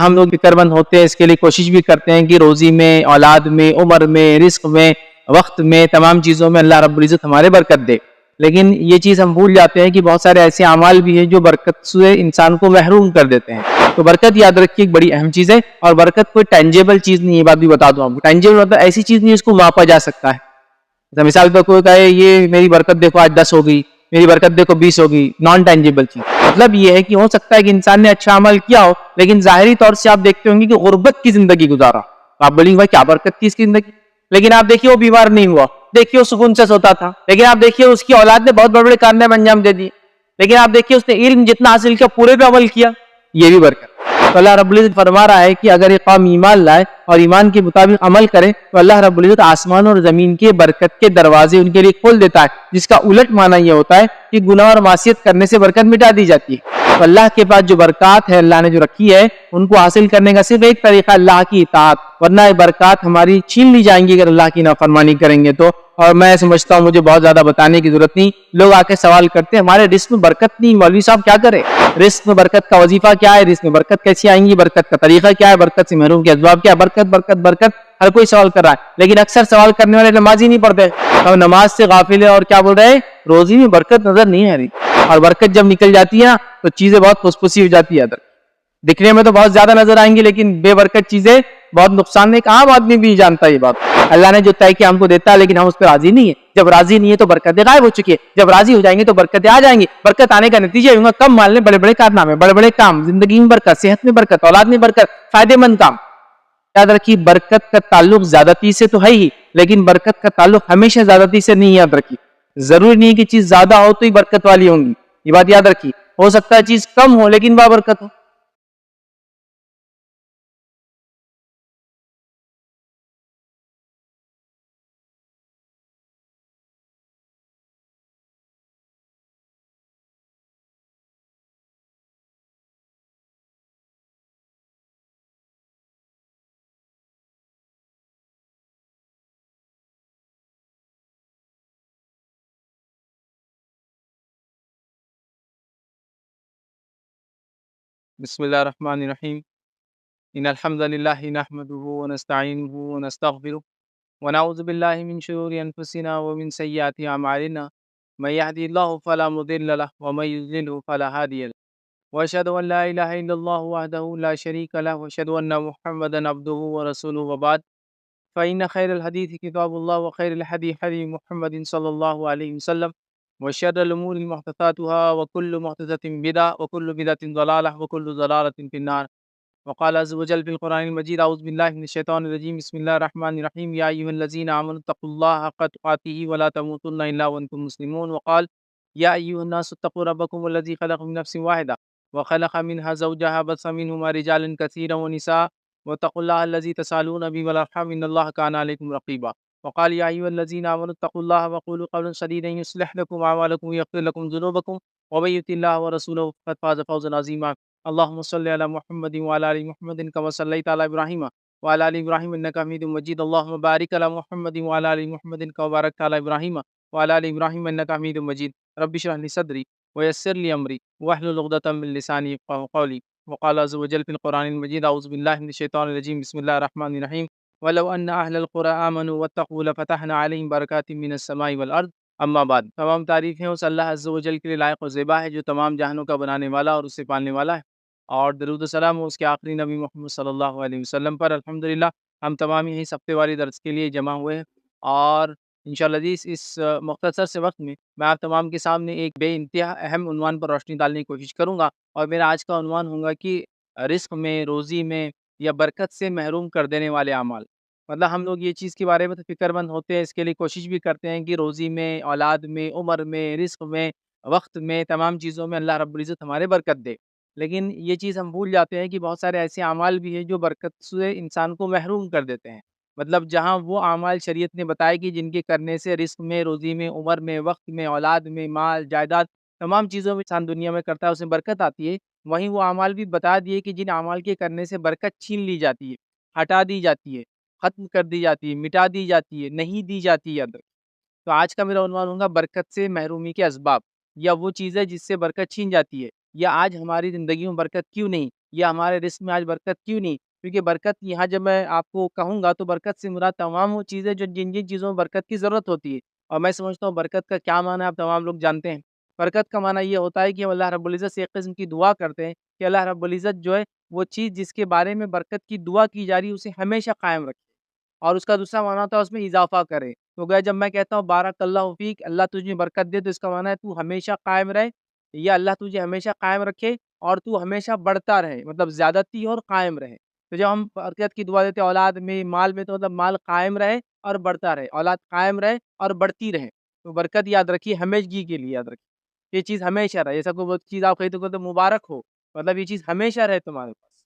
ہم لوگ فکر مند ہوتے ہیں، اس کے لیے کوشش بھی کرتے ہیں کہ روزی میں، اولاد میں، عمر میں، رزق میں، وقت میں، تمام چیزوں میں اللہ رب العزت ہمارے برکت دے. لیکن یہ چیز ہم بھول جاتے ہیں کہ بہت سارے ایسے اعمال بھی ہیں جو برکت سے انسان کو محروم کر دیتے ہیں. تو برکت یاد رکھیے ایک بڑی اہم چیز ہے، اور برکت کوئی ٹینجیبل چیز نہیں ہے. یہ بات بھی بتا دوں آپ کو، ٹینجیبل مطلب ایسی چیز نہیں جس کو ماپا جا سکتا ہے. مثال پہ کوئی کہے یہ میری برکت دیکھو آج 10 ہو گئی، میری برکت دیکھو 20 ہو گئی، نان ٹینجیبل چیز. مطلب یہ ہے کہ ہو سکتا ہے کہ انسان نے اچھا عمل کیا ہو، لیکن ظاہری طور سے آپ دیکھتے ہوں گے کہ غربت کی زندگی گزارا. آپ بولیں گے بھائی کیا برکت تھی اس کی زندگی، لیکن آپ دیکھیے وہ بیمار نہیں ہوا، دیکھیے وہ سکون سے سوتا تھا، لیکن آپ دیکھیے اس کی اولاد نے بہت بڑے بڑے کارنامے انجام دے دیے، لیکن آپ دیکھیے اس نے علم جتنا حاصل کیا پورے پہ عمل کیا. یہ بھی برکت. تو اللہ رب العزت فرما رہا ہے کہ اگر یہ قوم ایمان لائے اور ایمان کے مطابق عمل کرے تو اللہ رب العزت آسمان اور زمین کے برکت کے دروازے ان کے لیے کھول دیتا ہے، جس کا الٹ معنی یہ ہوتا ہے کہ گناہ اور معصیت کرنے سے برکت مٹا دی جاتی ہے. تو اللہ کے پاس جو برکات ہے اللہ نے جو رکھی ہے ان کو حاصل کرنے کا صرف ایک طریقہ اللہ کی اطاعت، ورنہ یہ برکات ہماری چھین لی جائیں گی اگر اللہ کی نافرمانی کریں گے تو. اور میں سمجھتا ہوں مجھے بہت زیادہ بتانے کی ضرورت نہیں. لوگ آ کے سوال کرتے ہیں ہمارے رزق میں برکت نہیں، مولوی صاحب کیا کرے؟ رزق میں برکت کا وظیفہ کیا ہے؟ رزق میں برکت کیسی آئیں گی؟ برکت کا طریقہ کیا ہے؟ برکت سے محروم کے اسباب کیا ہے؟ برکت برکت برکت ہر کوئی سوال کر رہا ہے، لیکن اکثر سوال کرنے والے نماز ہی نہیں پڑھتے. ہم نماز سے غافل ہے اور کیا بول رہے ہیں؟ روزی میں برکت نظر نہیں آ رہی. اور برکت جب نکل جاتی ہے نا تو چیزیں بہت پھسپھسی ہو جاتی ہے. دکھنے میں تو بہت زیادہ نظر آئیں گی لیکن بے برکت چیزیں بہت نقصان دہ. عام آدمی بھی جانتا ہے یہ بات. اللہ نے جو طے کیا ہم کو دیتا ہے لیکن ہم اس پہ راضی نہیں ہے. جب راضی نہیں ہے تو برکتیں غائب ہو چکی ہے، جب راضی ہو جائیں گے تو برکتیں آ جائیں گی. برکت آنے کا نتیجہ ہوگا کم مال میں بڑے بڑے کارنامے، بڑے بڑے کام، زندگی میں برکت، صحت میں برکت، اولاد میں برکت، فائدے مند کام. یاد رکھیے برکت کا تعلق زیادتی سے تو ہے ہی، لیکن برکت کا تعلق ہمیشہ زیادتی سے نہیں. یاد رکھیے ضروری نہیں کہ چیز زیادہ ہو تو ہی برکت والی ہوں گی. یہ بات یاد رکھیے. ہو سکتا ہے چیز کم ہو لیکن بابرکت ہو. بسم اللہ الرحمن الرحیم. ان الحمد للہ نحمده ونستعینه ونستغفره ونعوذ باللہ من شرور انفسنا ومن سیئات اعمالنا من يهده الله فلا مضل له ومن يضلل فلا هادي له واشهد ان لا الہ الا اللہ وحدہ لا شریک له واشهد ان محمدا عبده ورسوله وبعد فإن خير الحديث كتاب الله وخير الهدي هدي محمد صلى الله عليه وسلم وشر الأمور محدثاتها وكل محدثة بدعة وكل بدعة ضلالة وكل ضلالة في النار. وقال عز وجل في القرآن المجيد أعوذ بالله من الشيطان الرجيم بسم الله الرحمن الرحيم يا أيها الذين آمنوا اتقوا الله حق تقاته ولا تموتن إلا وأنتم مسلمون. وقال يا أيها الناس اتقوا ربكم الذي خلق من نفس واحدة وخلق منها زوجها بث منهما رجالا كثيرا ونساء واتقوا الله الذي تسألون به والأرحام إن الله كان عليكم رقيبا. وقال يا أيها الذين آمنوا اتقوا الله وقولوا قولا سديدا يصلح لكم أعمالكم ويغفر لكم ذنوبكم ومن يطع الله ورسوله فقد فاز فوزا عظيما. اللهم صل على محمد وعلى آل محمد كما صليت على إبراهيم وعلى آل إبراهيم إنك حميد مجيد. اللهم بارك على محمد وعلى آل محمد كما باركت على إبراهيم وعلى آل إبراهيم إنك حميد مجيد. رب اشرح لي صدري ويسر لي أمري واحلل عقدة من لساني يفقهوا قولي. وقال عز وجل في القرآن المجيد أعوذ بالله من الشيطان الرجيم بسم الله الرحمن الرحيم ولو أن أهل القرى آمنوا واتقوا لفتحنا عليهم بركات من السماء والأرض. اما بعد. تمام تعریفیں اس اللہ عز و جل کے لیے لائق و زیبا ہے جو تمام جہانوں کا بنانے والا اور اسے پالنے والا ہے، اور درود و سلام اس کے آخری نبی محمد صلی اللہ علیہ وسلم پر. الحمدللہ ہم تمام یہی ہفتے والی درس کے لیے جمع ہوئے ہیں، اور انشاءاللہ جی اس مختصر سے وقت میں آپ تمام کے سامنے ایک بے انتہا اہم عنوان پر روشنی ڈالنے کی کوشش کروں گا، اور میرا آج کا عنوان ہوگا کہ رزق میں، روزی میں یا برکت سے محروم کر دینے والے اعمال. مطلب ہم لوگ یہ چیز کے بارے میں تو فکر مند ہوتے ہیں، اس کے لیے کوشش بھی کرتے ہیں کہ روزی میں، اولاد میں، عمر میں، رزق میں، وقت میں، تمام چیزوں میں اللہ رب العزت ہمارے برکت دے. لیکن یہ چیز ہم بھول جاتے ہیں کہ بہت سارے ایسے اعمال بھی ہیں جو برکت سے انسان کو محروم کر دیتے ہیں. مطلب جہاں وہ اعمال شریعت نے بتائے کہ جن کے کرنے سے رزق میں، روزی میں، عمر میں، وقت میں، اولاد میں، مال، جائیداد، تمام چیزوں میں انسان دنیا میں کرتا ہے اس میں برکت آتی ہے، وہیں وہ اعمال بھی بتا دیے کہ جن اعمال کے کرنے سے برکت چھین لی جاتی ہے، ہٹا دی جاتی ہے، ختم کر دی جاتی ہے، مٹا دی جاتی ہے، نہیں دی جاتی ہے. تو آج کا میرا عنوان ہوگا برکت سے محرومی کے اسباب، یا وہ چیزیں جس سے برکت چھین جاتی ہے، یا آج ہماری زندگی میں برکت کیوں نہیں. یا ہمارے رزق میں آج برکت کیوں نہیں؟ کیونکہ برکت یہاں جب میں آپ کو کہوں گا تو برکت سے مراد تمام وہ چیزیں جو جن جن چیزوں میں برکت کی ضرورت ہوتی ہے، اور میں سمجھتا ہوں برکت کا کیا معنی ہے آپ تمام لوگ جانتے ہیں۔ برکت کا معنی یہ ہوتا ہے کہ ہم اللہ رب العزت سے ایک قسم کی دعا کرتے ہیں کہ اللہ رب العزت جو ہے وہ چیز جس کے بارے میں برکت کی دعا کی جا رہی ہے اسے ہمیشہ قائم رکھے، اور اس کا دوسرا معنی ہوتا ہے اس میں اضافہ کرے۔ تو گویا جب میں کہتا ہوں بارک اللہ فیک، اللہ تجھے برکت دے، تو اس کا معنی ہے تو ہمیشہ قائم رہے، یا اللہ تجھے ہمیشہ قائم رکھے اور تو ہمیشہ بڑھتا رہے، مطلب زیادتی اور قائم رہے۔ تو جب ہم برکت کی دعا دیتے ہیں اولاد میں، مال میں، تو مطلب مال قائم رہے اور بڑھتا رہے، اولاد قائم رہے اور بڑھتی رہے۔ تو برکت یاد رکھیے ہمیشگی کے لیے یاد رکھیے، یہ چیز ہمیشہ رہے، جیسا کوئی چیز آپ خریدو گے تو مبارک ہو، مطلب یہ چیز ہمیشہ رہے تمہارے پاس،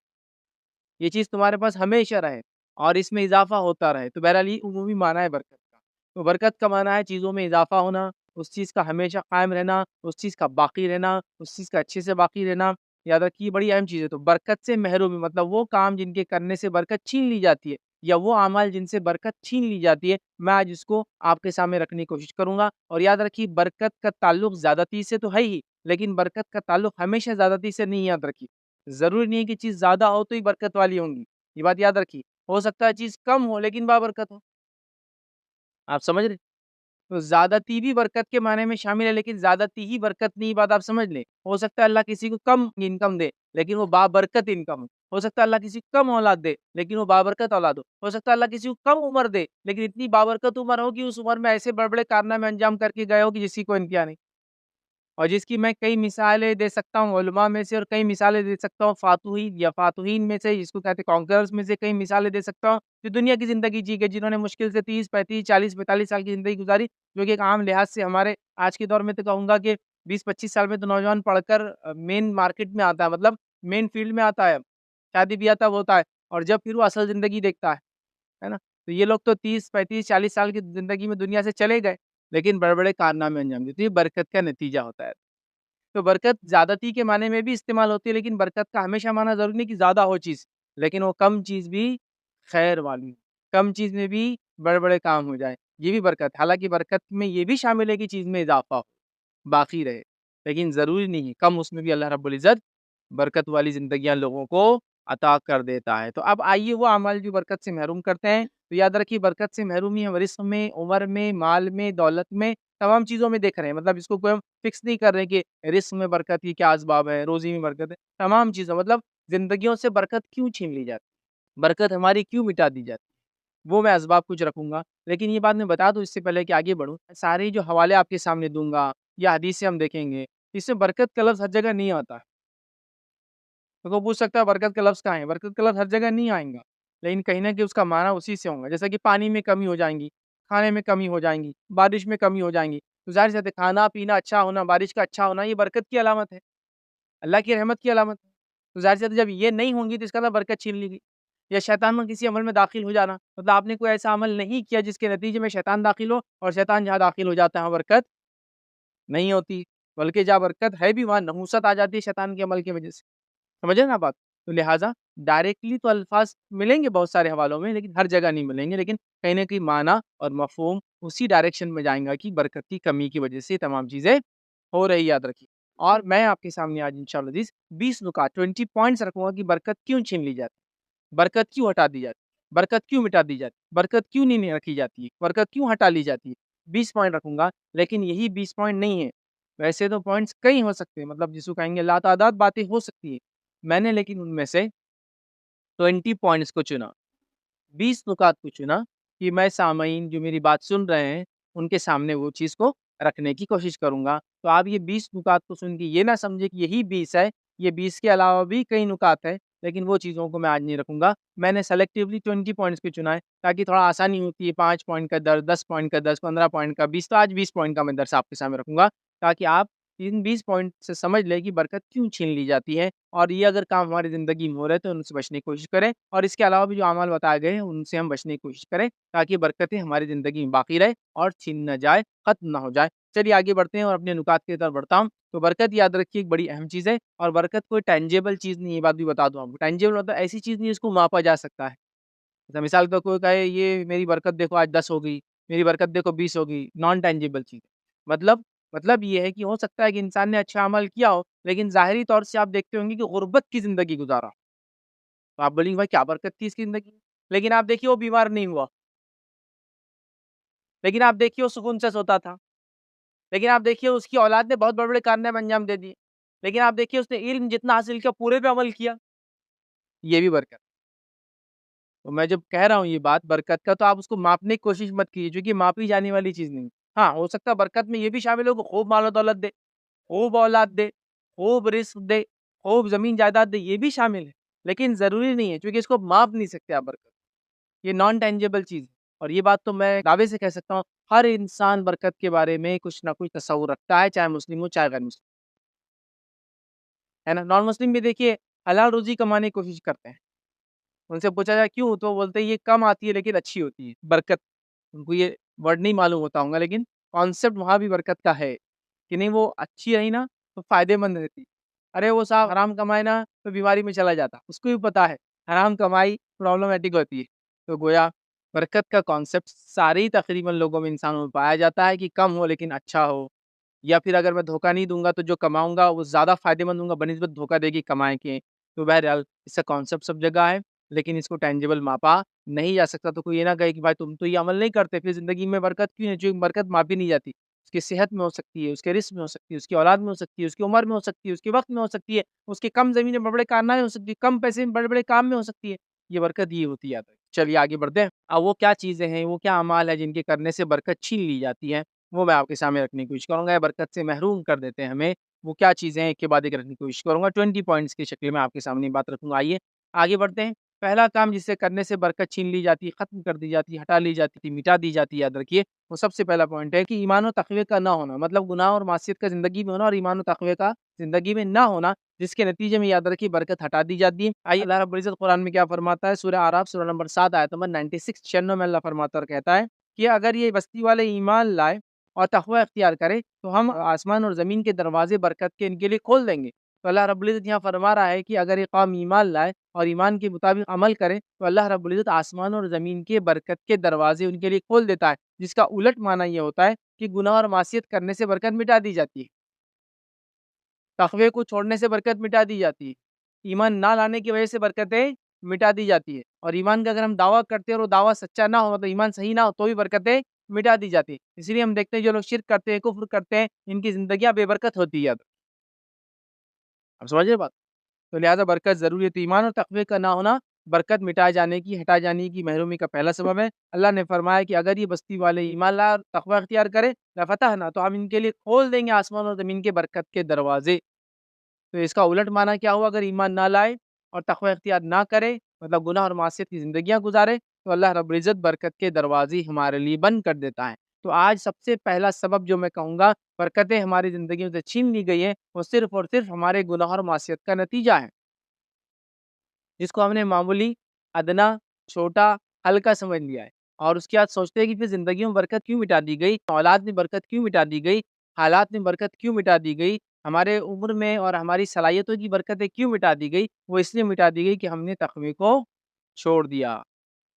یہ چیز تمہارے پاس ہمیشہ رہے اور اس میں اضافہ ہوتا رہے۔ تو بہرحال یہ عمومی معنی ہے برکت کا۔ تو برکت کا معنی ہے چیزوں میں اضافہ ہونا، اس چیز کا ہمیشہ قائم رہنا، اس چیز کا باقی رہنا، اس چیز کا اچھے سے باقی رہنا۔ یاد رکھیے بڑی اہم چیز ہے۔ تو برکت سے محرومی مطلب وہ کام جن کے کرنے سے برکت چھین لی جاتی ہے، یا وہ اعمال جن سے برکت چھین لی جاتی ہے، میں آج اس کو آپ کے سامنے رکھنے کی کوشش کروں گا۔ اور یاد رکھیے برکت کا تعلق زیادتی سے تو ہے ہی، لیکن برکت کا تعلق ہمیشہ زیادتی سے نہیں، یاد رکھیے۔ ضروری نہیں ہے کہ چیز زیادہ ہو تو ہی برکت والی ہوں گی، یہ بات یاد رکھیے۔ ہو سکتا ہے چیز کم ہو لیکن بابرکت ہو، آپ سمجھ رہے؟ تو زیادتی بھی برکت کے معنی میں شامل ہے، لیکن زیادتی ہی برکت نہیں، بات آپ سمجھ لیں۔ ہو سکتا ہے اللہ کسی کو کم انکم دے لیکن وہ بابرکت انکم ہو سکتا ہے اللہ کسی کو کم اولاد دے لیکن وہ بابرکت اولاد ہو سکتا ہے اللہ کسی کو کم عمر دے لیکن اتنی بابرکت عمر ہو کہ اس عمر میں ایسے بڑے بڑے کارنامے انجام کر کے گئے ہو کہ جس کی کوئی انتہا نہیں، اور جس کی میں کئی مثالیں دے سکتا ہوں علماء میں سے، اور کئی مثالیں دے سکتا ہوں فاتحین یا فاتحین میں سے، جس کو کہتے ہیں کانکررز میں سے، کئی مثالیں دے سکتا ہوں جو دنیا کی زندگی جی گئے، جنہوں نے مشکل سے 30 35 40 45 سال کی زندگی گزاری، جو کہ ایک عام لحاظ سے ہمارے آج کے دور میں تو کہوں گا کہ 20 25 سال میں تو نوجوان پڑھ کر مین مارکیٹ میں آتا ہے، مطلب مین فیلڈ میں آتا ہے، شادی بیاہ تب ہوتا ہے، اور جب پھر وہ اصل زندگی دیکھتا ہے نا؟ تو یہ لوگ تو 30 35 40 سال کی زندگی میں دنیا سے چلے گئے لیکن بڑے بڑے کارنامے انجام دیتے، یہ برکت کا نتیجہ ہوتا ہے۔ تو برکت زیادتی کے معنی میں بھی استعمال ہوتی ہے، لیکن برکت کا ہمیشہ معنی ضروری نہیں کہ زیادہ ہو چیز، لیکن وہ کم چیز بھی خیر والی ہو، کم چیز میں بھی بڑے بڑے کام ہو جائے، یہ بھی برکت۔ حالانکہ برکت میں یہ بھی شامل ہے کہ چیز میں اضافہ ہو، باقی رہے، لیکن ضروری نہیں ہے کم، اس میں بھی اللہ رب العزت برکت والی زندگیاں لوگوں کو عطا کر دیتا ہے۔ تو اب آئیے وہ اعمال جو برکت سے محروم کرتے ہیں، تو یاد رکھیے برکت سے محرومی ہم رزق میں، عمر میں، مال میں، دولت میں، تمام چیزوں میں دیکھ رہے ہیں، مطلب اس کو کوئی ہم فکس نہیں کر رہے کہ رزق میں برکت کی کیا اسباب ہے، روزی میں برکت ہے، تمام چیزوں مطلب زندگیوں سے برکت کیوں چھین لی جاتی ہے، برکت ہماری کیوں مٹا دی جاتی ہے، وہ میں اسباب کچھ رکھوں گا، لیکن یہ بات میں بتا دوں اس سے پہلے کہ آگے بڑھوں، سارے جو حوالے آپ کے سامنے دوں گا یا حدیث سے ہم دیکھیں گے، اس میں برکت کا لفظ ہر جگہ نہیں آتا ہے۔ تو کوئی پوچھ سکتا ہے برکت کا لفظ کہاں ہے؟ برکت کا لفظ ہر جگہ نہیں آئیں گا، لیکن کہیں نہ کہیں اس کا معنی اسی سے ہوگا، جیسا کہ پانی میں کمی ہو جائیں گی، کھانے میں کمی ہو جائیں گی، بارش میں کمی ہو جائیں گی، تو ظاہر سی بات ہے کھانا پینا اچھا ہونا، بارش کا اچھا ہونا، یہ برکت کی علامت ہے، اللہ کی رحمت کی علامت ہے۔ تو ظاہر سی بات ہے جب یہ نہیں ہوں گی تو اس کا مطلب برکت چھین لی گئی۔ یا شیطان میں کسی عمل میں داخل ہو جانا، مطلب آپ نے کوئی ایسا عمل نہیں کیا جس کے نتیجے میں شیطان داخل ہو، اور شیطان جہاں داخل ہو جاتا ہے وہاں برکت نہیں ہوتی، بلکہ جہاں برکت ہے بھی وہاں نحوست آ جاتی ہے شیطان کے عمل کی وجہ سے، سمجھے نا بات؟ تو لہٰذا ڈائریکٹلی تو الفاظ ملیں گے بہت سارے حوالوں میں، لیکن ہر جگہ نہیں ملیں گے، لیکن کہیں نہ کہیں معنی اور مفہوم اسی ڈائریکشن میں جائیں گا کہ برکت کی کمی کی وجہ سے یہ تمام چیزیں ہو رہی، یاد رکھیے۔ اور میں آپ کے سامنے آج انشاءاللہ عزیز 20 نکات 20 پوائنٹس رکھوں گا کہ برکت کیوں چھین لی جاتی ہے، برکت کیوں ہٹا دی جاتی ہے، برکت کیوں مٹا دی جاتی ہے، برکت کیوں نہیں رکھی جاتی ہے، برکت کیوں ہٹا لی جاتی ہے۔ 20 پوائنٹ رکھوں گا، لیکن یہی 20 پوائنٹ نہیں ہے، ویسے تو پوائنٹس کئی ہو سکتے ہیں، مطلب جس کو کہیں گے لاتعداد باتیں ہو سکتی ہیں، میں نے لیکن ان میں سے 20 پوائنٹس کو چنا، 20 نکات کو چنا کہ میں سامعین جو میری بات سن رہے ہیں ان کے سامنے وہ چیز کو رکھنے کی کوشش کروں گا۔ تو آپ یہ 20 نکات کو سن کے یہ نہ سمجھے کہ یہی 20 ہے، یہ 20 کے علاوہ بھی کئی نکات ہیں، لیکن وہ چیزوں کو میں آج نہیں رکھوں گا۔ میں نے سلیکٹیولی 20 پوائنٹس کو چنا ہے تاکہ تھوڑا آسانی ہوتی ہے، 5 پوائنٹ کا درس، 10 پوائنٹ کا درس، 15 پوائنٹ کا 20، تو آج 20 پوائنٹ کا میں درس آپ کے سامنے رکھوں گا تاکہ آپ ان 20 پوائنٹ سے سمجھ لیں کہ برکت کیوں چھین لی جاتی ہے، اور یہ اگر کام ہماری زندگی میں ہو رہے تو ان سے بچنے کی کوشش کریں، اور اس کے علاوہ بھی جو اعمال بتائے گئے ہیں ان سے ہم بچنے کی کوشش کریں تاکہ برکتیں ہماری زندگی میں باقی رہے اور چھین نہ جائے، ختم نہ ہو جائے۔ چلیے آگے بڑھتے ہیں اور اپنے نکات کی طرف بڑھتا ہوں۔ تو برکت یاد رکھیے ایک بڑی اہم چیز ہے، اور برکت کوئی ٹینجیبل چیز نہیں ہے، یہ بات بھی بتا دوں آپ کو۔ ٹینجیبل مطلب ایسی چیز نہیں جس کو ماپا جا سکتا ہے، جیسا مثال کے طور پر کوئی کہے یہ میری برکت دیکھو آج 10 ہو گئی، میری برکت دیکھو 20 ہو گئی، نان ٹینجیبل چیز ہے۔ مطلب مطلب یہ ہے کہ ہو سکتا ہے کہ انسان نے اچھا عمل کیا ہو لیکن ظاہری طور سے آپ دیکھتے ہوں گے کہ غربت کی زندگی گزارا، تو آپ بولیں گے بھائی کیا برکت تھی اس کی زندگی میں؟ لیکن آپ دیکھیے وہ بیمار نہیں ہوا، لیکن آپ دیکھیے وہ سکون سے سوتا تھا، لیکن آپ دیکھیے اس کی اولاد نے بہت بڑے بڑے کارنامے انجام دے دیے، لیکن آپ دیکھیے اس نے علم جتنا حاصل کیا پورے پہ عمل کیا، یہ بھی برکت۔ تو میں جب کہہ رہا ہوں یہ بات برکت کا، تو آپ اس کو ماپنے کی کوشش مت کیجیے، کیونکہ ماپی جانے والی چیز نہیں۔ ہاں ہو سکتا ہے برکت میں یہ بھی شامل ہو کہ خوب مال و دولت دے، خوب اولاد دے، خوب رزق دے، خوب زمین جائیداد دے، یہ بھی شامل ہے، لیکن ضروری نہیں ہے، کیونکہ اس کو ماپ نہیں سکتے آپ برکت، یہ نان ٹینجیبل چیز ہے۔ اور یہ بات تو میں دعوے سے کہہ سکتا ہوں، ہر انسان برکت کے بارے میں کچھ نہ کچھ تصور رکھتا ہے، چاہے مسلم ہو چاہے غیر مسلم، ہے نا؟ نان مسلم بھی دیکھیے حلال روزی کمانے کی کوشش کرتے ہیں، ان سے پوچھا جائے کیوں، تو وہ بولتے ہیں یہ کم آتی ہے لیکن اچھی ہوتی ہے، برکت۔ ان کو یہ ورڈ نہیں معلوم ہوتا ہوں گا، لیکن کانسیپٹ وہاں بھی برکت کا ہے کہ نہیں، وہ اچھی رہی نا تو فائدے مند رہتی۔ ارے وہ صاحب حرام کمائے نا تو بیماری میں چلا جاتا، اس کو بھی پتا ہے حرام کمائی پرابلمٹک ہوتی ہے۔ تو گویا برکت کا کانسیپٹ سارے ہی تقریباً لوگوں میں، انسانوں میں پایا جاتا ہے کہ کم ہو لیکن اچھا ہو، یا پھر اگر میں دھوکہ نہیں دوں گا تو جو کماؤں گا وہ زیادہ فائدے مند ہوں گا بنسبت دھوکہ دے گی کمائے کے۔ تو بہرحال اس کا کانسیپٹ سب جگہ ہے، لیکن اس کو ٹینجیبل ماپا نہیں جا سکتا۔ تو کوئی یہ نہ کہے کہ بھائی تم تو یہ عمل نہیں کرتے، پھر زندگی میں برکت کیوں ہے؟ جو برکت ماپی نہیں جاتی، اس کی صحت میں ہو سکتی ہے، اس کے رزق میں ہو سکتی ہے، اس کی اولاد میں ہو سکتی ہے، اس کی عمر میں ہو سکتی ہے، اس کے وقت میں ہو سکتی ہے، اس کے کم زمین میں بڑے بڑے کارنامے ہو سکتی ہے، کم پیسے میں بڑے بڑے کام میں ہو سکتی ہے۔ یہ برکت یہ ہوتی ہے۔ چلیے آگے بڑھتے ہیں۔ اب وہ کیا چیزیں ہیں، وہ کیا اعمال ہیں جن کے کرنے سے برکت چھین لی جاتی ہے، وہ میں آپ کے سامنے رکھنے کی کوشش کروں گا، یا برکت سے محروم کر دیتے ہیں ہمیں، وہ کیا چیزیں ہیں ایک کے بعد ایک رکھنے کی کوشش کروں گا، 20 پوائنٹس کی شکل میں آپ کے سامنے بات رکھوں گا۔ آئیے آگے بڑھتے ہیں۔ پہلا کام جسے کرنے سے برکت چھین لی جاتی ہے، ختم کر دی جاتی ہے، ہٹا لی جاتی تھی، مٹا دی جاتی ہے، یاد رکھیے وہ سب سے پہلا پوائنٹ ہے کہ ایمان و تقوی کا نہ ہونا، مطلب گناہ اور معصیت کا زندگی میں ہونا اور ایمان و تقوی کا زندگی میں نہ ہونا، جس کے نتیجے میں یاد رکھیے برکت ہٹا دی جاتی ہے۔ آئیے اللہ رب العزت قرآن میں کیا فرماتا ہے، سورہ اعراف سورہ نمبر 7 آیت نمبر 96 96 میں اللہ فرماتا اور کہتا ہے کہ اگر یہ بستی والے ایمان لائے اور تقوی اختیار کرے تو ہم آسمان اور زمین کے دروازے برکت کے ان کے لیے کھول دیں گے۔ تو اللہ رب العزت یہاں فرما رہا ہے کہ اگر یہ قوم ایمان لائے اور ایمان کے مطابق عمل کرے تو اللہ رب العزت آسمان اور زمین کے برکت کے دروازے ان کے لیے کھول دیتا ہے، جس کا الٹ معنی یہ ہوتا ہے کہ گناہ اور معصیت کرنے سے برکت مٹا دی جاتی ہے، تقوی کو چھوڑنے سے برکت مٹا دی جاتی ہے، ایمان نہ لانے کی وجہ سے برکتیں مٹا دی جاتی ہے، اور ایمان کا اگر ہم دعویٰ کرتے ہیں اور وہ دعویٰ سچا نہ ہو، مطلب ایمان صحیح نہ ہو، تو بھی برکتیں مٹا دی جاتی ہے۔ اس لیے ہم دیکھتے ہیں جو لوگ شرک کرتے ہیں، کفر کرتے ہیں، ان کی زندگیاں بے برکت ہوتی ہے۔ اب سمجھے بات؟ تو لہٰذا برکت ضروری ہے، تو ایمان اور تقوی کا نہ ہونا برکت مٹائے جانے کی، ہٹا جانے کی، محرومی کا پہلا سبب ہے۔ اللہ نے فرمایا کہ اگر یہ بستی والے ایمان لائے اور تقوی اختیار کرے لفتحنا، تو ہم ان کے لیے کھول دیں گے آسمان اور زمین کے برکت کے دروازے۔ تو اس کا الٹ معنی کیا ہوا، اگر ایمان نہ لائے اور تقوی اختیار نہ کرے، مطلب گناہ اور معصیت کی زندگیاں گزارے، تو اللہ رب العزت برکت کے دروازے ہمارے لیے بند کر دیتا ہے۔ تو آج سب سے پہلا سبب جو میں کہوں گا برکتیں ہماری زندگیوں سے چھین لی گئی ہیں، وہ صرف اور صرف ہمارے گناہ اور معصیت کا نتیجہ ہے، جس کو ہم نے معمولی، ادنا، چھوٹا، ہلکا سمجھ لیا ہے، اور اس کے بعد سوچتے ہیں کہ پھر زندگیوں میں برکت کیوں مٹا دی گئی، اولاد میں برکت کیوں مٹا دی گئی، حالات میں برکت کیوں مٹا دی گئی، ہمارے عمر میں اور ہماری صلاحیتوں کی برکتیں کیوں مٹا دی گئی۔ وہ اس لیے مٹا دی گئی کہ ہم نے تقوی کو چھوڑ دیا،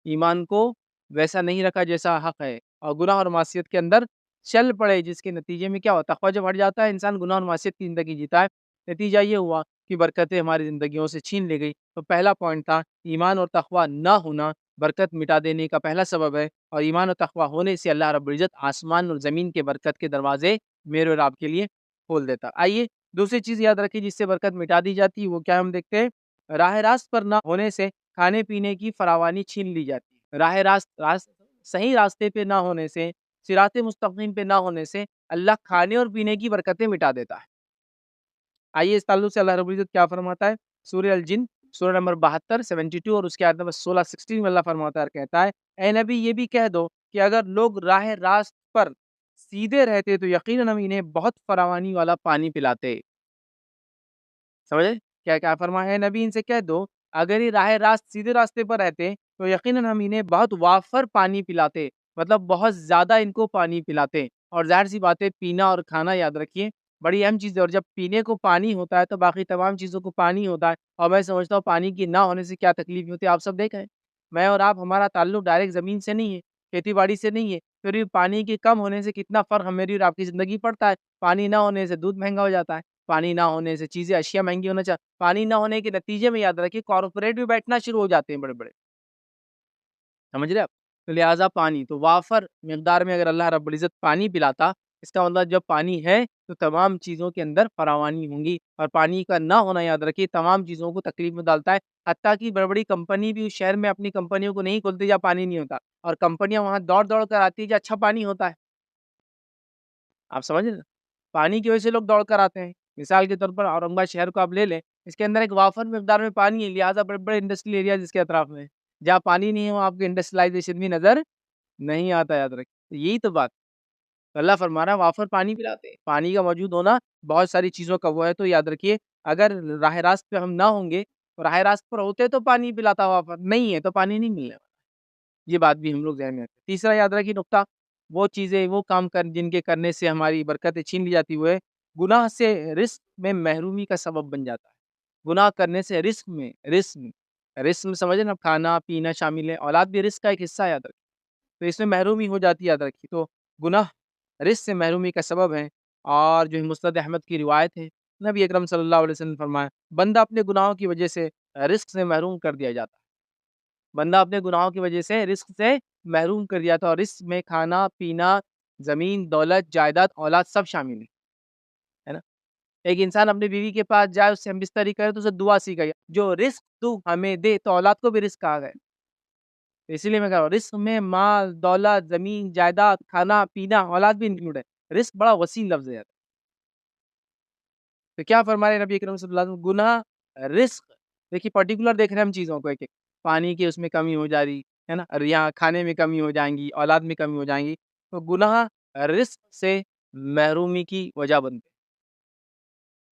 ایمان کو ویسا نہیں رکھا جیسا حق ہے، اور گناہ اور معصیت کے اندر چل پڑے، جس کے نتیجے میں کیا ہوتا ہے، تقوی جب ہٹ جاتا ہے انسان گناہ اور معصیت کی زندگی جیتا ہے، نتیجہ یہ ہوا کہ برکتیں ہماری زندگیوں سے چھین لی گئی۔ تو پہلا پوائنٹ تھا ایمان اور تقوی نہ ہونا برکت مٹا دینے کا پہلا سبب ہے، اور ایمان اور تقوی ہونے سے اللہ رب العزت آسمان اور زمین کے برکت کے دروازے میرے اور آپ کے لیے کھول دیتا۔ آئیے دوسری چیز یاد رکھیے جس سے برکت مٹا دی جاتی ہے، وہ کیا ہم دیکھتے ہیں، راہ راست پر نہ ہونے سے کھانے پینے کی فراوانی چھین لی جاتی ہے۔ راست صحیح راستے پہ نہ ہونے سے، صراط مستقیم پہ نہ ہونے سے اللہ کھانے اور پینے کی برکتیں مٹا دیتا ہے۔ آئیے اس تعلق سے اللہ رب العزت کیا فرماتا ہے، سورہ الجن سورہ نمبر 72 72 اور اس کے آیت نمبر 16 16 میں اللہ فرماتا ہے اور کہتا ہے، اے نبی یہ بھی کہہ دو کہ اگر لوگ راہ راست پر سیدھے رہتے تو یقیناً ہم انہیں بہت فراوانی والا پانی پلاتے۔ سمجھے کیا کیا فرمایا ہے نبی، ان سے کہہ دو اگر یہ راہ راست سیدھے راستے پر رہتے تو یقیناً ہم انہیں بہت وافر پانی پلاتے، مطلب بہت زیادہ ان کو پانی پلاتے۔ اور ظاہر سی بات ہے پینا اور کھانا یاد رکھیے بڑی اہم چیز ہے، اور جب پینے کو پانی ہوتا ہے تو باقی تمام چیزوں کو پانی ہوتا ہے، اور میں سمجھتا ہوں پانی کی نہ ہونے سے کیا تکلیف ہوتی ہے آپ سب دیکھ رہے ہیں۔ میں اور آپ، ہمارا تعلق ڈائریکٹ زمین سے نہیں ہے، کھیتی باڑی سے نہیں ہے، پھر بھی پانی کے کم ہونے سے کتنا فرق میری اور آپ کی زندگی پڑتا ہے. پانی نہ ہونے سے دودھ مہنگا ہو جاتا ہے. پانی نہ ہونے سے چیزیں اشیاء مہنگی ہونا چاہیے. پانی نہ ہونے کے نتیجے میں یاد رکھیے کارپوریٹ بھی بیٹھنا شروع ہو جاتے ہیں بڑے بڑے. سمجھ رہے آپ؟ تو لہٰذا پانی تو وافر مقدار میں اگر اللہ رب العزت پانی پلاتا، اس کا مطلب جب پانی ہے تو تمام چیزوں کے اندر فراوانی ہوں گی. اور پانی کا نہ ہونا یاد رکھیے تمام چیزوں کو تکلیف میں ڈالتا ہے. حتیٰ کہ بڑی بڑی کمپنی بھی اس شہر میں اپنی کمپنیوں کو نہیں کھولتی جہاں پانی نہیں ہوتا، اور کمپنیاں وہاں دوڑ دوڑ کر آتی ہے جہاں اچھا پانی ہوتا ہے. آپ سمجھ رہے ہیں؟ پانی کی وجہ سے لوگ دوڑ کر آتے ہیں. مثال کے طور پر اورنگ آباد شہر کو آپ لے لیں، اس کے اندر ایک وافر مقدار میں پانی ہے، لہٰذا بڑے بڑے انڈسٹریل ایریا جس کے اطراف میں جہاں پانی نہیں ہے وہاں آپ کو انڈسٹریلائزیشن بھی نظر نہیں آتا. یاد رکھیں یہی تو بات. تو اللہ فرما رہا ہے وافر پانی پلاتے ہیں. پانی کا موجود ہونا بہت ساری چیزوں کا وہ ہے. تو یاد رکھیے اگر راہ راست پہ ہم نہ ہوں گے، راہ راست پر ہوتے تو پانی پلاتا وافر نہیں ہے تو پانی نہیں ملنے والا. یہ بات بھی ہم لوگ ذہن میں رکھیں. تیسرا یاد رکھیے نقطہ، وہ چیزیں وہ کام جن کے کرنے سے ہماری برکتیں چھین لی جاتی ہوئے گناہ سے رزق میں محرومی کا سبب بن جاتا ہے. گناہ کرنے سے رزق میں سمجھیں نا، کھانا پینا شامل ہے، اولاد بھی رزق کا ایک حصہ ہے. یاد رکھیں تو اس میں محرومی ہو جاتی ہے. یاد رکھیے تو گناہ رزق سے محرومی کا سبب ہے. اور جو مسند احمد کی روایت ہے، نبی اکرم صلی اللہ علیہ وسلم نے فرمایا بندہ اپنے گناہوں کی وجہ سے رزق سے محروم کر دیا جاتا ہے. بندہ اپنے گناہوں کی وجہ سے رزق سے محروم کر دیا تھا. اور رزق میں کھانا پینا، زمین دولت جائیداد اولاد سب شامل ہے نا. ایک انسان اپنی بیوی کے پاس جائے، اس سے ہم بستری کرے تو اسے دعا سکھائی جو رزق تو ہمیں دے، تو اولاد کو بھی رزق آ گئے. اسی لیے میں کہہ رہا ہوں رزق میں مال دولت زمین جائیداد کھانا پینا اولاد بھی انکلوڈ ہے. رزق بڑا وسیع لفظ ہے. تو کیا فرما رہے نبی اکرم صلی اللہ علیہ وسلم؟ گناہ رزق دیکھیے پرٹیکولر دیکھ رہے ہیں ہم چیزوں کو، ایک ایک پانی کی اس میں کمی ہو جا رہی ہے نا، اور یہاں کھانے میں کمی ہو جائیں گی، اولاد میں کمی ہو جائیں گی. تو گناہ رزق سے محرومی کی وجہ بنتے ہیں.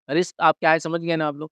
رزق آپ کیا ہے سمجھ گئے نا آپ لوگ؟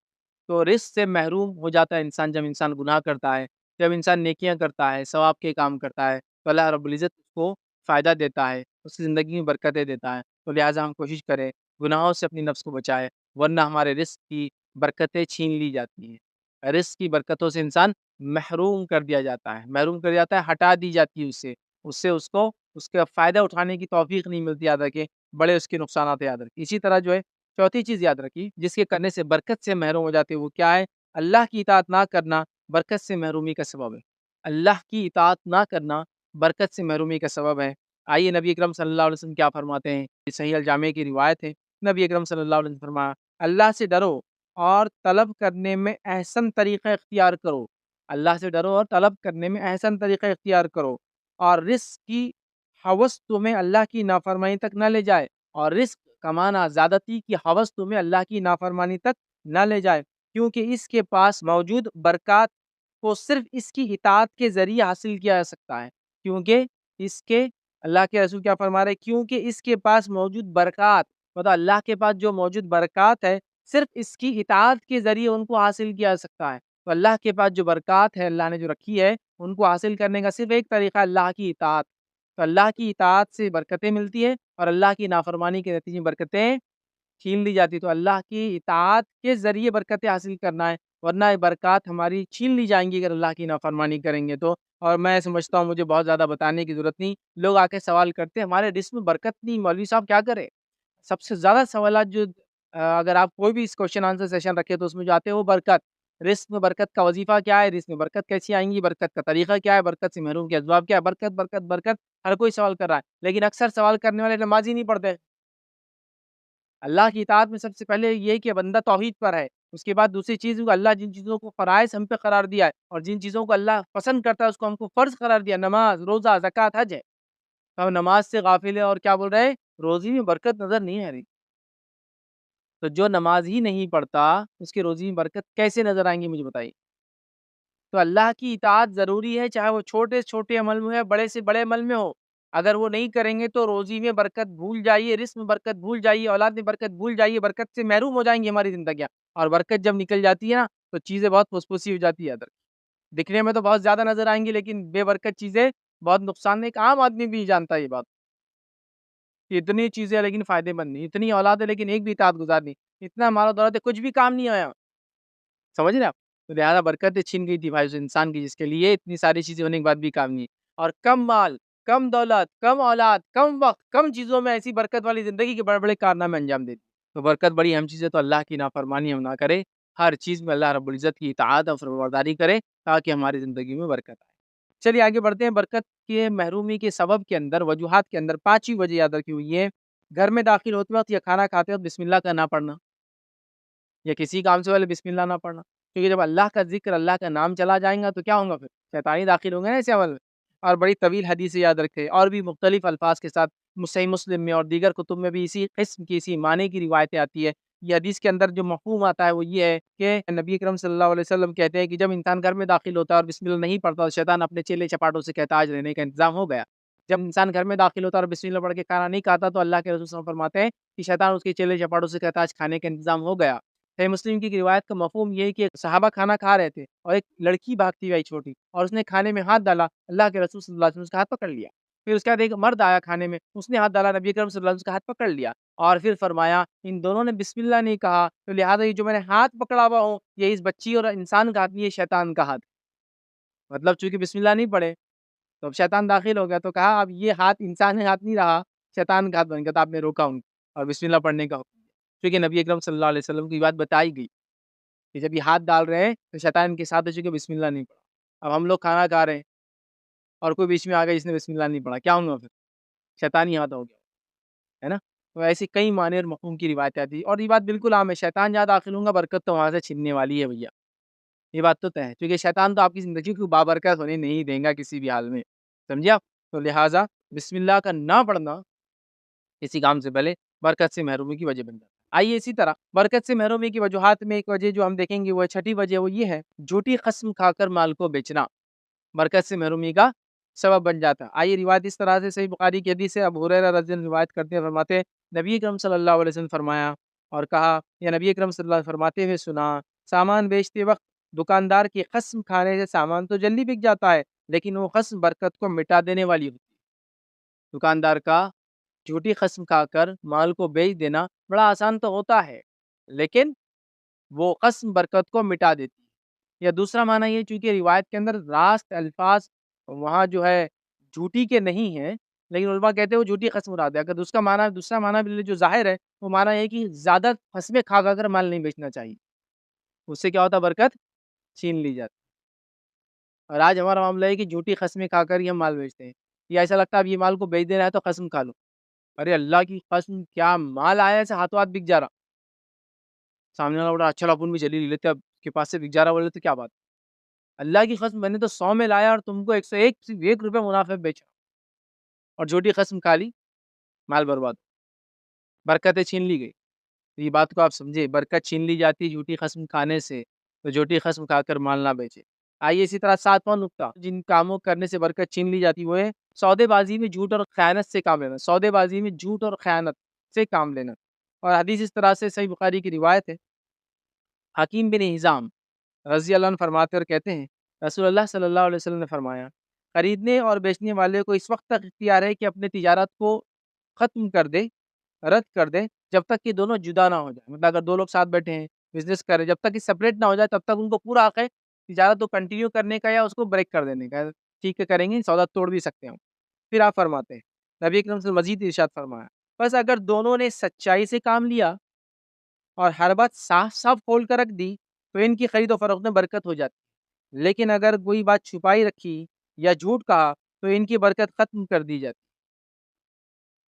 تو رزق سے محروم ہو جاتا ہے انسان جب انسان گناہ کرتا ہے، جب انسان نیکیاں کرتا ہے، ثواب کے کام کرتا ہے تو اللہ رب العزت اس کو فائدہ دیتا ہے، اس کی زندگی میں برکتیں دیتا ہے. تو لہٰذا ہم کوشش کریں گناہوں سے اپنی نفس کو بچائے، ورنہ ہمارے رزق کی برکتیں چھین لی جاتی ہیں. رزق کی برکتوں سے انسان محروم کر دیا جاتا ہے، ہٹا دی جاتی ہے اس کو اس کا فائدہ اٹھانے کی توفیق نہیں ملتی. یاد رکھیں بڑے اس کے نقصانات یاد رکھیں. اسی طرح جو ہے چوتھی چیز یاد رکھی جس کے کرنے سے برکت سے محروم ہو جاتے ہیں، وہ کیا ہے؟ اللہ کی اطاعت نہ کرنا برکت سے محرومی کا سبب ہے. اللہ کی اطاعت نہ کرنا برکت سے محرومی کا سبب ہے. آئیے نبی اکرم صلی اللہ علیہ وسلم کیا فرماتے ہیں؟ یہ صحیح الجامع کی روایت ہے. نبی اکرم صلی اللہ علیہ وسلم فرمایا اللہ سے ڈرو اور طلب کرنے میں احسن طریقہ اختیار کرو. اللہ سے ڈرو اور طلب کرنے میں احسن طریقہ اختیار کرو. اور رزق کی ہوس تمہیں اللہ کی نافرمانی تک نہ لے جائے. اور رزق کمانا زیادتی کی ہوس تمہیں اللہ کی نافرمانی تک نہ لے جائے، کیونکہ اس کے پاس موجود برکات کو صرف اس کی اطاعت کے ذریعے حاصل کیا جا سکتا ہے. کیونکہ اس کے اللہ کے رسول کیا فرما رہے؟ کیونکہ اس کے پاس موجود برکات، مطلب اللہ کے پاس جو موجود برکات ہے صرف اس کی اطاعت کے ذریعے ان کو حاصل کیا جا سکتا ہے. تو اللہ کے پاس جو برکات ہے اللہ نے جو رکھی ہے ان کو حاصل کرنے کا صرف ایک طریقہ اللہ کی اطاعت. تو اللہ کی اطاعت سے برکتیں ملتی ہے، اور اللہ کی نافرمانی کے نتیجے میں برکتیں چھین لی جاتی. تو اللہ کی اطاعت کے ذریعے برکتیں حاصل کرنا ہے، ورنہ یہ برکات ہماری چھین لی جائیں گی اگر اللہ کی نافرمانی کریں گے تو. اور میں سمجھتا ہوں مجھے بہت زیادہ بتانے کی ضرورت نہیں. لوگ آ کے سوال کرتے ہیں ہمارے رزق میں برکت نہیں، مولوی صاحب کیا کرے؟ سب سے زیادہ سوالات جو اگر آپ کوئی بھی اس کوشچن آنسر سیشن رکھے تو اس میں جو آتے ہیں وہ برکت. رزق میں برکت کا وظیفہ کیا ہے؟ رزق میں برکت کیسی آئیں گی؟ برکت کا طریقہ کیا ہے؟ برکت سے محروم کے اسباب کیا ہے؟ برکت برکت برکت ہر کوئی سوال کر رہا ہے، لیکن اکثر سوال کرنے والے نماز ہی نہیں پڑھتے. اللہ کی اطاعت میں سب سے پہلے یہ کہ بندہ توحید پر ہے. اس کے بعد دوسری چیز اللہ جن چیزوں کو فرائض ہم پہ قرار دیا ہے اور جن چیزوں کو اللہ پسند کرتا ہے اس کو ہم کو فرض قرار دیا، نماز روزہ زکوٰۃ حج ہے. ہم نماز سے غافل ہے اور کیا بول رہے ہیں؟ روزی میں برکت نظر نہیں آ رہی. تو جو نماز ہی نہیں پڑھتا اس کی روزی میں برکت کیسے نظر آئیں گی مجھے بتائیے. تو اللہ کی اطاعت ضروری ہے، چاہے وہ چھوٹے سے چھوٹے عمل میں ہو، بڑے سے بڑے عمل میں ہو. اگر وہ نہیں کریں گے تو روزی میں برکت بھول جائیے، رزق میں برکت بھول جائیے، اولاد میں برکت بھول جائیے، برکت سے محروم ہو جائیں گی ہماری زندگیاں. اور برکت جب نکل جاتی ہے نا تو چیزیں بہت پھوس ہو جاتی ہے. ادھر دکھنے میں تو بہت زیادہ نظر آئیں گی لیکن بے برکت چیزیں بہت نقصان دہ. ایک عام آدمی بھی جانتا ہے یہ بات کہ اتنی چیزیں ہیں لیکن فائدے مند نہیں، اتنی اولاد ہے لیکن ایک بھی اطاعت گزار نہیں، اتنا مال و دولت ہے کچھ بھی کام نہیں آیا. سمجھ رہے آپ؟ تو لہٰذا برکتیں چھین گئی تھی بھائی اس انسان کی جس کے لیے اتنی ساری چیزیں ہونے کے بعد بھی کام نہیں. اور کم مال کم دولت، کم اولاد، کم وقت، کم چیزوں میں ایسی برکت والی زندگی کے بڑے بڑے کارنامے انجام دیتی. تو برکت بڑی اہم چیز ہے، تو اللہ کی نافرمانی ہم نہ کرے، ہر چیز میں اللہ رب العزت کی اطاعت اور فرمانبرداری کرے تاکہ ہماری زندگی میں برکت آئے. چلیے آگے بڑھتے ہیں. برکت کے محرومی کے سبب کے اندر، وجوہات کے اندر 5 وجہ یاد رکھی ہوئی ہے. گھر میں داخل ہوتے وقت یا کھانا کھاتے وقت بسم اللہ کا نہ پڑھنا، یا کسی کام سے پہلے بسم اللہ نہ پڑھنا، کیونکہ جب اللہ کا ذکر، اللہ کا نام چلا جائیں گا تو کیا ہوگا؟ پھر شیطانی داخل ہوں گے نا ایسے عمل میں. اور بڑی طویل حدیث یاد رکھے، اور بھی مختلف الفاظ کے ساتھ صحیح مسلم میں اور دیگر کتب میں بھی اسی قسم کی، اسی معنی کی روایتیں آتی ہے. یہ حدیث کے اندر جو مفہوم آتا ہے وہ یہ ہے کہ نبی اکرم صلی اللہ علیہ وسلم کہتے ہیں کہ جب انسان گھر میں داخل ہوتا ہے اور بسم اللہ نہیں پڑھتا تو شیطان اپنے چیلے چپاٹوں سے کہتا آج رہنے کا انتظام ہو گیا. جب انسان گھر میں داخل ہوتا ہے اور بسم اللہ پڑھ کے کھانا نہیں کھاتا تو اللہ کے رسول صلی اللہ علیہ وسلم فرماتے ہیں کہ شیطان اس کے چیلے چپاٹوں سے کہتا آج کھانے کا انتظام ہو گیا. صحیح مسلم کی روایت کا مفہوم یہ ہے کہ صحابہ کھانا کھا رہے تھے اور ایک لڑکی بھاگتی آئی چھوٹی، اور اس نے کھانے میں ہاتھ ڈالا. اللہ کے رسول صلی اللہ علیہ وسلم اس کا ہاتھ پکڑ لیا. پھر اس کے بعد ایک مرد آیا کھانے میں، اس نے ہاتھ ڈالا، نبی اکرم صلی اللہ علیہ وسلم کا ہاتھ پکڑ لیا اور پھر فرمایا ان دونوں نے بسم اللہ نہیں کہا تو لہٰذا یہ جو میں نے ہاتھ پکڑا ہوا ہوں یہ اس بچی اور انسان کا ہاتھ نہیں، یہ شیطان کا ہاتھ. مطلب چونکہ بسم اللہ نہیں پڑھے تو اب شیطان داخل ہو گیا، تو کہا اب یہ ہاتھ انسان ہاتھ نہیں رہا، شیطان کا ہاتھ بن گیا. تو آپ نے روکا ان کو اور بسم اللہ پڑھنے کا حکم دیا، کیونکہ نبی اکرم صلی اللہ علیہ وسلم کی بات بتائی گئی کہ جب یہ ہاتھ ڈال رہے ہیں تو شیطان کے ساتھ ہے، چونکہ بسم اللہ نہیں پڑھا. اب ہم لوگ کھانا کھا رہے ہیں اور کوئی بیچ میں آ گیا جس نے بسم اللہ نہیں پڑھا، کیا ہوں گا؟ پھر شیطانی ہاتھ ہو گیا، ہے نا. تو ایسی کئی معنی اور مفہوم کی روایتیں آتی ہیں، اور یہ بات بالکل عام ہے، شیطان جہاں داخل ہوں گا برکت تو وہاں سے چھیننے والی ہے بھیا. یہ بات تو طے ہے، کیونکہ شیطان تو آپ کی زندگی کو بابرکت ہونے نہیں دیں گا کسی بھی حال میں، سمجھے آپ. تو لہٰذا بسم اللہ کا نہ پڑھنا کسی کام سے پہلے برکت سے محرومی کی وجہ بن جاتا ہے. آئیے اسی طرح برکت سے محرومی کی وجوہات میں ایک وجہ جو ہم دیکھیں گے وہ چھٹی وجہ، وہ یہ ہے جھوٹی قسم کھا کر مال کو بیچنا برکت سے محرومی کا سبب بن جاتا ہے. آئیے روایت اس طرح سے صحیح بخاری کی حدیث سے ابو ہریرہ رضی اللہ عنہ روایت کرتے ہیں، فرماتے ہیں نبی اکرم صلی اللہ علیہ وسلم فرمایا اور کہا، یا نبی اکرم صلی اللہ علیہ وسلم فرماتے ہوئے سنا، سامان بیچتے وقت دکاندار کی قسم کھانے سے سامان تو جلدی بک جاتا ہے لیکن وہ قسم برکت کو مٹا دینے والی ہوتی ہے. دکاندار کا جھوٹی قسم کھا کر مال کو بیچ دینا بڑا آسان تو ہوتا ہے لیکن وہ قسم برکت کو مٹا دیتی ہے. یا دوسرا معنی یہ، چونکہ روایت کے اندر راست الفاظ وہاں جو ہے جھوٹی کے نہیں ہیں، لیکن علماء کہتے ہیں وہ جھوٹی قسم مراد ہے. اگر دوسرا معنی بھی جو ظاہر ہے وہ معنی ہے کہ زیادہ قسمیں کھا کر مال نہیں بیچنا چاہیے، اس سے کیا ہوتا ہے؟ برکت چھین لی جاتی. اور آج ہمارا معاملہ ہے کہ جھوٹی قسمیں کھا کر ہی ہم مال بیچتے ہیں. یہ ایسا لگتا ہے اب یہ مال کو بیچ دینا ہے تو قسم کھا لو. ارے اللہ کی قسم، کیا مال آیا ایسے ہاتھوں ہاتھ بک جا رہا، سامنے والا بڑا اچھا اپن بھی چلی لے لیتے، اب کے پاس سے بک جا رہا بولے تو کیا بات. اللہ کی قسم میں نے تو 100 میں لایا اور تم کو 101 روپے منافع بیچا اور جھوٹی قسم کھا لی، مال برباد، برکتیں چھین لی گئی. تو یہ بات کو آپ سمجھے، برکت چھین لی جاتی جھوٹی قسم کھانے سے، تو جھوٹی قسم کھا کر مال نہ بیچے. آئیے اسی طرح 7واں نقطہ جن کاموں کرنے سے برکت چھین لی جاتی وہ ہے سودے بازی میں جھوٹ اور خیانت سے کام لینا. سودے بازی میں جھوٹ اور خیانت سے کام لینا. اور حدیث اس طرح سے صحیح بخاری کی روایت ہے، حکیم بن حزام رضی اللہ عنہ فرماتے اور کہتے ہیں رسول اللہ صلی اللہ علیہ وسلم نے فرمایا، خریدنے اور بیچنے والے کو اس وقت تک اختیار ہے کہ اپنے تجارت کو ختم کر دے، رد کر دے، جب تک کہ دونوں جدا نہ ہو جائے. مطلب اگر دو لوگ ساتھ بیٹھے ہیں بزنس کر رہے، جب تک کہ سپریٹ نہ ہو جائے تب تک ان کو پورا حق ہے تجارت کو کنٹینیو کرنے کا یا اس کو بریک کر دینے کا. ٹھیک ہے کریں گے، سودا توڑ بھی سکتے ہیں. پھر آپ فرماتے ہیں نبی اکرم سے مزید ارشاد فرمایا، بس اگر دونوں نے سچائی سے کام لیا اور ہر بات صاف صاف کھول کر رکھ دی تو ان کی خرید و فروخت میں برکت ہو جاتی. لیکن اگر کوئی بات چھپائی رکھی یا جھوٹ کہا تو ان کی برکت ختم کر دی جاتی.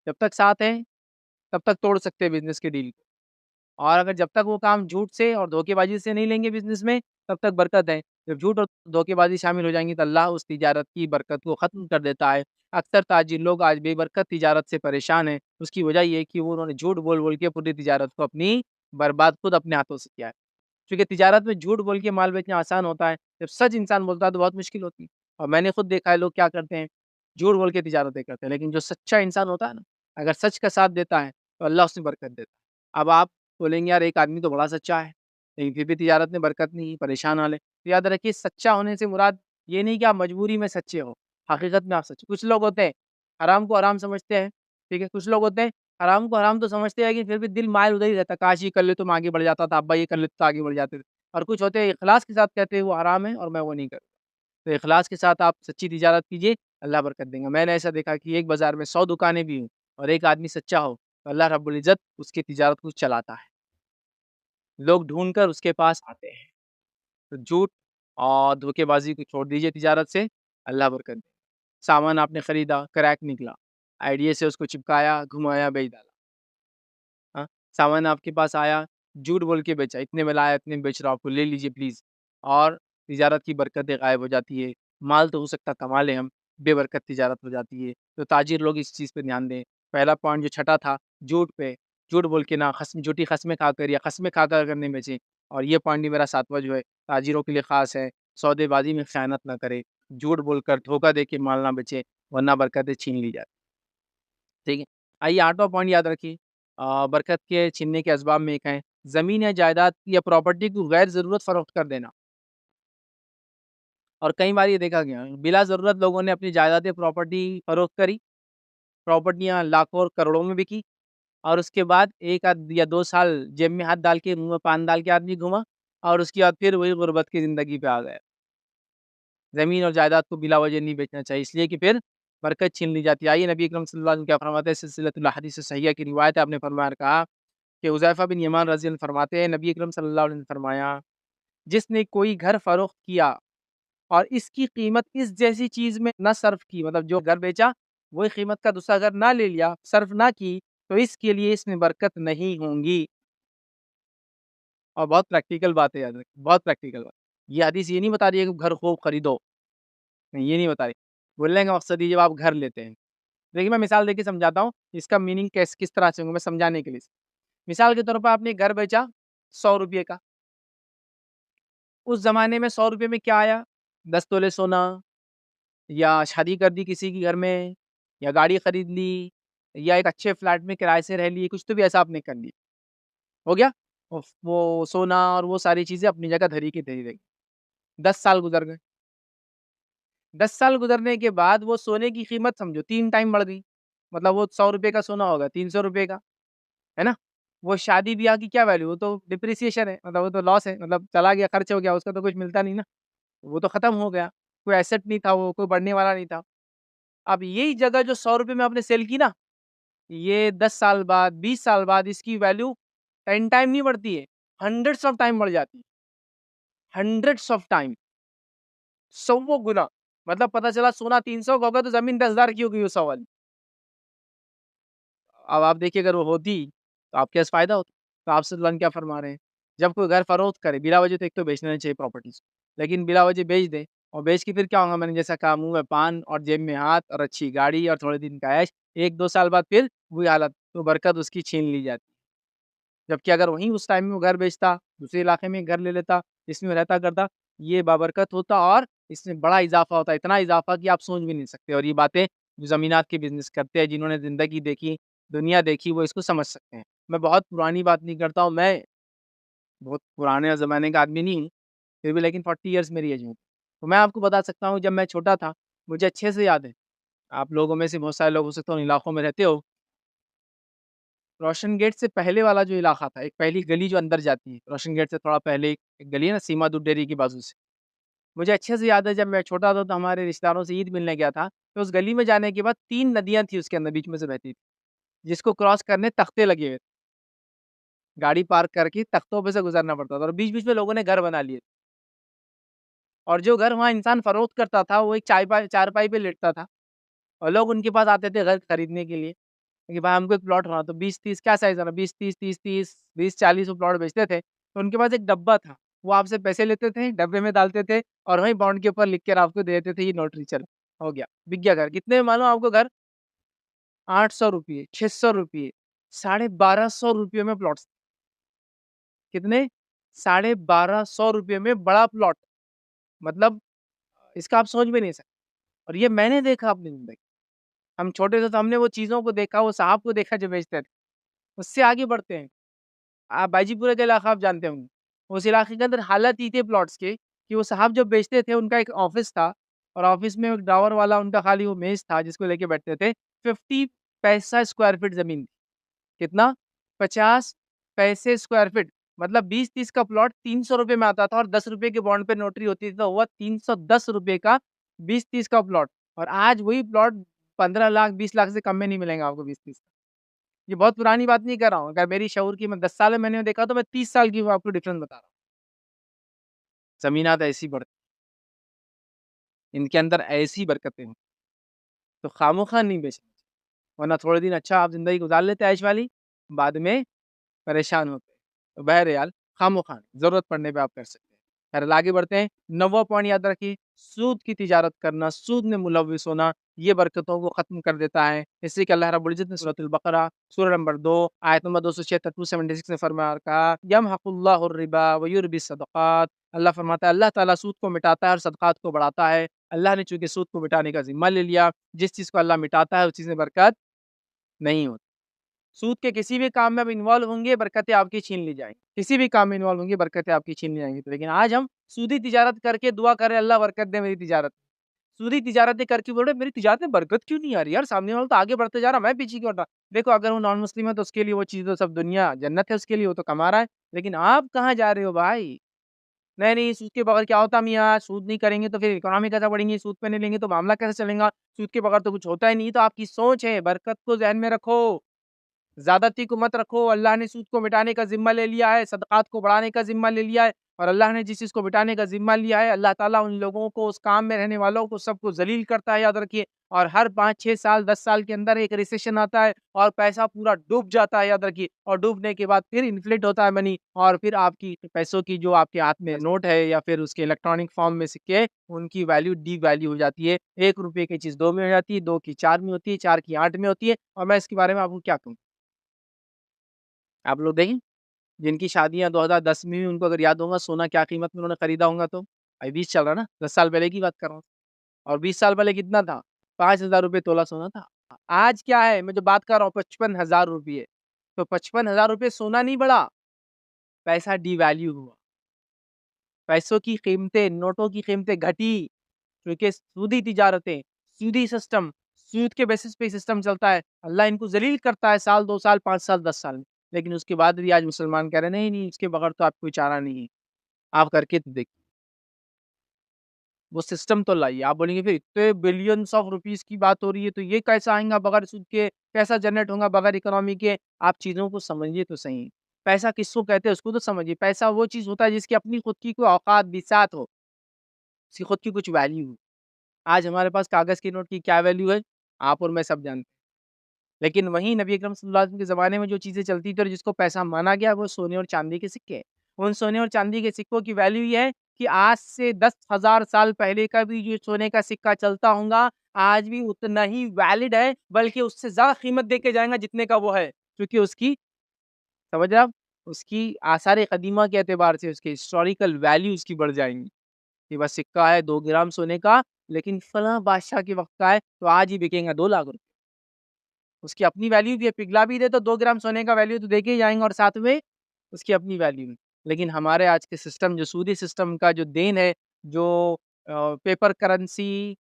جب تک ساتھ ہیں تب تک توڑ سکتے ہیں بزنس کے ڈیل کو، اور اگر جب تک وہ کام جھوٹ سے اور دھوکے بازی سے نہیں لیں گے بزنس میں تب تک برکت ہے. جب جھوٹ اور دھوکے بازی شامل ہو جائیں گی تو اللہ اس تجارت کی برکت کو ختم کر دیتا ہے. اکثر تاجر لوگ آج بے برکت تجارت سے پریشان ہیں. اس کی وجہ یہ ہے کہ وہ انہوں نے جھوٹ بول بول کے پوری تجارت کو اپنی برباد خود اپنے ہاتھوں سے کیا ہے. کیونکہ تجارت میں جھوٹ بول کے مال بیچنا آسان ہوتا ہے، جب سچ انسان بولتا ہے تو بہت مشکل ہوتی ہے. اور میں نے خود دیکھا ہے لوگ کیا کرتے ہیں، جھوٹ بول کے تجارتیں کرتے ہیں، لیکن جو سچا انسان ہوتا ہے نا، اگر سچ کا ساتھ دیتا ہے تو اللہ اس میں برکت دیتا ہے. اب آپ بولیں گے یار ایک آدمی تو بڑا سچا ہے لیکن پھر بھی تجارت میں برکت نہیں، پریشان والے. تو یاد رکھیے سچا ہونے سے مراد یہ نہیں کہ آپ مجبوری میں سچے ہو، حقیقت میں آپ سچے. کچھ لوگ ہوتے ہیں حرام کو حرام سمجھتے ہیں، ٹھیک ہے، کچھ لوگ ہوتے ہیں حرام کو حرام تو سمجھتے ہیں کہ پھر بھی دل مائل ادھر ہی رہتا، کاش یہ کر لے تو میں آگے بڑھ جاتا تھا، ابا یہ کر لیتے تو آگے بڑھ جاتے تھے. اور کچھ ہوتے ہیں اخلاص کے ساتھ کہتے ہیں وہ حرام ہے اور میں وہ نہیں کرتا. تو اخلاص کے ساتھ آپ سچی تجارت کیجیے، اللہ برکت دیں گا۔ میں نے ایسا دیکھا کہ ایک بازار میں 100 دکانیں بھی ہوں اور ایک آدمی سچا ہو تو اللہ رب العزت اس کی تجارت کو چلاتا ہے، لوگ ڈھونڈ کر اس کے پاس آتے ہیں۔ تو جھوٹ اور دھوکے بازی کو چھوڑ دیجیے تجارت سے، اللہ برکت دے گا۔ سامان آپ نے خریدا، کریک نکلا، آئیڈیا سے اس کو چپکایا، گھمایا، بیچ ڈالا۔ ہاں، سامان آپ کے پاس آیا، جھوٹ بول کے بیچا، اتنے میں لایا، اتنے میں بیچ رہا ہوں، آپ کو لے لیجیے پلیز، اور تجارت کی برکتیں غائب ہو جاتی ہے۔ مال تو ہو سکتا کما لیں ہم، بے برکت تجارت ہو جاتی ہے۔ تو تاجر لوگ اس چیز پہ دھیان دیں۔ پہلا پوائنٹ جو چھٹا تھا، جھوٹ پہ، جھوٹ بول کے نہ جھوٹی قسمیں کھا کر یا قسمیں کھا کر اگر نہیں بیچیں۔ اور یہ پوائنٹ بھی میرا ساتواں جو ہے تاجروں کے لیے خاص ہے، سودے بازی میں خیانت نہ کرے، جھوٹ بول کر دھوکہ دے کے مال نہ بیچے، ورنہ برکتیں چھین لی جاتی۔ ٹھیک ہے، آئیے 8واں پوائنٹ یاد رکھیے، برکت کے چھیننے کے اسباب میں ایک ہے زمین یا جائیداد یا پراپرٹی کو غیر ضرورت فروخت کر دینا۔ اور کئی بار یہ دیکھا گیا بلا ضرورت لوگوں نے اپنی جائیدادیں پراپرٹی فروخت کری، پراپرٹیاں لاکھوں اور کروڑوں میں بکی، اور اس کے بعد ایک آدھ یا 2 سال جیب میں ہاتھ ڈال کے منہ میں پان ڈال کے آدمی گھوما، اور اس کے بعد پھر وہی غربت کی زندگی پہ آ گیا۔ زمین اور جائیداد کو بلا وجہ نہیں بیچنا چاہیے، اس لیے کہ پھر برکت چھین لی جاتی ہے۔ آئیے نبی اکرم صلی اللہ علیہ وسلم کیا فرماتے ہیں، سلسلۃ الاحادیث صحیحہ کی روایت ہے، آپ نے فرمایا کہا کہ حذیفہ بن یمان رضی اللہ عنہ فرماتے ہیں، نبی اکرم صلی اللہ علیہ وسلم نے فرمایا، جس نے کوئی گھر فروخت کیا اور اس کی قیمت اس جیسی چیز میں نہ صرف کی، مطلب جو گھر بیچا وہی قیمت کا دوسرا گھر نہ لے لیا، صرف نہ کی، تو اس کے لیے اس میں برکت نہیں ہوں گی۔ اور بہت پریکٹیکل بات ہے، یاد رکھیں، بہت پریکٹیکل بات۔ یہ حدیث یہ نہیں بتا رہی ہے کہ گھر خوب خریدو، نہیں، یہ نہیں بتا رہی۔ بولنے کا مقصد یہ جب آپ گھر لیتے ہیں، دیکھیے میں مثال دے کے سمجھاتا ہوں اس کا میننگ کس طرح سے ہوں گا، میں سمجھانے کے لیے۔ مثال کے طور پر آپ نے گھر بیچا 100 روپے کا، اس زمانے میں 100 روپے میں کیا آیا، 10 تولے سونا، یا شادی کر دی کسی کے گھر میں، یا گاڑی خرید لی، یا ایک اچھے فلیٹ میں کرائے سے رہ لیے، کچھ تو بھی ایسا آپ نے کر لی، ہو گیا۔ وہ سونا اور وہ ساری چیزیں اپنی جگہ دھری کی دھری رہی۔ 10 سال گزر گئے، 10 سال گزرنے کے بعد وہ سونے کی قیمت سمجھو 3 ٹائم بڑھ گئی، مطلب وہ 100 روپے کا سونا ہوگا 300 روپے کا، ہے نا۔ وہ شادی بیاہ کی کیا ویلیو، وہ تو ڈپریسیشن ہے، مطلب وہ تو لاس ہے، مطلب چلا گیا، خرچ ہو گیا، اس کا تو کچھ ملتا نہیں نا، وہ تو ختم ہو گیا، کوئی ایسٹ نہیں تھا، وہ کوئی بڑھنے والا نہیں تھا۔ اب یہی جگہ جو 100 روپے میں آپ نے سیل کی نا، یہ 10 سال بعد 20 سال بعد اس کی ویلیو 10 ٹائم نہیں بڑھتی ہے، ہنڈریڈس آف ٹائم بڑھ جاتی ہے، ہنڈریڈس آف ٹائم، 100 گنا۔ مطلب پتا چلا سونا 300 کا ہوگا تو زمین 10,000 کی ہو گئی، وہ 100 والی۔ اب آپ دیکھیے اگر وہ ہوتی تو آپ کے پاس فائدہ ہوتا۔ تو آپ صلی اللہ علیہ وسلم کیا فرما رہے ہیں، جب کوئی گھر فروخت کرے بلا وجہ، تو ایک تو بیچنا نہیں چاہیے پراپرٹیز، لیکن بلا وجہ بیچ دے، اور بیچ کے پھر کیا ہوگا، میں نے جیسا کہا، منہ میں پان اور جیب میں ہاتھ اور اچھی گاڑی اور تھوڑے دن کا عیش، 1 2 سال بعد پھر وہی حالت، تو برکت اس کی چھین لی جاتی۔ جبکہ اگر وہیں اس ٹائم میں وہ گھر بیچتا، دوسرے علاقے میں گھر لے لیتا، جس میں رہتا کرتا، یہ بابرکت ہوتا، اور اس میں بڑا اضافہ ہوتا، اتنا اضافہ کہ آپ سوچ بھی نہیں سکتے۔ اور یہ باتیں جو زمینات کے بزنس کرتے ہیں، جنہوں نے زندگی دیکھی، دنیا دیکھی، وہ اس کو سمجھ سکتے ہیں۔ میں بہت پرانی بات نہیں کرتا ہوں، میں بہت پرانے زمانے کا آدمی نہیں ہوں، پھر بھی لیکن 40 ایئرس میری ایج میں، تو میں آپ کو بتا سکتا ہوں جب میں چھوٹا تھا، مجھے اچھے سے یاد ہے، آپ لوگوں میں سے بہت سارے لوگ ہو سکتے ہیں ان علاقوں میں رہتے ہو، روشن گیٹ سے پہلے والا جو علاقہ تھا، ایک پہلی گلی جو اندر جاتی ہے، روشن گیٹ سے تھوڑا پہلے ایک گلی ہے نا، سیما دودھ ڈیری کی بازو سے، مجھے اچھے سے یاد ہے جب میں چھوٹا تھا تو ہمارے رشتہ داروں سے عید ملنے گیا تھا، تو اس گلی میں جانے کے بعد 3 ندیاں تھیں، اس کے اندر بیچ میں سے بہتی تھی، جس کو کراس کرنے تختے لگے ہوئے تھے، گاڑی پارک کر کے تختوں پہ سے گزرنا پڑتا تھا، اور بیچ بیچ میں لوگوں نے گھر بنا لیے، اور جو گھر وہاں انسان فروخت کرتا تھا وہ ایک چارپائی پہ لیٹتا تھا، اور لوگ ان کے پاس آتے تھے گھر خریدنے کے لیے کہ بھائی ہم کو ایک پلاٹ ہونا، تو 20 30 کیا سائز ہے، 20 30 30 30 20 40 وہ پلاٹ بیچتے تھے، تو ان کے پاس ایک ڈبہ تھا، وہ آپ سے پیسے لیتے تھے، ڈبے میں ڈالتے تھے، اور وہیں بانڈ کے اوپر لکھ کر آپ کو دے دیتے تھے، یہ نوٹری چلو ہو گیا، بک گیا گھر، کتنے میں معلوم آپ کو گھر، 800 روپئے، 600 روپئے، 1250 روپئے میں پلاٹ، کتنے، 1250 روپئے میں بڑا پلاٹ، مطلب اس کا آپ سوچ بھی نہیں سکتے، اور یہ میں نے دیکھا اپنی زندگی، ہم چھوٹے تھے تو ہم نے وہ چیزوں کو دیکھا، وہ صاحب کو دیکھا جو بیچتے تھے۔ اس سے آگے بڑھتے ہیں، آپ بائی جی پورے کا علاقہ آپ جانتے ہوں گے، اس علاقے کے اندر حالت یہ تھے پلاٹس کے کہ وہ صاحب جب بیچتے تھے، ان کا ایک آفس تھا، اور آفس میں ایک ڈراور والا ان کا خالی وہ میز تھا جس کو لے کے بیٹھتے تھے، 50 پیسہ اسکوائر فٹ زمین تھی، کتنا، 50 پیسے اسکوائر فٹ، مطلب 20 30 کا پلاٹ 300 روپے میں آتا تھا، اور 10 روپے کے بانڈ پہ نوٹری ہوتی تھی، تو ہوا 310 روپے کا 20 30 کا پلاٹ، اور آج وہی پلاٹ 15 لاکھ 20 لاکھ سے کم میں نہیں ملیں گے آپ کو 20-30۔ یہ بہت پرانی بات نہیں کر رہا ہوں، اگر میری شعور کی میں 10 سال میں نے دیکھا تو میں 30 سال کی آپ کو ڈفرنس بتا رہا ہوں۔ زمینات ایسی بڑھتی، ان کے اندر ایسی برکتیں ہیں، تو خاموخواہ نہیں بیچنا، ورنہ تھوڑے دن اچھا آپ زندگی گزار لیتے عیش والی، بعد میں پریشان ہوتے ہیں۔ تو بہرحال خاموخواہ ضرورت پڑنے پہ آپ کر سکتے ہیں۔ خیر آگے بڑھتے ہیں۔ 9واں پوائنٹ یاد رکھیے، سود کی تجارت کرنا، سود میں ملوث ہونا، یہ برکتوں کو ختم کر دیتا ہے۔ اس لیے کہ اللہ رب العزت نے سورۃ البقرہ سورہ نمبر 2 آیت نمبر 276 میں فرمایا کہا یمحق اللہ الربا ویربی الصدقات، اللہ فرماتا ہے اللہ تعالیٰ سود کو مٹاتا ہے اور صدقات کو بڑھاتا ہے۔ اللہ نے چونکہ سود کو مٹانے کا ذمہ لے لیا، جس چیز کو اللہ مٹاتا ہے اس چیز میں برکت نہیں ہوتی۔ سود کے کسی بھی کام میں آپ انوالو ہوں گے، برکتیں آپ کی چھین لی جائیں گی، کسی بھی کام میں انوالو ہوں گے، برکتیں آپ کی چھین لی جائیں گی۔ لیکن آج ہم سودی تجارت کر کے دعا کریں اللہ برکت دے میری تجارت، سودی تجارتیں کر کے بول رہے میری تجارت میں برکت کیوں نہیں آ رہی یار، سامنے والا تو آگے بڑھتے جا رہا، میں پیچھے کیوں ہٹ رہا۔ دیکھو اگر وہ نان مسلم ہے تو اس کے لیے وہ چیز تو سب دنیا جنت ہے، اس کے لیے وہ تو کما رہا ہے، لیکن آپ کہاں جا رہے ہو بھائی؟ نہیں سود کے بغیر کیا ہوتا میاں، سود نہیں کریں گے تو پھر اکنامی کیسا بڑھیں گی، سود پہ نہیں لیں گے تو معاملہ کیسے چلیں گا، سود کے بغیر تو کچھ ہوتا ہی نہیں۔ تو آپ کی سوچ ہے، برکت کو ذہن میں رکھو، زیادتی کو مت رکھو۔ اللہ نے سود کو مٹانے کا ذمہ لے لیا ہے، صدقات کو بڑھانے کا ذمہ لے لیا ہے، اور اللہ نے جس چیز کو مٹانے کا ذمہ لیا ہے، اللہ تعالیٰ ان لوگوں کو، اس کام میں رہنے والوں کو سب کو ذلیل کرتا ہے، یاد رکھیے۔ اور ہر 5-6 سال 10 سال کے اندر ایک ریسیشن آتا ہے اور پیسہ پورا ڈوب جاتا ہے، یاد رکھیے۔ اور ڈوبنے کے بعد پھر انفلیٹ ہوتا ہے منی، اور پھر آپ کی پیسوں کی جو آپ کے ہاتھ میں نوٹ ہے یا پھر اس کے الیکٹرانک فارم میں سکے، ان کی ویلیو ڈی ویلیو ہو جاتی ہے۔ 1 روپے کی چیز 2 میں ہو جاتی ہے، 2 کی 4 میں ہوتی ہے، 4 کی 8 میں ہوتی ہے۔ اور میں اس کے بارے میں آپ کو کیا کہوں، آپ لوگ دیکھیں جن کی شادیاں 2010 میں ہوئی، ان کو اگر یاد ہوگا سونا کیا قیمت میں انہوں نے خریدا ہوگا، تو ابھی 20 چل رہا نا، 10 سال پہلے کی بات کر رہا ہوں۔ اور 20 سال پہلے کتنا تھا؟ 5,000 روپے تولہ سونا تھا۔ آج کیا ہے، میں جو بات کر رہا ہوں 55,000 روپے، تو 55,000 روپے سونا نہیں بڑھا، پیسہ ڈی ویلیو ہوا، پیسوں کی قیمتیں، نوٹوں کی قیمتیں گھٹی، کیونکہ سودی تجارتیں، سودی سسٹم، سود کے بیسس پہ سسٹم چلتا ہے۔ اللہ ان کو ذلیل کرتا ہے سال 2 سال 5 سال 10 سال میں، لیکن اس کے بعد بھی آج مسلمان کہہ رہے ہیں نہیں اس کے بغیر تو آپ کوئی چارہ نہیں ہے، آپ کر کے تو دیکھیں، وہ سسٹم تو لائیے۔ آپ بولیں گے پھر اتنے بلینس آف روپیز کی بات ہو رہی ہے تو یہ کیسا آئیں گا بغیر سود کے، کیسا جنریٹ ہوگا بغیر اکنامی کے؟ آپ چیزوں کو سمجھیے تو صحیح، پیسہ کس کو کہتے ہیں اس کو تو سمجھیے۔ پیسہ وہ چیز ہوتا ہے جس کی اپنی خود کی کوئی اوقات بساط ہو، اس کی خود کی کچھ ویلیو ہو۔ آج ہمارے پاس کاغذ کے نوٹ کی کیا ویلیو ہے، آپ اور میں سب جانتے ہیں، لیکن وہیں نبی اکرم صلی اللہ علیہ وسلم کے زمانے میں جو چیزیں چلتی تھی اور جس کو پیسہ مانا گیا وہ سونے اور چاندی کے سکے ہیں۔ ان سونے اور چاندی کے سکوں کی ویلیو یہ ہے کہ آج سے 10,000 سال پہلے کا بھی جو سونے کا سکہ چلتا ہوگا آج بھی اتنا ہی ویلڈ ہے، بلکہ اس سے زیادہ قیمت دے کے جائیں گا جتنے کا وہ ہے، کیونکہ اس کی، سمجھ رہے آپ، اس کی آثار قدیمہ کے اعتبار سے اس کے ہسٹوریکل ویلیو اس کی بڑھ جائیں گی کہ بس سکہ ہے 2 گرام سونے کا، لیکن فلاں بادشاہ کے وقت کا ہے تو آج ہی بکیں گا 2 لاکھ روپے، اس کی اپنی ویلیو بھی ہے۔ پگھلا بھی دے تو 2 گرام سونے کا ویلیو تو دے کے ہی جائیں گے، اور ساتھ میں اس کی اپنی ویلیو ہے۔ لیکن ہمارے آج کے سسٹم، جو سودی سسٹم کا جو دین ہے، جو پیپر کرنسی،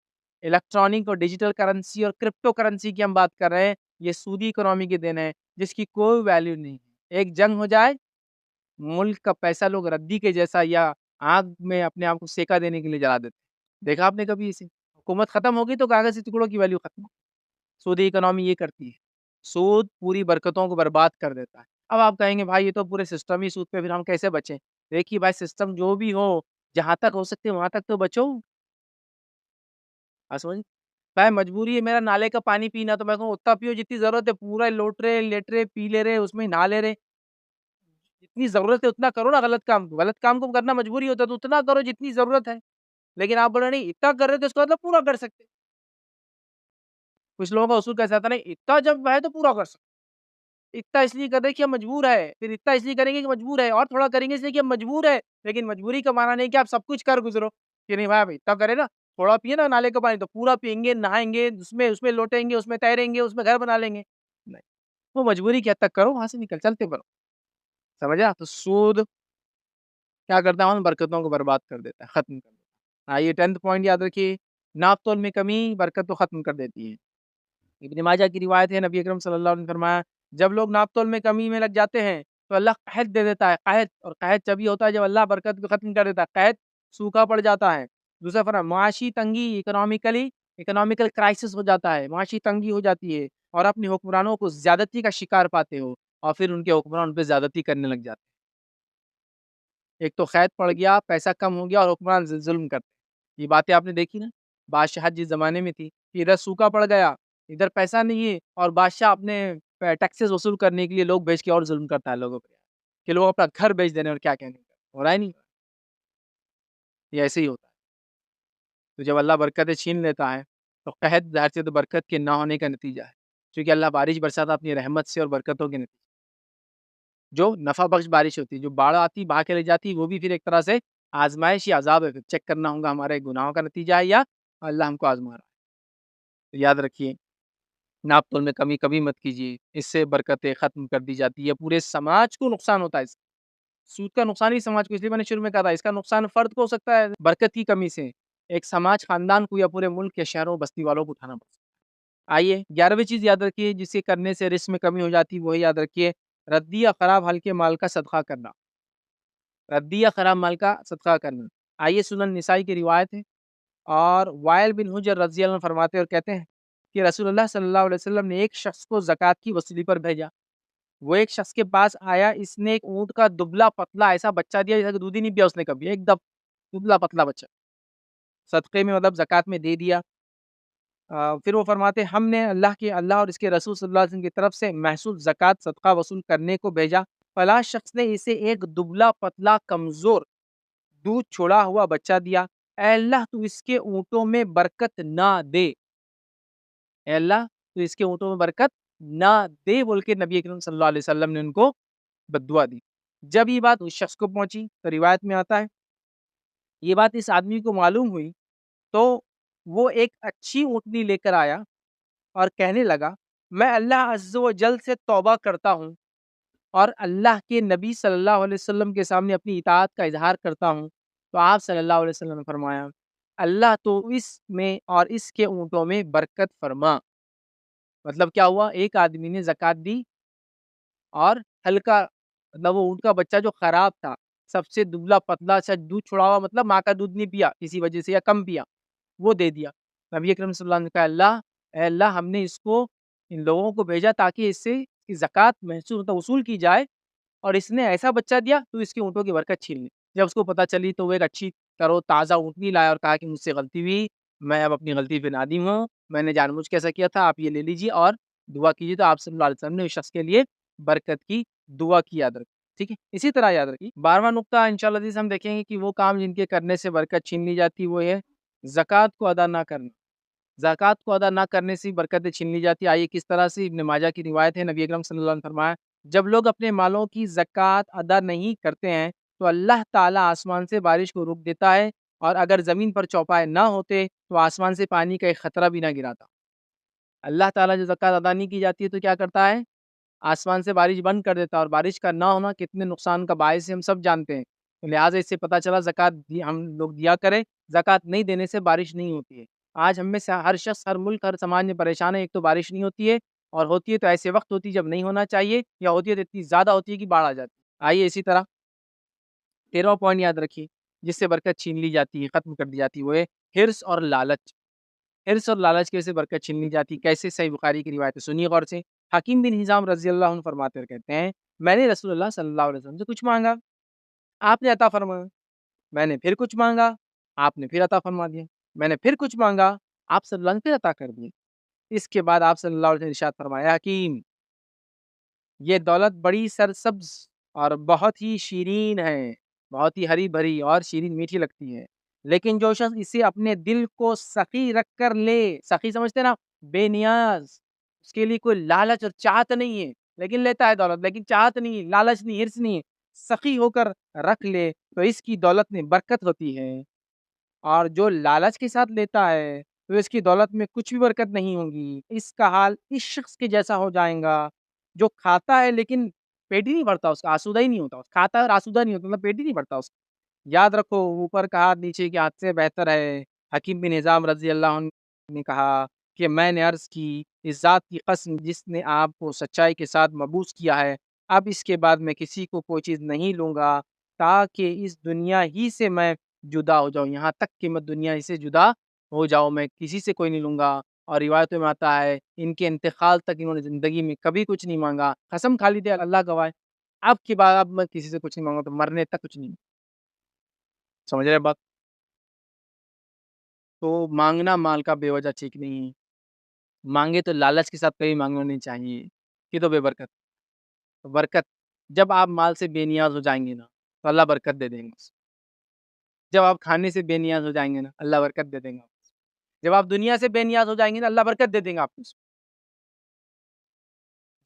الیکٹرانک اور ڈیجیٹل کرنسی اور کرپٹو کرنسی کی ہم بات کر رہے ہیں، یہ سودی اکنامی کے دین ہے جس کی کوئی ویلیو نہیں ہے۔ ایک جنگ ہو جائے، ملک کا پیسہ لوگ ردی کے جیسا یا آگ میں اپنے آپ کو سیکا دینے کے لیے جلا دیتے، دیکھا آپ نے کبھی اسے؟ حکومت ختم ہوگی تو کاغذی ٹکڑوں کی ویلیو ختم۔ سودی اکنامی یہ کرتی ہے، سود پوری برکتوں کو برباد کر دیتا ہے۔ اب آپ کہیں گے بھائی یہ تو پورے سسٹم ہی سود پہ، پھر ہم کیسے بچیں؟ دیکھیے بھائی سسٹم جو بھی ہو، جہاں تک ہو سکتے وہاں تک تو بچو۔ سمجھ بھائی، مجبوری ہے میرا نالے کا پانی پینا تو میں کہوں اتنا پیو جتنی ضرورت ہے، پورا لوٹ رہے لیٹ رہے پی لے رہے اس میں نہا لے رہے، جتنی ضرورت ہے اتنا کرو نا۔ غلط کام کو کرنا مجبوری ہوتا ہے تو اتنا کرو جتنی ضرورت ہے، لیکن آپ بول رہے نہیں اتنا کر رہے تو اس کا مطلب پورا کر سکتے۔ کچھ لوگوں کا اصول کیسا آتا ہے، نہیں اتنا جب ہے تو پورا کر سکتے، اتنا اس لیے کر رہے کہ ہم مجبور ہے، پھر اتنا اس لیے کریں گے کہ مجبور ہے، اور تھوڑا کریں گے اس لیے کہ ہم مجبور ہے۔ لیکن مجبوری کا معنی نہیں کہ آپ سب کچھ کر گزرو، کہ نہیں بھائی اتنا کرے نا، تھوڑا پیے نا نالے کا پانی تو پورا پیئیں گے، نہائیں گے، اس میں لوٹیں گے، اس میں تیریں گے، اس میں گھر بنا لیں گے، نہیں، وہ مجبوری کی حد تک کرو، وہاں سے نکل چلتے بڑھو، سمجھا؟ تو سود کیا کرتا ہے، ہم برکتوں کو برباد کر دیتا ہے، ختم کر دیتا ہے۔ آئیے 10 پوائنٹ یاد رکھیے، ناپ تول میں کمی برکت کو ختم کر دیتی ہے۔ ابن ماجہ کی روایت ہے، نبی اکرم صلی اللہ علیہ وسلم نے فرمایا جب لوگ ناپ تول میں کمی میں لگ جاتے ہیں تو اللہ قحط دے دیتا ہے، قحط، اور قحط جب ہی ہوتا ہے جب اللہ برکت کو ختم کر دیتا ہے، قحط سوکھا پڑ جاتا ہے۔ دوسرا فرمایا معاشی تنگی، اکنامکلی اکنامیکل کرائسس ہو جاتا ہے، معاشی تنگی ہو جاتی ہے اور اپنے حکمرانوں کو زیادتی کا شکار پاتے ہو اور پھر ان کے حکمران ان پہ زیادتی کرنے لگ جاتے ہیں۔ ایک تو قید پڑ گیا، پیسہ کم ہو گیا اور حکمران ظلم کرتے، یہ باتیں آپ نے دیکھی نا؟ بادشاہت جس زمانے میں تھی کہ ادھر سوکھا پڑ گیا، ادھر پیسہ نہیں ہے اور بادشاہ اپنے ٹیکسز وصول کرنے کے لیے لوگ بھیج کے اور ظلم کرتا ہے لوگوں پہ کہ لوگ اپنا گھر بیچ دینے اور کیا کہنے ہو رہا ہے نہیں؟ یہ ایسے ہی ہوتا ہے۔ تو جب اللہ برکتیں چھین لیتا ہے تو قحط ظاہر سے تو برکت کے نہ ہونے کا نتیجہ ہے، کیونکہ اللہ بارش برساتا اپنی رحمت سے اور برکتوں کے نتیجے جو نفع بخش بارش ہوتی ہے، جو باڑھ آتی بہا کے لے جاتی وہ بھی پھر ایک طرح سے آزمائش یا عذاب ہے، پھر چیک کرنا ہوگا ہمارے گناہوں کا نتیجہ ہے یا اللہ ہم کو آزما رہا ہے۔ تو یاد رکھیے ناپ تول میں کمی کبھی مت کیجیے، اس سے برکتیں ختم کر دی جاتی ہے، پورے سماج کو نقصان ہوتا ہے اس سے۔ سود کا نقصان ہی سماج کو، اس لیے میں نے شروع میں کہا تھا اس کا نقصان فرد کو ہو سکتا ہے برکت کی کمی سے، ایک سماج خاندان کو یا پورے ملک کے شہروں بستی والوں کو اٹھانا پڑ سکتا ہے۔ آئیے 11ویں چیز یاد رکھیے جسے کرنے سے رزق میں کمی ہو جاتی ہے، وہی یاد رکھیے ردی یا خراب ہلکے مال کا صدقہ کرنا، ردی یا خراب مال کا صدقہ کرنا۔ آئیے سنن نسائی کی روایت ہے اور وائل بن حجر رضی اللہ عنہ فرماتے اور کہتے ہیں کہ رسول اللہ صلی اللہ علیہ وسلم نے ایک شخص کو زکوٰۃ کی وصولی پر بھیجا، وہ ایک شخص کے پاس آیا، اس نے ایک اونٹ کا دبلا پتلا ایسا بچہ دیا جیسا کہ دودھ ہی نہیں پیا اس نے کبھی، ایک دم دبلا پتلا بچہ صدقے میں مطلب زکوٰۃ میں دے دیا۔ پھر وہ فرماتے ہم نے اللہ اور اس کے رسول صلی اللہ علیہ وسلم کی طرف سے محصول زکوٰۃ صدقہ وصول کرنے کو بھیجا، فلاں شخص نے اسے ایک دبلا پتلا کمزور دودھ چھوڑا ہوا بچہ دیا، اے اللہ تو اس کے اونٹوں میں برکت نہ دے، اے اللہ تو اس کے اونٹوں میں برکت نہ دے بول کے نبی اکرم صلی اللہ علیہ وسلم نے ان کو بد دعا دی۔ جب یہ بات اس شخص کو پہنچی تو روایت میں آتا ہے یہ بات اس آدمی کو معلوم ہوئی تو وہ ایک اچھی اونٹنی لے کر آیا اور کہنے لگا میں اللہ عز و جل سے توبہ کرتا ہوں اور اللہ کے نبی صلی اللہ علیہ وسلم کے سامنے اپنی اطاعت کا اظہار کرتا ہوں۔ تو آپ صلی اللہ علیہ وسلم نے فرمایا اللہ تو اس میں اور اس کے اونٹوں میں برکت فرما۔ مطلب کیا ہوا؟ ایک آدمی نے زکوٰۃ دی اور ہلکا مطلب وہ اونٹ کا بچہ جو خراب تھا، سب سے دبلا پتلا سا دودھ چھوڑا ہوا، مطلب ماں کا دودھ نہیں پیا کسی وجہ سے یا کم پیا، وہ دے دیا۔ نبی اکرم صلی اللہ علیہ وسلم نے کہا اے اللہ ہم نے اس کو ان لوگوں کو بھیجا تاکہ اس سے زکوٰۃ محسوس وصول کی جائے اور اس نے ایسا بچہ دیا تو اس کے اونٹوں کی برکت چھین لی۔ جب اس کو پتہ چلی تو وہ ایک اچھی ترو تازہ اونٹنی لایا اور کہا کہ مجھ سے غلطی ہوئی، میں اب اپنی غلطی پہ نادم ہوں، میں نے جان بوجھ کے ایسا کیا تھا، آپ یہ لے لیجیے اور دعا کیجیے۔ تو آپ صلی اللہ علیہ وسلم نے اس شخص کے لیے برکت کی دعا کی، یاد رکھیں، ٹھیک ہے؟ اسی طرح یاد رکھیے 12واں نقطہ انشاءاللہ عزیز ہم دیکھیں گے کہ وہ کام جن کے کرنے سے برکت چھین لی جاتی وہ ہے زکوٰۃ کو ادا نہ کرنا۔ زکوٰۃ کو ادا نہ کرنے سے برکتیں چھین لی جاتی۔ آئیے کس طرح سے؟ ابن ماجہ کی روایت ہے، نبی اکرم صلی اللہ علیہ وسلم نے فرمایا جب لوگ اپنے مالوں کی زکوٰۃ ادا نہیں کرتے ہیں تو اللہ تعالیٰ آسمان سے بارش کو روک دیتا ہے اور اگر زمین پر چوپائے نہ ہوتے تو آسمان سے پانی کا ایک خطرہ بھی نہ گراتا۔ اللہ تعالیٰ جو زکوٰۃ ادا نہیں کی جاتی ہے تو کیا کرتا ہے؟ آسمان سے بارش بند کر دیتا ہے، اور بارش کا نہ ہونا کتنے نقصان کا باعث ہے ہم سب جانتے ہیں۔ تو لہٰذا اس سے پتہ چلا زکوٰۃ ہم لوگ دیا کریں، زکوٰۃ نہیں دینے سے بارش نہیں ہوتی ہے۔ آج ہم میں سے ہر شخص، ہر ملک، ہر سماج میں پریشان ہے، ایک تو بارش نہیں ہوتی ہے اور ہوتی ہے تو ایسے وقت ہوتی ہے جب نہیں ہونا چاہیے، یا ہوتی ہے تو اتنی زیادہ ہوتی ہے کہ باڑھ آ جاتی ہے۔ آئیے اسی طرح 13واں پوائنٹ یاد رکھیے جس سے برکت چھین لی جاتی ہے، ختم کر دی جاتی ہے، وہ ہے حرص اور لالچ۔ حرص اور لالچ کی وجہ سے برکت چھین لی جاتی ہے۔ کیسے؟ صحیح بخاری کی روایت ہے، سنیے غور سے۔ حکیم بن حزام رضی اللہ عنہ فرماتے اور کہتے ہیں میں نے رسول اللہ صلی اللہ علیہ وسلم سے کچھ مانگا، آپ نے عطا فرمایا، میں نے پھر کچھ مانگا، آپ نے پھر عطا فرما دیا، میں نے پھر کچھ مانگا، آپ صلی اللہ علیہ وسلم پھر عطا کر دیے۔ اس کے بعد آپ صلی اللہ علیہ وسلم نے ارشاد فرمایا حکیم یہ دولت بڑی سرسبز اور بہت ہی شیرین ہے، بہت ہی ہری بھری اور شیرین میٹھی لگتی ہے، لیکن جو شخص اسے اپنے دل کو سخی رکھ کر لے، سخی سمجھتے نا، بے نیاز، اس کے لیے کوئی لالچ اور چاہت نہیں ہے لیکن لیتا ہے دولت، لیکن چاہت نہیں ہے، لالچ نہیں، ہرس نہیں ہے، سخی ہو کر رکھ لے تو اس کی دولت میں برکت ہوتی ہے، اور جو لالچ کے ساتھ لیتا ہے تو اس کی دولت میں کچھ بھی برکت نہیں ہوگی۔ اس کا حال اس شخص کے جیسا ہو جائے گا جو کھاتا ہے لیکن پیٹ ہی نہیں بھرتا، اس کا آسودہ ہی نہیں ہوتا، کھاتا ہے اور آسودہ نہیں ہوتا، مطلب پیٹ ہی نہیں بھرتا اس کا۔ یاد رکھو اوپر کا ہاتھ نیچے کے ہاتھ سے بہتر ہے۔ حکیم بن نظام رضی اللہ عنہ نے کہا کہ میں نے عرض کی اس ذات کی قسم جس نے آپ کو سچائی کے ساتھ مبعوث کیا ہے، اب اس کے بعد میں کسی کو کوئی چیز نہیں لوں گا تاکہ اس دنیا ہی سے میں جدا ہو جاؤں، یہاں تک کہ میں دنیا ہی سے جدا ہو جاؤ، میں کسی سے کوئی نہیں لوں گا، اور روایتوں میں آتا ہے ان کے انتقال تک انہوں نے زندگی میں کبھی کچھ نہیں مانگا، قسم کھا لی تھی اللہ گواہ، اب کی بات اب میں کسی سے کچھ نہیں مانگا، تو مرنے تک کچھ نہیں، سمجھ رہے بات؟ تو مانگنا مال کا بے وجہ ٹھیک نہیں ہے، مانگے تو لالچ کے ساتھ کبھی مانگنا نہیں چاہیے، یہ تو بے برکت، برکت جب آپ مال سے بے نیاز ہو جائیں گے نا تو اللہ برکت دے دیں گے، جب آپ کھانے سے بے نیاز ہو جائیں گے نا اللہ برکت دے دیں گا، جب آپ دنیا سے بے نیاز ہو جائیں گے نا اللہ برکت دے دیں گا آپ کو،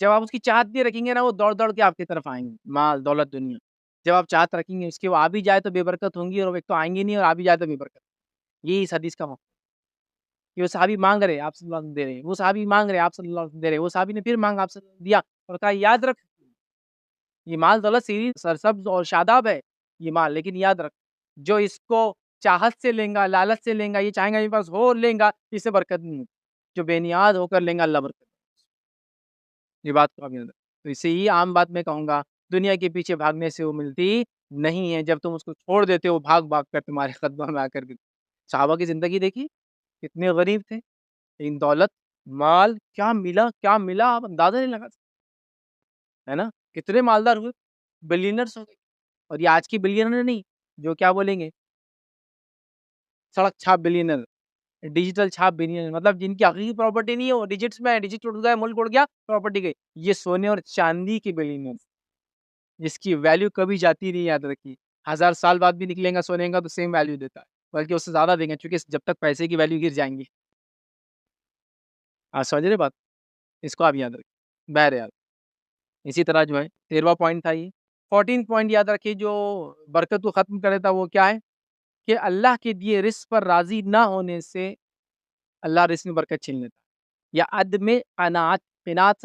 جب آپ اس کی چاہت نہیں رکھیں گے نا وہ دوڑ دوڑ کے آپ کی طرف آئیں گے، مال دولت دنیا، جب آپ چاہت رکھیں گے اس کی وہ آ بھی جائے تو بے برکت ہوں گی، اور ایک تو آئیں گے نہیں اور آ بھی جائے تو بے برکت، یہی اس حدیث کا مفہوم کہ وہ صحابی مانگ رہے آپ صلی اللہ علیہ وسلم دے رہے، وہ صحابی مانگ رہے آپ صلی اللہ علیہ وسلم دے رہے، وہ صحابی نے پھر مانگا آپ صلی اللہ علیہ وسلم دیا، اور کہا یاد رکھ یہ مال دولت سیری سرسبز اور شاداب ہے یہ مال، لیکن یاد رکھ جو اس کو چاہت سے لیں گا، لالچ سے لیں گا، یہ چاہیں گا میرے پاس ہو اور لیں گا، اس سے برکت نہیں ہوتی، جو بے نیاز ہو کر لیں گا اللہ برکت، یہ بات کو آپ یاد رکھیں۔ تو اسے ہی عام بات میں کہوں گا، دنیا کے پیچھے بھاگنے سے وہ ملتی نہیں ہے، جب تم اس کو چھوڑ دیتے ہو بھاگ بھاگ کر تمہارے قدموں میں آ کر کے، صحابہ کی زندگی دیکھی کتنے غریب تھے، لیکن دولت مال کیا ملا آپ اندازہ نہیں لگا سکتے، ہے نا، کتنے مالدار ہوئے، بلینرز ہو گئے، اور یہ آج کی بلینر نہیں جو کیا بولیں گے سڑک چھاپ بلینر، ڈیجیٹل چھاپ بلینر، مطلب جن کی حقیقی پراپرٹی نہیں ہے وہ ڈیجٹس میں ہے، ڈیجٹ اڑ گیا ملک اڑ گیا پراپرٹی گئی، یہ سونے اور چاندی کی بلینر جس کی ویلیو کبھی جاتی نہیں، یاد رکھیے 1000 سال بعد بھی نکلیں گا سونے کا تو سیم ویلیو دیتا ہے، بلکہ اس سے زیادہ دیں گے چونکہ جب تک پیسے کی ویلیو گر جائیں گی، آپ سمجھ رہے بات، اس کو آپ یاد رکھیں، بہرحال اسی طرح جو ہے 13واں پوائنٹ تھا یہ، 14 پوائنٹ یاد رکھیے جو برکت کو ختم کر دیتا وہ کیا ہے کہ اللہ کے دیے رزق پر راضی نہ ہونے سے اللہ رزق میں برکت چھین لیتا ہے، یا عدم قناعت، قناعت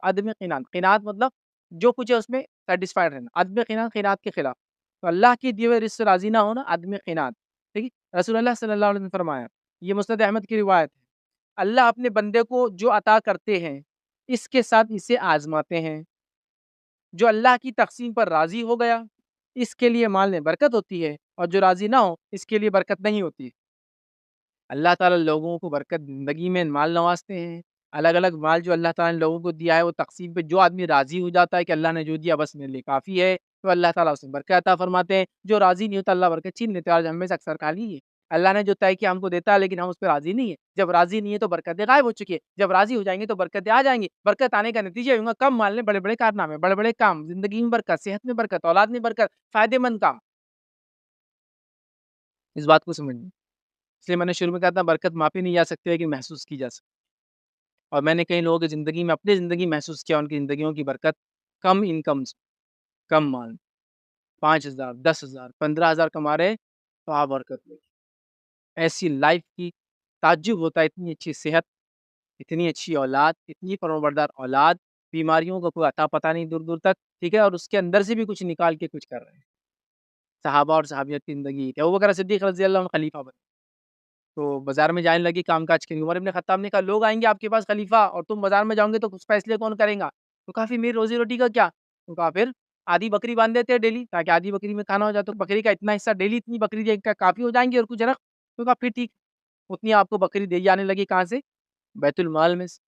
عدم قناعت، قناعت مطلب جو کچھ ہے اس میں سیٹسفائڈ رہنا، عدم قناعت قناعت کے خلاف، تو اللہ کے دیے ہوئے رزق سے راضی نہ ہونا عدم قناعت، ٹھیک ہے، رسول اللہ صلی اللہ علیہ وسلم نے فرمایا، یہ مسند احمد کی روایت ہے، اللہ اپنے بندے کو جو عطا کرتے ہیں اس کے ساتھ اسے آزماتے ہیں، جو اللہ کی تقسیم پر راضی ہو گیا اس کے لیے مال میں برکت ہوتی ہے، اور جو راضی نہ ہو اس کے لیے برکت نہیں ہوتی، اللہ تعالیٰ لوگوں کو برکت زندگی میں مال نوازتے ہیں، الگ الگ مال جو اللہ تعالیٰ نے لوگوں کو دیا ہے وہ تقسیم پہ جو آدمی راضی ہو جاتا ہے کہ اللہ نے جو دیا بس میرے لیے کافی ہے تو اللہ تعالیٰ اس میں برکت عطا فرماتے ہیں، جو راضی نہیں ہوتا اللہ برکت چھین لیتے ہیں، آج ہم میں سے اکثر کھا لیجیے اللہ نے جو طے کیا ہم کو دیتا ہے لیکن ہم اس پہ راضی نہیں ہے، جب راضی نہیں ہے تو برکتیں غائب ہو چکی ہے، جب راضی ہو جائیں گے تو برکتیں آ جائیں گی، برکت آنے کا نتیجہ ہوگا کم مال میں بڑے بڑے کارنامے، بڑے بڑے کام، زندگی میں برکت، صحت میں برکت، اولاد میں برکت، فائدے مند کام، اس بات کو سمجھیں، اس لیے میں نے شروع میں کہا تھا برکت ماپی نہیں جا سکتی لیکن محسوس کی جا سکتی، اور میں نے کئی لوگوں کی زندگی میں اپنی زندگی محسوس کیا ان کی زندگیوں کی برکت کم انکم سے، کم مال، 5000 10,000 15,000 کما رہے تو آپ برکت لیں، ایسی لائف کی تعجب ہوتا ہے، اتنی اچھی صحت، اتنی اچھی اولاد، اتنی پروردگار اولاد، بیماریوں کا کوئی عطا پتہ نہیں دور دور تک، ٹھیک ہے، اور اس کے اندر سے بھی کچھ نکال کے کچھ کر رہے ہیں، صحابہ اور صحابیت کی زندگی تھی، ابوبکر صدیق رضی اللہ عنہ خلیفہ بنے، تو بازار میں جانے لگی کام کاج کے لیے، عمر ابن خطاب نے کہا لوگ آئیں گے آپ کے پاس خلیفہ اور تم بازار میں جاؤں گے تو کچھ فیصلے کون کریں گا، تو کافی میری روزی روٹی کا کیا، تو کہا پھر آدھی بکری باندھ دیتے ہیں ڈیلی تاکہ آدھی بکری میں کھانا ہو جائے، تو بکری کا اتنا حصہ ڈیلی اتنی بکری دے کا کافی ہو جائیں گے اور کچھ رکھ، تو کہا پھر ٹھیک، اتنی آپ کو بکری دی جانے لگی کہاں سے، بیت المال میں سے،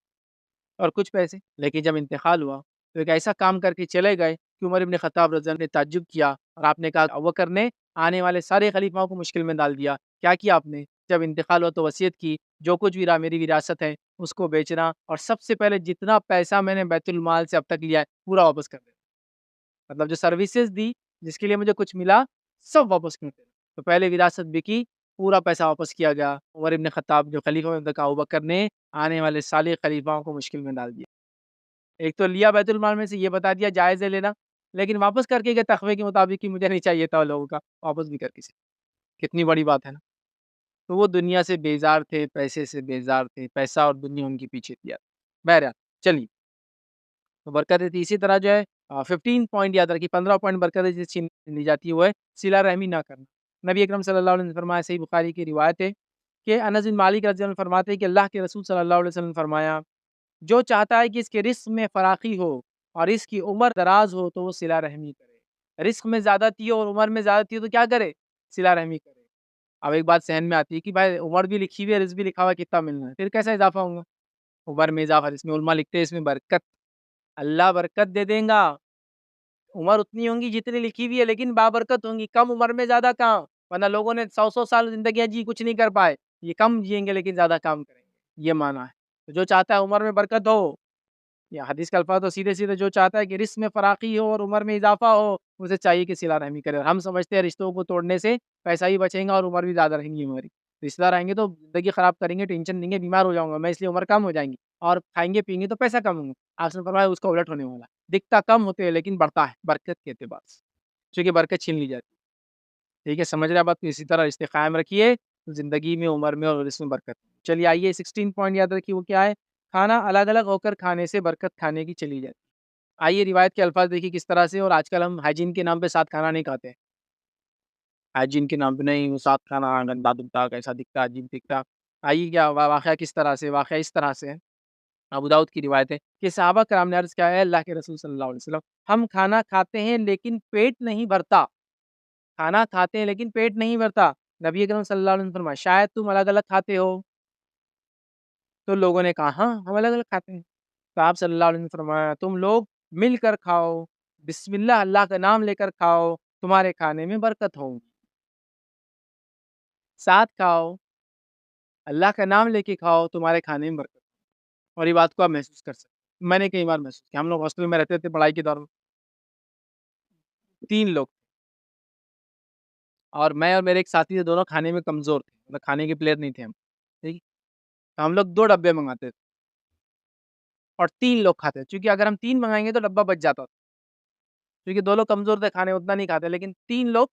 اور کچھ پیسے، لیکن جب انتقال ہوا تو ایک ایسا کام کر کے چلے گئے کہ عمر ابن خطاب رضی اللہ عنہ نے تعجب کیا، اور آپ نے کہا ابوبکر نے آنے والے سارے خلیفاؤں کو مشکل میں ڈال دیا، کیا آپ نے جب انتقال ہوا تو وصیت کی جو کچھ بھی رہا میری وراثت ہے اس کو بیچنا، اور سب سے پہلے جتنا پیسہ میں نے بیت المال سے اب تک لیا ہے پورا واپس کر دینا، مطلب جو سروسز دی جس کے لیے مجھے کچھ ملا سب واپس کر دینا، تو پہلے وراثت بکی، پورا پیسہ واپس کیا گیا، عمر ابن خطاب جو خلیفہ میں کہا ابوبکر نے آنے والے سارے خلیفاؤں کو مشکل میں ڈال دیا، ایک تو لیا بیت المال میں سے یہ بتا دیا جائز ہے لینا، لیکن واپس کر کے تخوے کے مطابق کہ مجھے نہیں چاہیے تھا لوگوں کا، واپس بھی کر کے، کتنی بڑی بات ہے نا، تو وہ دنیا سے بیزار تھے، پیسے سے بیزار تھے، پیسہ اور دنیا ان کے پیچھے دیا، بہرحال چلیے، تو برکتیں تھی اسی طرح جو ہے 15 پوائنٹ یاد رکھیے، 15 پوائنٹ برکتیں جس چھین لی جاتی ہے وہ ہے صلہ رحمی نہ کرنا، نبی اکرم صلی اللہ علیہ وسلم نے فرمایا، صحیح بخاری کی روایت ہے کہ انس بن مالک رضی اللہ عنہ فرماتے ہیں کہ اللہ کے رسول صلی اللہ علیہ وسلم نے فرمایا جو چاہتا ہے کہ اس کے رزق میں فراخی ہو اور اس کی عمر دراز ہو تو وہ صلہ رحمی کرے، رزق میں زیادتی ہو اور عمر میں زیادتی ہو تو کیا کرے، صلہ رحمی کرے، اب ایک بات ذہن میں آتی ہے کہ بھائی عمر بھی لکھی ہوئی ہے، رزق بھی لکھا ہوا ہے، کتنا ملنا ہے، پھر کیسا اضافہ ہوگا؟ عمر میں اضافہ، جس میں علماء لکھتے ہیں اس میں برکت، اللہ برکت دے دیں گا، عمر اتنی ہوں گی جتنی لکھی ہوئی ہے لیکن بابرکت ہوں گی، کم عمر میں زیادہ کام، ورنہ لوگوں نے 100 سال زندگیاں جی کچھ نہیں کر پائے، یہ کم جئیں گے لیکن زیادہ کام کریں گے، یہ معنی ہے۔ تو جو چاہتا ہے عمر میں برکت ہو، یا حدیث کا الفاظ تو سیدھے سیدھے جو چاہتا ہے کہ رزق میں فراخی ہو اور عمر میں اضافہ ہو، اسے چاہیے کہ صلہ رحمی کرے، اور ہم سمجھتے ہیں رشتوں کو توڑنے سے پیسہ ہی بچیں گا اور عمر بھی زیادہ رہیں گی ہماری، رشتہ دار آئیں گے تو زندگی خراب کریں گے، ٹینشن دیں گے، بیمار ہو جاؤں گا میں، اس لیے عمر کم ہو جائیں گی، اور کھائیں گے پیئیں گے تو پیسہ کم ہوں گا، آپ نے فرمایا اس کا الٹ ہونے والا ہے، دکھتا کم ہوتے ہیں لیکن بڑھتا ہے برکت کے اعتبار سے، چونکہ برکت چھین لی جاتی ہے، ٹھیک ہے، سمجھ رہے ہیں بات؟ اسی طرح رشتے قائم رکھیے زندگی میں، عمر میں اور اس میں برکت۔ چلیے آئیے 16 پوائنٹ یاد رکھیے، وہ کیا ہے؟ کھانا الگ الگ ہو کر کھانے سے برکت کھانے کی چلی جاتی ہے۔ آئیے روایت کے الفاظ دیکھیے کس طرح سے، اور آج کل ہم ہائیجین کے نام پہ ساتھ کھانا نہیں کھاتے، ہائیجین کے نام پہ نہیں، وہ ساتھ کھانا گندا دکھتا، کیسا دکھتا، عجیب دکھتا۔ آئیے کیا واقعہ کس طرح سے، واقعہ اس طرح سے ہے، ابو داؤد کی روایت ہے کہ صحابہ کرام نے عرض کیا ہے اللہ کے رسول صلی اللہ علیہ وسلم، ہم کھانا کھاتے ہیں لیکن پیٹ نہیں بھرتا، کھانا کھاتے ہیں لیکن پیٹ نہیں بھرتا، نبی اکرم صلی اللہ علیہ وسلم نے فرمایا شاید تم الگ الگ کھاتے ہو، تو لوگوں نے کہا ہاں ہم الگ الگ کھاتے ہیں، تو آپ صلی اللہ علیہ وسلم نے فرمایا تم لوگ مل کر کھاؤ، بسم اللہ اللہ کا نام لے کر کھاؤ، تمہارے کھانے میں برکت ہوگی، ساتھ کھاؤ، اللہ کا نام لے کے کھاؤ، تمہارے کھانے میں برکت ہوگی۔ اور یہ بات کو آپ محسوس کر سکتے ہیں، میں نے کئی بار محسوس کیا، ہم لوگ ہاسٹل میں رہتے تھے پڑھائی کے دوران، 3 لوگ، اور میں اور میرے ایک ساتھی تھے، دونوں کھانے میں کمزور تھے، مطلب کھانے کے پلیئر نہیں تھے ہم، ٹھیک، تو ہم لوگ 2 ڈبے منگاتے تھے اور 3 لوگ کھاتے تھے، چونکہ اگر ہم 3 منگائیں گے تو ڈبہ بچ جاتا تھا، کیونکہ 2 لوگ کمزور تھے، کھانے اتنا نہیں کھاتے، لیکن 3 لوگ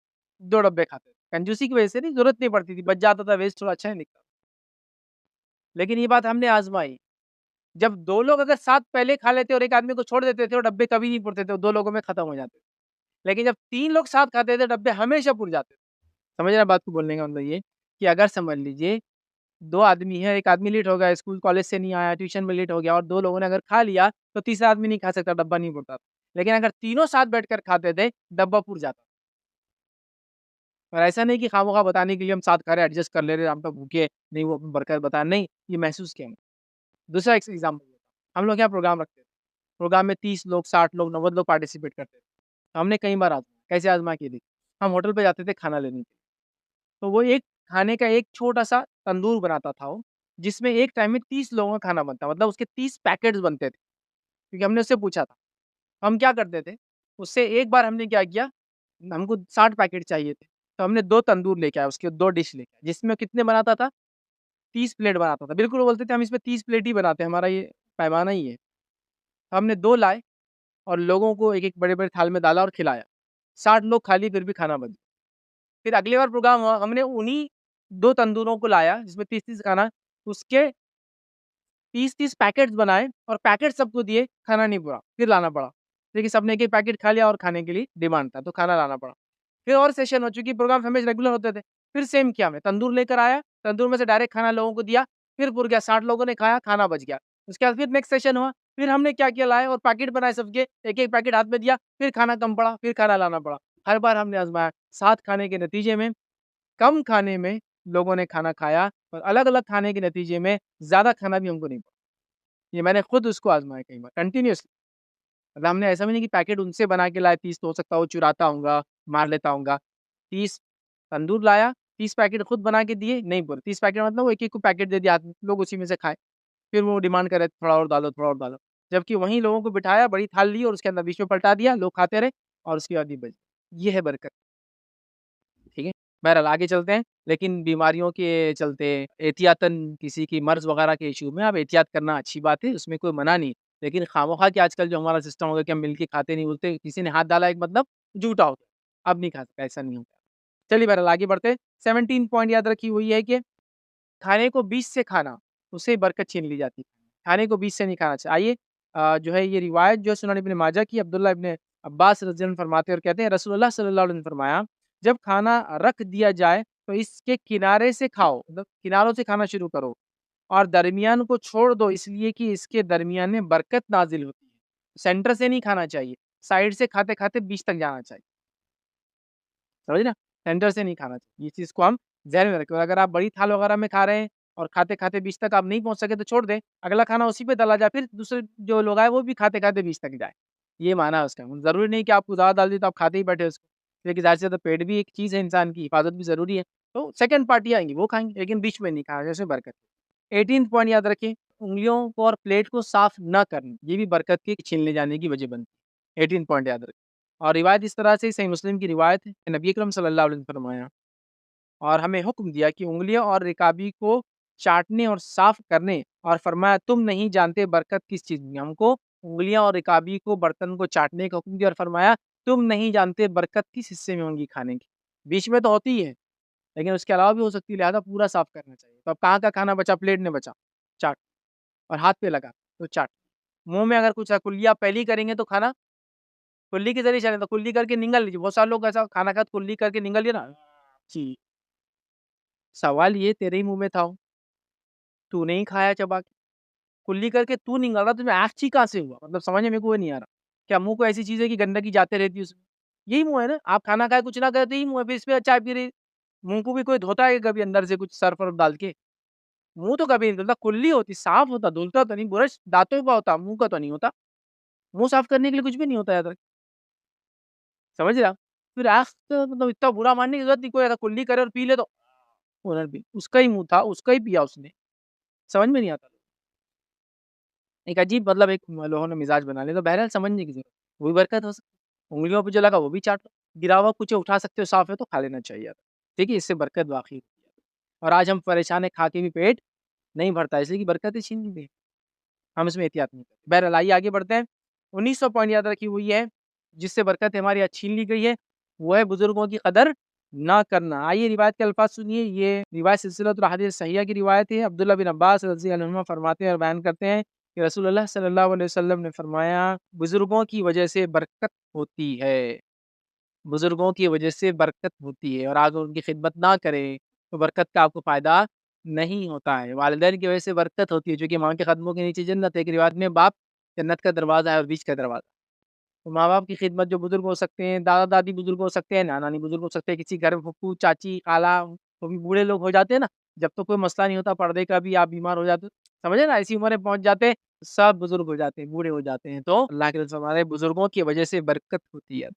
2 ڈبے کھاتے تھے، کنجوسی کی وجہ سے نہیں، ضرورت نہیں پڑتی تھی، بچ جاتا تھا، ویسٹ تھوڑا اچھا نہیں دکھتا، لیکن یہ بات ہم نے آزمائی، جب 2 لوگ اگر ساتھ پہلے کھا لیتے اور ایک آدمی کو چھوڑ دیتے تھے، اور ڈبے کبھی نہیں پڑتے تھے، 2 لوگوں میں ختم ہو جاتے تھے، لیکن جب 3 لوگ ساتھ کھاتے تھے ڈبے ہمیشہ پور جاتے تھے، سمجھ رہے بات کو؟ بولنے کا مطلب یہ کہ اگر سمجھ لیجیے 2 آدمی ہے، ایک آدمی لیٹ ہو گیا، اسکول کالج سے نہیں آیا، ٹیوشن میں لیٹ ہو گیا، اور 2 لوگوں نے اگر کھا لیا تو تیسرا آدمی نہیں کھا سکتا، ڈبہ نہیں پڑتا، لیکن اگر تینوں ساتھ بیٹھ کر کھاتے تھے ڈبہ پور جاتا، اور ایسا نہیں کہ خواہ بتانے کے لیے ہم ساتھ کھا رہے ایڈجسٹ کر لے رہے، ہم تو بھوکے نہیں، وہ برکت بتا نہیں، یہ محسوس کیا ہم۔ دوسرا ایک ایگزامپل، ہم لوگ یہاں پروگرام رکھتے تھے، پروگرام میں 30 لوگ 60 لوگ 90 لوگ پارٹیسپیٹ کرتے تھے، ہم نے کئی بار آزمایا، کیسے آزما کے دیکھی، ہم ہوٹل پہ جاتے تھے کھانا لینے کے لیے، تو وہ ایک کھانے کا ایک چھوٹا سا تندور بناتا تھا وہ، جس میں ایک ٹائم میں 30 لوگوں کا کھانا بنتا، مطلب اس کے 30 پیکٹس بنتے تھے، کیونکہ ہم نے اس سے پوچھا تھا، ہم کیا کرتے تھے، اس سے ایک بار ہم نے کیا کیا، ہم کو 60 پیکٹ چاہیے تھے، تو ہم نے 2 تندور لے کے آئے، اس کے 2 ڈش لے کے آئے، جس میں کتنے بناتا تھا، 30 پلیٹ بناتا تھا، بالکل وہ بولتے تھے ہم اس میں 30 پلیٹ ہی بناتے ہیں، ہمارا یہ پیمانہ ہی ہے، ہم نے 2 لائے اور لوگوں کو ایک ایک بڑے بڑے تھال میں ڈالا اور کھلایا، 60 لوگ کھا لی، پھر بھی کھانا بچ، پھر اگلی بار پروگرام ہوا، ہم نے انہی 2 تندوروں کو لایا جس میں 30 کھانا، اس کے 30 پیکٹس بنائے اور پیکٹ سب کو دیے، کھانا نہیں پورا، پھر لانا پڑا، لیکن سب نے ایک ایک پیکٹ کھا لیا اور کھانے کے لیے ڈیمانڈ تھا تو کھانا لانا پڑا، پھر اور سیشن ہو چکی، پروگرام ہمیشہ ریگولر ہوتے تھے، پھر سیم کیا، میں تندور لے کر آیا، تندور میں سے ڈائریکٹ کھانا لوگوں کو دیا، پھر پور گیا، 60 لوگوں نے کھایا، کھانا بچ گیا، اس کے بعد پھر نیکسٹ سیشن ہوا، پھر ہم نے کیا کیا، لائے اور پیکٹ بنائے سب کے، ایک ایک پیکٹ ہاتھ میں دیا، پھر کھانا کم پڑا، پھر کھانا لانا پڑا، ہر بار ہم نے آزمایا، ساتھ کھانے کے نتیجے میں کم کھانے میں لوگوں نے کھانا کھایا، اور الگ الگ کھانے کے نتیجے میں زیادہ کھانا بھی ہم کو نہیں پڑا، یہ میں نے خود اس کو آزمایا کئی بار کنٹینیوسلی، مطلب ہم نے ایسا بھی نہیں کہ پیکٹ ان سے بنا کے لائے 30، تو ہو سکتا وہ چراتا ہوں گا، مار لیتا ہوں گا، 30 تندور لایا، 30 پیکٹ خود بنا کے دیے، نہیں بولے 30 پیکٹ مطلب وہ ایک ایک کو پیکٹ دے دیا، لوگ اسی میں سے کھائے، پھر وہ ڈیمانڈ کرے تھوڑا اور ڈالو تھوڑا اور ڈالو، جبکہ وہیں لوگوں کو بٹھایا، بڑی تھال لی اور اس کے اندر بیچ میں پلٹا دیا، لوگ کھاتے رہے اور اس کے بعد بھی بچ، یہ ہے برکت، ٹھیک ہے، بہرحال آگے چلتے ہیں، لیکن بیماریوں کے چلتے احتیاطاً کسی کی مرض وغیرہ کے ایشو میں اب احتیاط کرنا اچھی بات ہے، اس میں کوئی منع نہیں، لیکن خواہ کہ آج کل جو ہمارا سسٹم ہو گیا کہ ہم مل کے کھاتے نہیں، بولتے کسی نے ہاتھ ڈالا ایک مطلب جھوٹا ہوتا ہے، اب نہیں کھا سکتا، ایسا نہیں ہوتا، چلیے بہرحال آگے بڑھتے، 17 پوائنٹ یاد رکھی ہوئی ہے کہ کھانے کو بیچ سے کھانا، اس سے برکت چھین لی جاتی ہے، کھانے کو بیچ سے نہیں کھانا چاہیے، جو ہے یہ روایت جو سنن ابن ماجہ کی، عبداللہ ابن عباس رضی اللہ عنہ فرماتے ہیں اور کہتے ہیں رسول اللہ صلی اللہ علیہ وسلم نے فرمایا جب کھانا رکھ دیا جائے تو اس کے کنارے سے کھاؤ، مطلب کناروں سے کھانا شروع کرو، اور درمیان کو چھوڑ دو، اس لیے کہ اس کے درمیان میں برکت نازل ہوتی ہے، سینٹر سے نہیں کھانا چاہیے، سائڈ سے کھاتے کھاتے بیچ تک جانا چاہیے، سمجھ نا، سینٹر سے نہیں کھانا چاہیے، اس چیز کو ہم ذہن میں رکھو، اگر آپ بڑی تھال وغیرہ میں کھا رہے ہیں اور کھاتے کھاتے بیچ تک آپ نہیں پہنچ سکے تو چھوڑ دیں، اگلا کھانا اسی پہ ڈالا جائے، پھر دوسرے جو لوگ آئے وہ بھی کھاتے کھاتے بیچ تک جائے. یہ معنی ہے اس کا. ضروری نہیں کہ آپ کو زیادہ ڈال دی تو آپ کھاتے ہی بیٹھے اس کو، کیونکہ ظاہر سی بات ہے پیٹ بھی ایک چیز ہے، انسان کی حفاظت بھی ضروری ہے. تو سیکنڈ پارٹی آئیں گی وہ کھائیں گے، لیکن بیچ میں نہیں کھانا، جیسے برکت. 18 پوائنٹ یاد رکھیں، انگلیوں کو اور پلیٹ کو صاف نہ کرنا، یہ بھی برکت کے چھیلنے جانے کی وجہ بنتی ہے. 18 پوائنٹ یاد رکھیں. اور روایت اس طرح سے صحیح مسلم کی روایت ہے، نبی اکرم صلی اللہ علیہ وسلم نے فرمایا اور ہمیں حکم دیا کہ انگلیاں اور رکابی کو چاٹنے اور صاف کرنے، اور فرمایا تم نہیں جانتے برکت کس چیز میں. ہم کو انگلیاں اور رکابی کو برتن کو چاٹنے کا حکم دیا اور فرمایا تم نہیں جانتے برکت کس حصے میں ہوگی کھانے کی. بیچ میں تو ہوتی ہی ہے لیکن اس کے علاوہ بھی ہو سکتی ہے، لہٰذا پورا صاف کرنا چاہیے. تو اب کہاں کا کھانا بچا؟ پلیٹ میں بچا، چاٹ. اور ہاتھ پہ لگا تو چاٹ. منہ میں اگر کچھ کلی آپ پہلی کریں گے تو کھانا کلی کے ذریعے چلے تو کلی کر کے نگل لیجیے. بہت سارے لوگ ایسا کھانا کھا کلی کر کے نگل لیے نا جی. سوال یہ تیرے ہی منہ میں تھا، تو نہیں کھایا چبا کے، کلی کر کے تو نگل رہا، تمہیں آخچی کہاں سے ہوا؟ مطلب سمجھ میں کوئی نہیں آ رہا. کیا منہ کو ایسی چیز ہے کہ گندگی جاتے رہتی ہے اس میں؟ یہی منہ ہے نا. آپ کھانا کھائے کچھ نہ کرے تو یہی منہ ہے، پھر اس پہ چائے پی رہی. منہ کو بھی کوئی دھوتا ہے کبھی اندر سے کچھ سرف ورف ڈال کے؟ منہ تو کبھی نہیں دھلتا. کلی ہوتی، صاف ہوتا، دھلتا تو نہیں. برش دانتوں کا ہوتا، منہ کا تو نہیں ہوتا. منہ صاف کرنے کے لیے کچھ بھی نہیں ہوتا. یاد رکھ، سمجھ رہا؟ پھر آخ مطلب اتنا برا ماننے کی ضرورت نہیں. کوئی ایسا کلی کرے اور پی لے تو اونر بھی اس کا ہی منہ تھا، اس کا ہی پیا اس نے. سمجھ میں نہیں آتا. ایک عجیب مطلب ایک لوگوں نے مزاج بنا لیا. تو بہرحال سمجھنے کی ضرورت، وہی برکت ہو سکتی. انگلیوں پہ جو لگا وہ بھی چاٹ لو، گرا ہوا کچھ اٹھا سکتے ہو، صاف ہے تو کھا لینا چاہیے. ٹھیک ہے، اس سے برکت واقعی ہوتی ہے. اور آج ہم پریشان ہیں، کھا کے بھی پیٹ نہیں بھرتا، اس لیے کہ برکت ہی چھین لی. ہم اس میں احتیاط نہیں کرتے. بہرحال آئیے آگے بڑھتے ہیں. 1900 پوائنٹ یاد رکھی ہوئی ہے جس سے برکت ہماری آج چھین لی گئی ہے، وہ ہے بزرگوں کی قدر نہ کرنا. آئیے روایت کے الفاظ سنیے. یہ روایت سلسلۃ الحدیث صحیحہ کی روایت ہے. عبداللہ بن عباس رضی اللہ عنہما فرماتے ہیں اور بیان کرتے ہیں کہ رسول اللہ صلی اللہ علیہ وسلم نے فرمایا بزرگوں کی وجہ سے برکت ہوتی ہے. بزرگوں کی وجہ سے برکت ہوتی ہے، اور اگر ان کی خدمت نہ کرے تو برکت کا آپ کو فائدہ نہیں ہوتا ہے. والدین کی وجہ سے برکت ہوتی ہے، جو کہ ماں کے قدموں کے نیچے جنت ہے. ایک روایت میں باپ جنت کا دروازہ ہے اور بیچ کا دروازہ. تو ماں باپ کی خدمت، جو بزرگ ہو سکتے ہیں، دادا دادی بزرگ ہو سکتے ہیں، نانا نانی بزرگ ہو سکتے ہیں، کسی گھر میں پھپھو چاچی خالہ، وہ بھی بوڑھے لوگ ہو جاتے ہیں نا. جب تو کوئی مسئلہ نہیں ہوتا پردے کا بھی، آپ بیمار ہو جاتے سمجھے نا، ایسی عمریں پہنچ جاتے ہیں سب بزرگ ہو جاتے ہیں، بوڑھے ہو جاتے ہیں. تو اللہ کے رسول ہمارے بزرگوں کی وجہ سے برکت ہوتی ہے.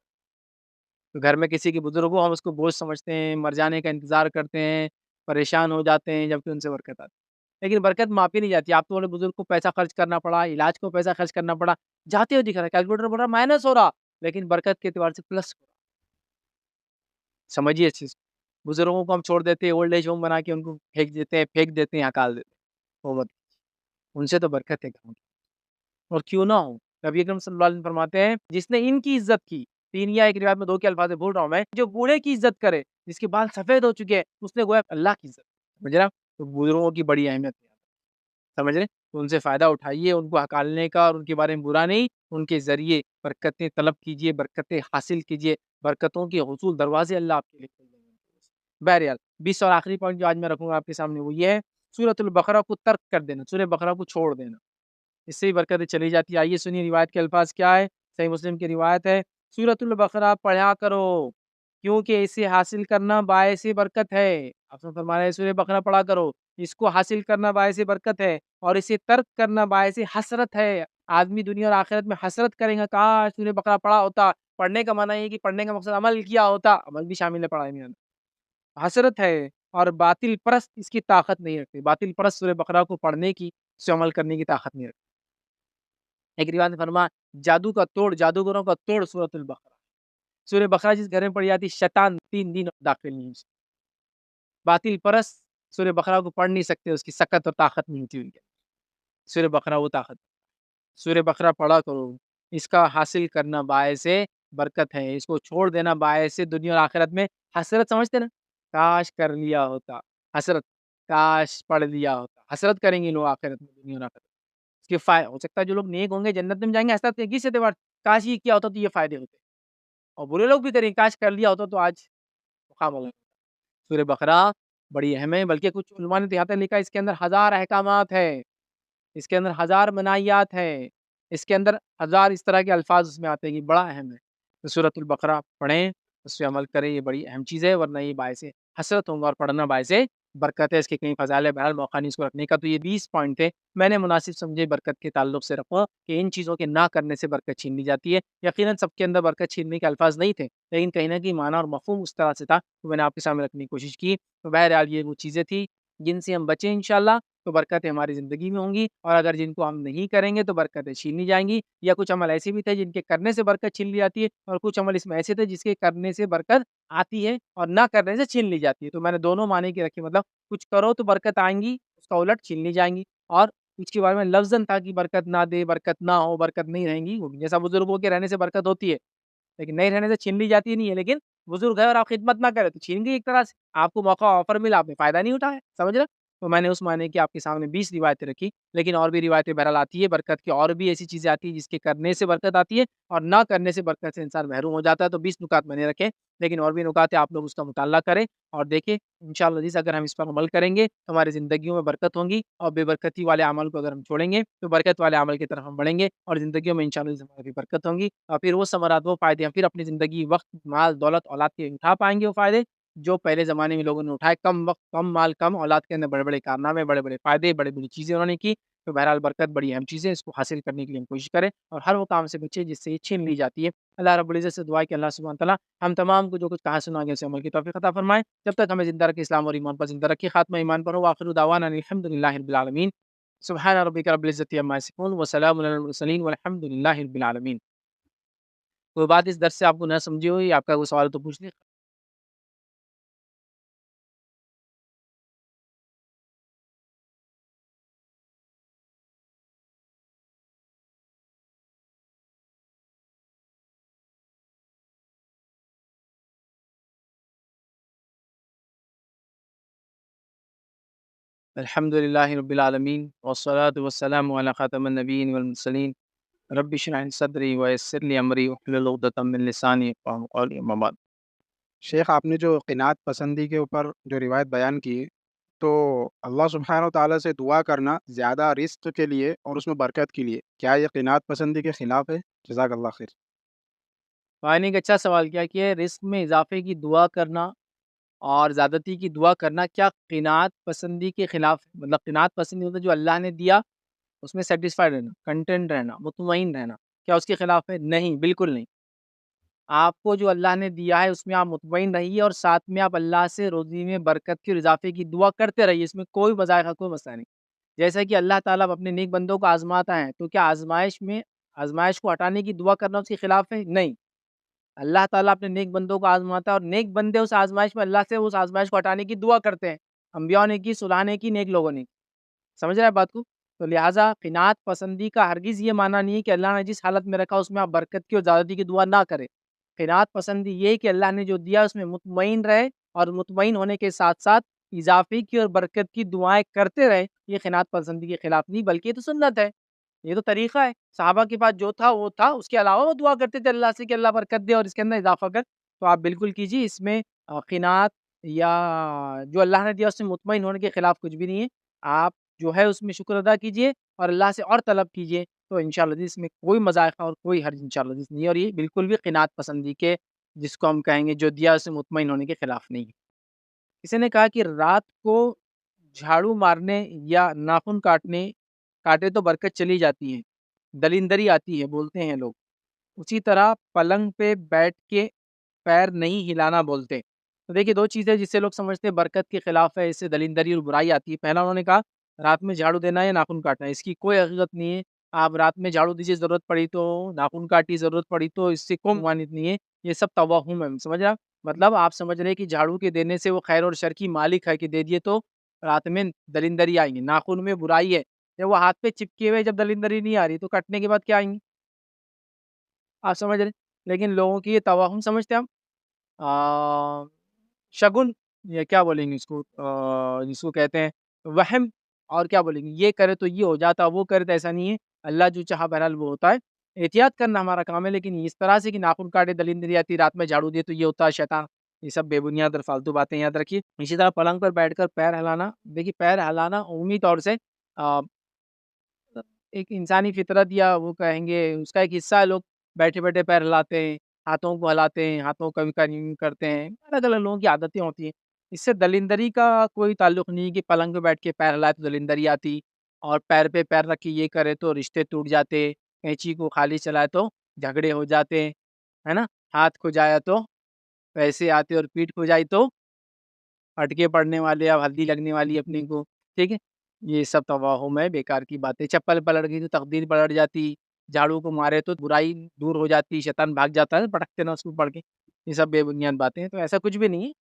تو گھر میں کسی کے بزرگ ہو، ہم اس کو بوجھ سمجھتے ہیں، مر جانے کا انتظار کرتے ہیں، پریشان ہو جاتے ہیں، جبکہ ان سے برکت آتی ہے. لیکن برکت ماپی نہیں جاتی. آپ تو بولے بزرگ کو پیسہ خرچ کرنا پڑا، علاج کو پیسہ خرچ کرنا پڑا، جاتے ہوئے دکھ رہا ہے، کیلکولیٹر بول رہا مائنس ہو رہا، لیکن برکت کے اعتبار سے پلس ہو رہا. سمجھیے اس چیز کو. بزرگوں کو ہم چھوڑ دیتے ہیں، اولڈ ایج ہوم بنا کے ان کو پھینک دیتے ہیں، ہکال دیتے ہیں. وہ مت، ان سے تو برکت ہے گھروں کی. اور کیوں نہ ہو. نبی اکرم صلی اللہ علیہ وسلم فرماتے ہیں جس نے ان کی عزت کی، تین یا ایک روایت میں دو کے الفاظ بول رہا ہوں میں، جو بوڑھے کی عزت کرے، جس کے بال سفید ہو چکے ہیں، اس نے گویا اللہ کی عزت. سمجھ رہا؟ تو بزرگوں کی بڑی اہمیت ہے. سمجھ رہے؟ تو ان سے فائدہ اٹھائیے، ان کو ہکالنے کا اور ان کے بارے میں برا نہیں، ان کے ذریعے برکتیں طلب کیجیے، برکتیں حاصل کیجیے. برکتوں کے حصول دروازے اللہ آپ کے لیے کھول دیں گے. بہرحال 20 اور آخری پوائنٹ جو آج میں رکھوں گا آپ کے سامنے وہ یہ ہے، سورۃ البقرہ کو ترک کر دینا، سورہ بقرہ کو چھوڑ دینا. اس سے ہی برکتیں چلی جاتی ہے. آئیے سنیے روایت کے الفاظ کیا ہے. صحیح مسلم کی روایت ہے، سورۃ البقرہ پڑھا کرو کیونکہ اسے حاصل کرنا باعث برکت ہے. آپ نے فرمایا سورہ بقرہ پڑھا کرو، اس کو حاصل کرنا باعث برکت ہے، اور اسے ترک کرنا باعث حسرت ہے. آدمی دنیا اور آخرت میں حسرت کرے گا، کاش سورہ بقرہ پڑھا ہوتا. پڑھنے کا معنی یہ کہ پڑھنے کا مقصد عمل کیا ہوتا، عمل بھی شامل ہے پڑھائی میں. حسرت ہے، اور باطل پرست اس کی طاقت نہیں رکھتے. باطل پرست سورہ بقرہ کو پڑھنے کی، اس سے عمل کرنے کی طاقت نہیں رکھتے. ایک روایت میں فرما جادو کا توڑ، جادوگروں کا توڑ سورۃ البقرہ. سورہ بقرہ جس گھر میں پڑھی جاتی، شیطان 3 دن داخل نہیں. باطل پرست سورہ بقرہ کو پڑھ نہیں سکتے، اس کی سکت اور طاقت نہیں ہوتی ان کے. سورہ بقرہ وہ طاقت. سورہ بقرہ پڑھا کرو، اس کا حاصل کرنا باعث برکت ہے، اس کو چھوڑ دینا باعث دنیا اور آخرت میں حسرت. سمجھتے نا، کاش کر لیا ہوتا. حسرت، کاش پڑھ لیا ہوتا. حسرت کریں گے لوگ آخرت میں، دنیا اور آخرت میں. اس کے فائدہ ہو سکتا ہے جو لوگ نیک ہوں گے جنت میں جائیں گے، حسرت کے کس اعتبار، کاش یہ کیا ہوتا تو یہ فائدے ہوتے. اور برے لوگ بھی کریں کاش کر لیا ہوتا تو آج مقام ہوگا. سورہ بقرہ بڑی اہم ہے، بلکہ کچھ علماء نے دیہات لکھا اس کے اندر 1000 احکامات ہے، اس کے اندر 1000 منائیات ہے، اس کے اندر 1000 اس طرح کے الفاظ اس میں آتے ہیں کہ بڑا اہم ہے. تو سورۃ البقرہ پڑھیں، اس پہ عمل کریں، یہ بڑی اہم چیز ہے، ورنہ یہ باعث حسرت ہوگا اور پڑھنا باعث برکت ہے، اس کے کئی فضائل ہے، بہرحال موقع نہیں اس کو رکھنے کا۔ تو یہ 20 پوائنٹ تھے، میں نے مناسب سمجھے برکت کے تعلق سے رکھا کہ ان چیزوں کے نہ کرنے سے برکت چھین لی جاتی ہے۔ یقیناً سب کے اندر برکت چھیننے کے الفاظ نہیں تھے، لیکن کہیں نہ کہیں معنی اور مفہوم اس طرح سے تھا، تو میں نے آپ کے سامنے رکھنے کی کوشش کی۔ تو بہرحال یہ وہ چیزیں تھیں جن سے ہم بچیں انشاءاللہ، تو برکتیں ہماری زندگی میں ہوں گی، اور اگر جن کو ہم نہیں کریں گے تو برکتیں چھین لی جائیں گی۔ یا کچھ عمل ایسے بھی تھے جن کے کرنے سے برکت چھین لی جاتی ہے، اور کچھ عمل اس میں ایسے تھے جس کے کرنے سے برکت آتی ہے اور نہ کرنے سے چھین لی جاتی ہے۔ تو میں نے دونوں معنی کی رکھی، مطلب کچھ کرو تو برکت آئیں گی، اس کا الٹ چھین لی جائیں گی، اور اس کے بارے میں لفظاً تھا کہ برکت نہ دے، برکت نہ ہو، برکت نہیں رہیں گی، وہ بھی جیسا بزرگوں کے رہنے سے برکت ہوتی ہے، لیکن نہیں رہنے سے چھین لی جاتی نہیں ہے۔ لیکن بزرگ ہے اور آپ خدمت نہ کریں تو چھین گئی ایک طرح سے، آپ کو موقع آفر ملا، آپ نے فائدہ نہیں اٹھایا، سمجھ رہے؟ تو میں نے اس معنی کی آپ کے سامنے 20 روایتیں رکھی، لیکن اور بھی روایتیں بہرحال آتی ہے، برکت کی اور بھی ایسی چیزیں آتی ہیں جس کے کرنے سے برکت آتی ہے اور نہ کرنے سے برکت سے انسان محروم ہو جاتا ہے۔ تو 20 نکات میں نے رکھے، لیکن اور بھی نکات ہیں، آپ لوگ اس کا مطالعہ کریں اور دیکھیں انشاءاللہ عزیز، اگر ہم اس پر عمل کریں گے تو ہماری زندگیوں میں برکت ہوں گی، اور بے برکتی والے عمل کو اگر ہم چھوڑیں گے تو برکت والے عمل کی طرف ہم بڑھیں گے، اور زندگیوں میں انشاءاللہ عزیز ہماری برکت ہوں گی، اور پھر وہ ثمرات، وہ فائدے ہم پھر اپنی زندگی، وقت، مال، دولت، اولاد کے اٹھا پائیں گے، وہ فائدے جو پہلے زمانے میں لوگوں نے اٹھائے، کم وقت، کم مال، کم اولاد کے اندر بڑے بڑے کارنامے، بڑے بڑے فائدے، بڑی بڑی چیزیں انہوں نے کی۔ تو بہرحال برکت بڑی اہم چیز ہے، اس کو حاصل کرنے کے لیے ہم کوشش کریں اور ہر وہ کام سے بچیں جس سے یہ چھین لی جاتی ہے۔ اللہ رب العزت سے دعا ہے کہ اللہ سبحانہ تعالیٰ ہم تمام کو جو کچھ کہا سنا گیا اسے عمل کی توفیق عطا فرمائے، جب تک ہمیں زندہ رکھے اسلام اور ایمان پر زندہ رکھے، خاتمہ ایمان پر ہو، آخر دعوانا ان الحمد للہ رب العالمین۔ سبحان ربک رب العزت عما یصفون وسلام علی المرسلین والحمد للہ رب العالمین۔ کوئی بات اس درس سے آپ کو نہ سمجھی ہو یا آپ کا کوئی سوال تو پوچھ لیں۔ الحمد للہ رب العالمین والصلاة والسلام علی خاتم النبیین والمرسلین، رب اشرح لي صدری ویسر لی امری واحلل عقدۃ من لسانی یفقهوا قولی، اما بعد۔ شیخ، آپ نے جو قناعت پسندی کے اوپر جو روایت بیان کی، تو اللہ سبحانہ و تعالیٰ سے دعا کرنا زیادہ رزق کے لیے اور اس میں برکت کے لیے، کیا یہ قناعت پسندی کے خلاف ہے؟ جزاک اللہ خیر۔ بھائی نے ایک اچھا سوال کیا کہ رزق میں اضافے کی دعا کرنا اور زیادتی کی دعا کرنا کیا قناعت پسندی کے خلاف ہے؟ مطلب قناعت پسندی ہوتا ہے جو اللہ نے دیا اس میں سیٹسفائیڈ رہنا، کنٹینٹ رہنا، مطمئن رہنا، کیا اس کے خلاف ہے؟ نہیں، بالکل نہیں۔ آپ کو جو اللہ نے دیا ہے اس میں آپ مطمئن رہیے، اور ساتھ میں آپ اللہ سے روزی میں برکت کی اور اضافے کی دعا کرتے رہیے، اس میں کوئی مذائقہ، کوئی مسئلہ نہیں۔ جیسا کہ اللہ تعالیٰ اپنے نیک بندوں کو آزماتا ہے، تو کیا آزمائش کو ہٹانے کی دعا کرنا اس کے خلاف ہے؟ نہیں۔ اللہ تعالیٰ اپنے نیک بندوں کو آزماتا ہے اور نیک بندے اس آزمائش میں اللہ سے اس آزمائش کو ہٹانے کی دعا کرتے ہیں، انبیاء نے کی، صلح نے کی، نیک لوگوں نے کی۔ سمجھ رہے ہیں بات کو؟ تو لہٰذا قناعت پسندی کا ہرگز یہ معنی نہیں ہے کہ اللہ نے جس حالت میں رکھا اس میں آپ برکت کی اور زیادتی کی دعا نہ کریں۔ قناعت پسندی یہ ہے کہ اللہ نے جو دیا اس میں مطمئن رہے، اور مطمئن ہونے کے ساتھ ساتھ اضافے کی اور برکت کی دعائیں کرتے رہے۔ یہ قناعت پسندی کے خلاف نہیں، بلکہ یہ تو سنت ہے، یہ تو طریقہ ہے۔ صحابہ کے پاس جو تھا وہ تھا، اس کے علاوہ وہ دعا کرتے تھے اللہ سے کہ اللہ برکت دے اور اس کے اندر اضافہ کر۔ تو آپ بالکل کیجیے، اس میں قناعت یا جو اللہ نے دیا اس سے مطمئن ہونے کے خلاف کچھ بھی نہیں ہے۔ آپ جو ہے اس میں شکر ادا کیجیے اور اللہ سے اور طلب کیجیے، تو انشاءاللہ اس میں کوئی مذائقہ اور کوئی حرج انشاءاللہ نہیں ہے، اور یہ بالکل بھی قناعت پسندی کے، جس کو ہم کہیں گے جو دیا اسے مطمئن ہونے کے خلاف نہیں ہے۔ کسی نے کہا کہ رات کو جھاڑو مارنے یا ناخن کاٹے تو برکت چلی جاتی ہے، دلندری آتی ہے بولتے ہیں لوگ، اسی طرح پلنگ پہ بیٹھ کے پیر نہیں ہلانا بولتے۔ تو دیکھیے دو چیزیں جس سے لوگ سمجھتے ہیں برکت کے خلاف ہے، اس سے دلندری اور برائی آتی ہے۔ پہلا انہوں نے کہا رات میں جھاڑو دینا یا ناخن کاٹنا، اس کی کوئی حقیقت نہیں ہے۔ آپ رات میں جھاڑو دیجیے، ضرورت پڑی تو ناخن کاٹی، ضرورت پڑی تو، اس سے کوئی ممانعت نہیں ہے، یہ سب توہم ہے، سمجھ رہے آپ؟ مطلب آپ سمجھ رہے ہیں کہ جھاڑو کے دینے سے وہ خیر اور شر کی مالک ہے کہ دے دیے تو رات میں دلندری آئیں گی، ناخن میں برائی ہے، جب وہ ہاتھ پہ چپکے ہوئے جب دلندری نہیں آ رہی تو کٹنے کے بعد کیا آئیں گی؟ آپ سمجھ رہے ہیں؟ لیکن لوگوں کی یہ توہم سمجھتے ہیں ہم، شگن، یا کیا بولیں گے اس کو، جس کو کہتے ہیں وہم، اور کیا بولیں گے، یہ کرے تو یہ ہو جاتا، وہ کرے تو ایسا نہیں ہے، اللہ جو چاہا بہرحال وہ ہوتا ہے۔ احتیاط کرنا ہمارا کام ہے، لیکن اس طرح سے کہ ناخن کاٹے دلندری آتی، رات میں جھاڑو دے تو یہ ہوتا ہے شیطان، یہ سب بے بنیاد اور فالتو باتیں یاد رکھیے۔ اسی طرح پلنگ پر بیٹھ کر پیر ہلانا، دیکھیے پیر ہلانا عمومی طور سے آ، ایک انسانی فطرت یا وہ کہیں گے اس کا ایک حصہ ہے، لوگ بیٹھے بیٹھے پیر ہلاتے ہیں، ہاتھوں کو ہلاتے ہیں، ہاتھوں کا بھی کرتے ہیں، الگ الگ لوگوں کی عادتیں ہوتی ہیں۔ اس سے دلندری کا کوئی تعلق نہیں کہ پلنگ پہ بیٹھ کے پیر ہلائے تو دلندری آتی، اور پیر پہ پیر رکھ کے یہ کرے تو رشتے ٹوٹ جاتے، کینچی کو خالی چلائے تو جھگڑے ہو جاتے، ہے نا؟ ہاتھ کھو جایا تو پیسے آتے، اور پیٹھ کھو جائی تو پٹکے پڑنے والے، اب ہلدی لگنے والی اپنے کو، ٹھیک ہے؟ یہ سب توہم ہے، بیکار کی باتیں۔ چپل پلٹ گئی تو تقدیر پلٹ جاتی، جھاڑو کو مارے تو برائی دور ہو جاتی، شیطان بھاگ جاتا ہے پٹکتے نا اس کو پڑھ کے۔ یہ سب بے بنیاد باتیں ہیں، تو ایسا کچھ بھی نہیں ہے۔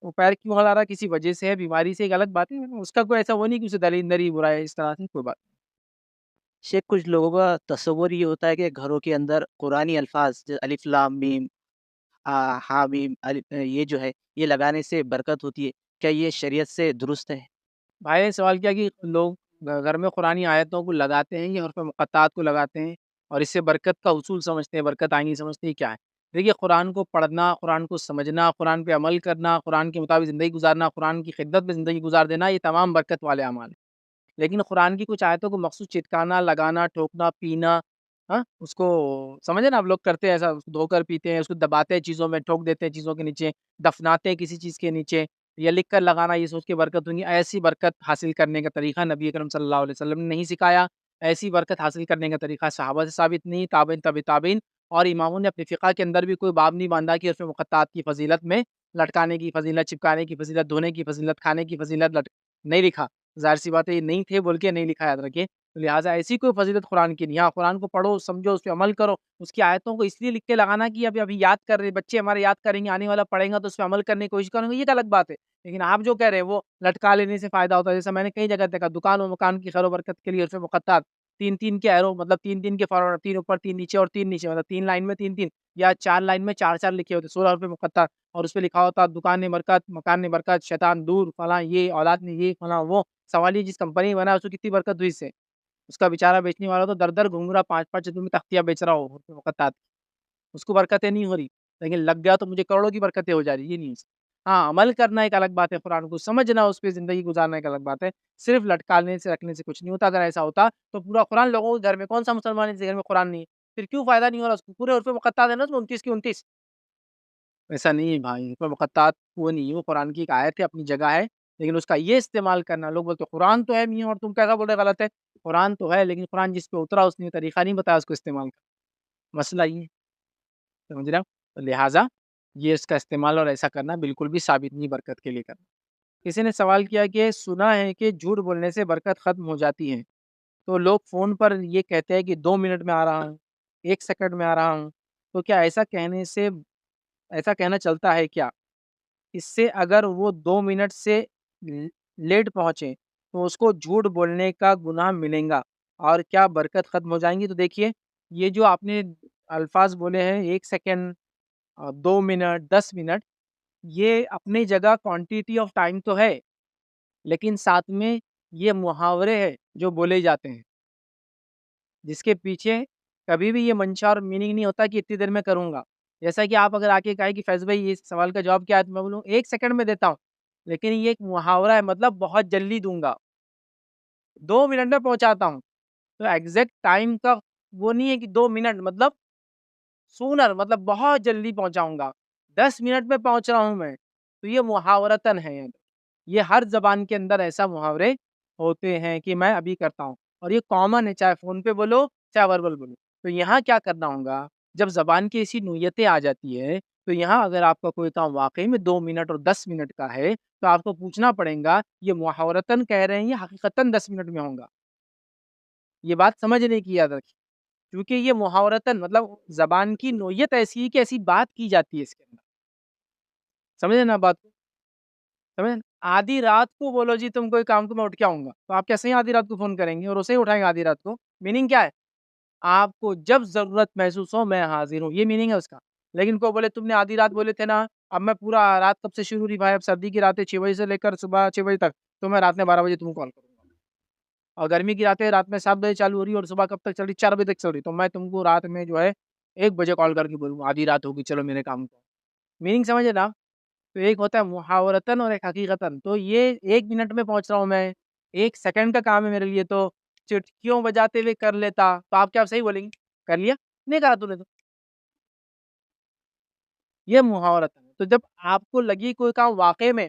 وہ پیر کیوں ہلا رہا کسی وجہ سے ہے، بیماری سے، ایک الگ بات ہے، اس کا کوئی ایسا وہ نہیں کہ اسے دلیندری برا ہے، اس طرح سے کوئی بات شیخ کچھ لوگوں کا تصور یہ ہوتا ہے کہ گھروں کے اندر قرآنی الفاظ جیسے الف لام میم ہاں میم یہ جو ہے یہ لگانے سے برکت ہوتی ہے، کیا یہ شریعت سے درست ہے؟ بھائی نے سوال کیا کہ لوگ گھر میں قرآنی آیتوں کو لگاتے ہیں یا حروف مقطعات کو لگاتے ہیں اور اس سے برکت کا اصول سمجھتے ہیں، برکت آئینی سمجھتے ہیں، کیا ہے؟ دیکھیے، قرآن کو پڑھنا، قرآن کو سمجھنا، قرآن پہ عمل کرنا، قرآن کے مطابق زندگی گزارنا، قرآن کی خدمت میں زندگی گزار دینا، یہ تمام برکت والے اعمال ہیں۔ لیکن قرآن کی کچھ آیتوں کو مخصوص چٹکانا، لگانا، ٹھوکنا، پینا، ہاں، اس کو سمجھے نا، آپ لوگ کرتے ہیں ایسا، اس کو دھو کر پیتے ہیں، اس کو دباتے ہیں چیزوں میں، ٹھوک دیتے ہیں چیزوں کے نیچے، دفناتے ہیں کسی چیز کے نیچے، یا لکھ کر لگانا یہ سوچ کے برکت ہوں گی، ایسی برکت حاصل کرنے کا طریقہ نبی اکرم صلی اللہ علیہ وسلم نے نہیں سکھایا۔ ایسی برکت حاصل کرنے کا طریقہ صحابہ سے ثابت نہیں، تابعین تبع تابعین، اور اماموں نے اپنے فقہ کے اندر بھی کوئی باب نہیں باندھا کہ اس میں مقطعات کی فضیلت میں لٹکانے کی فضیلت، چپکانے کی فضیلت، دھونے کی فضیلت، کھانے کی فضیلت نہیں لکھا۔ ظاہر سی بات ہے، یہ نہیں تھے بول کے نہیں لکھا، یاد رکھیے۔ لہٰذا ایسی کوئی فضیلت قرآن کی نہیں۔ ہاں، قرآن کو پڑھو، سمجھو، اس پہ عمل کرو، اس کی آیتوں کو اس لیے لکھ کے لگانا کہ ابھی یاد کر رہے بچے ہمارے، یاد کریں گے، آنے والا پڑھیں گا تو اس پہ عمل کرنے کی کوشش کریں گے، یہ ایک الگ بات ہے۔ لیکن آپ جو کہہ رہے ہیں وہ لٹکا لینے سے فائدہ ہوتا ہے، جیسا میں نے کئی جگہ دیکھا، دکان و مکان کی خیر و برکت کے لیے اس میں مقطعات، تین تین کے ایرو، مطلب تین تین کے فارورڈ، تین اوپر تین نیچے اور تین نیچے، مطلب تین لائن میں تین تین، یا چار لائن میں چار چار لکھے ہوتے، 16 روپے مقطع، اور اس پہ لکھا ہوتا دکان نے برکت، مکان نے برکت، شیطان دور، فلاں یہ، اولاد نے یہ، فلاں وہ۔ سوال یہ جس کمپنی میں بنا اس کو کتنی برکت ہوئی اس سے؟ اس کا بیچارہ بیچنے والا تو در در گھوم رہا، 5 5 روپے میں تختیاں بیچ رہا ہو مقطعات، اس کو برکتیں نہیں ہو رہی، لیکن لگ گیا تو مجھے کروڑوں کی برکتیں ہو جا رہی، یہ نہیں۔ ہاں، عمل کرنا ایک الگ بات ہے، قرآن کو سمجھنا، اس پہ زندگی گزارنا ایک الگ بات ہے۔ صرف لٹکانے سے رکھنے سے کچھ نہیں ہوتا۔ اگر ایسا ہوتا تو پورا قرآن لوگوں کے گھر میں، کون سا مسلمان ہے جس کے گھر میں قرآن نہیں ہے؟ پھر کیوں فائدہ نہیں ہو رہا اس کو؟ پورے عرف مقطعات ہے نا اس میں، 29 کی 29۔ ایسا نہیں ہے بھائی، عرف مقطعات وہ نہیں ہے، وہ قرآن کی ایک آیت ہے، اپنی جگہ ہے، لیکن اس کا یہ استعمال کرنا، لوگ بولتے قرآن تو ہے میاں اور تم کیسا بول رہے غلط ہے؟ قرآن تو ہے، لیکن قرآن جس پہ اترا اس نے طریقہ نہیں بتایا اس کو استعمال کا، مسئلہ یہ ہے، سمجھ رہے ہو؟ تو لہٰذا یہ اس کا استعمال اور ایسا کرنا بالکل بھی ثابت نہیں برکت کے لیے کرنا۔ کسی نے سوال کیا کہ سنا ہے کہ جھوٹ بولنے سے برکت ختم ہو جاتی ہے، تو لوگ فون پر یہ کہتے ہیں کہ 2 منٹ میں آ رہا ہوں، 1 سیکنڈ میں آ رہا ہوں، تو کیا ایسا کہنے سے، ایسا کہنا چلتا ہے کیا؟ اس سے اگر وہ 2 منٹ سے لیٹ پہنچے تو اس کو جھوٹ بولنے کا گناہ ملیں گا، اور کیا برکت ختم ہو جائیں گی؟ تو دیکھیے، یہ جو آپ نے الفاظ بولے ہیں، 1 سیکنڈ، 2 منٹ، 10 منٹ، یہ اپنی جگہ کوانٹیٹی آف ٹائم تو ہے، لیکن ساتھ میں یہ محاورے ہیں جو بولے جاتے ہیں، جس کے پیچھے کبھی بھی یہ منشا اور میننگ نہیں ہوتا کہ اتنی دیر میں کروں گا۔ جیسا کہ آپ اگر آ کے کہیں کہ فیض بھائی یہ سوال کا جواب کیا ہے، تو میں بولوں 1 سیکنڈ میں دیتا ہوں، لیکن یہ ایک محاورہ ہے، مطلب بہت جلدی دوں گا، 2 منٹ میں پہنچاتا ہوں۔ تو ایگزیکٹ ٹائم کا وہ نہیں ہے کہ 2 منٹ، مطلب سونر، مطلب بہت جلدی پہنچاؤں گا، 10 منٹ میں پہنچ رہا ہوں میں، تو یہ محاورتن ہے۔ یہ ہر زبان کے اندر ایسا محاورے ہوتے ہیں کہ میں ابھی کرتا ہوں، اور یہ کامن ہے، چاہے فون پہ بولو چاہے وربل بولو۔ تو یہاں کیا کرنا ہوگا، جب زبان کی ایسی نوعیتیں آ جاتی ہے، تو یہاں اگر آپ کا کوئی کام واقعی میں 2 منٹ اور 10 منٹ کا ہے، تو آپ کو پوچھنا پڑے گا یہ محاورتن کہہ رہے ہیں یا حقیقتاً 10 منٹ میں ہوگا؟ یہ بات سمجھنے کی یاد رکھیے، کیونکہ یہ محاورتن مطلب زبان کی نوعیت ایسی ہے کہ ایسی بات کی جاتی ہے اس کے اندر، سمجھے نا بات کو؟ سمجھے نا؟ آدھی رات کو بولو جی تم کوئی کام کو میں اٹھ کے آؤں گا، تو آپ کیسے ہی آدھی رات کو فون کریں گے اور اسے ہی اٹھائیں گے آدھی رات کو؟ میننگ کیا ہے؟ آپ کو جب ضرورت محسوس ہو میں حاضر ہوں، یہ میننگ ہے اس کا۔ لیکن کو بولے تم نے آدھی رات بولے تھے نا، اب میں پورا رات کب سے شروع ہوئی بھائی، اب سردی کی راتیں 6 بجے سے لے کر صبح 6 بجے تک، تو میں رات میں 12 بجے تم کو کال کروں گا، اور گرمی کی راتیں رات میں 7 بجے چالو ہو رہی اور صبح کب تک چل رہی، 4 بجے تک چل رہی، تو میں تم کو رات میں جو ہے 1 بجے کال کر کے بولوں آدھی رات ہوگی، چلو میرے کام کو، میننگ سمجھے نا؟ تو ایک ہوتا ہے محاورتن اور ایک حقیقتاً۔ تو یہ 1 منٹ میں پہنچ رہا ہوں میں، 1 سیکنڈ کا کام ہے میرے لیے، تو چٹکیوں بجاتے ہوئے کر لیتا، تو آپ کیا صحیح بولیں گے؟ کر لیا؟ نہیں کرا تو نے تو، یہ محاورتن ہے۔ تو جب آپ کو لگی کوئی کام واقع میں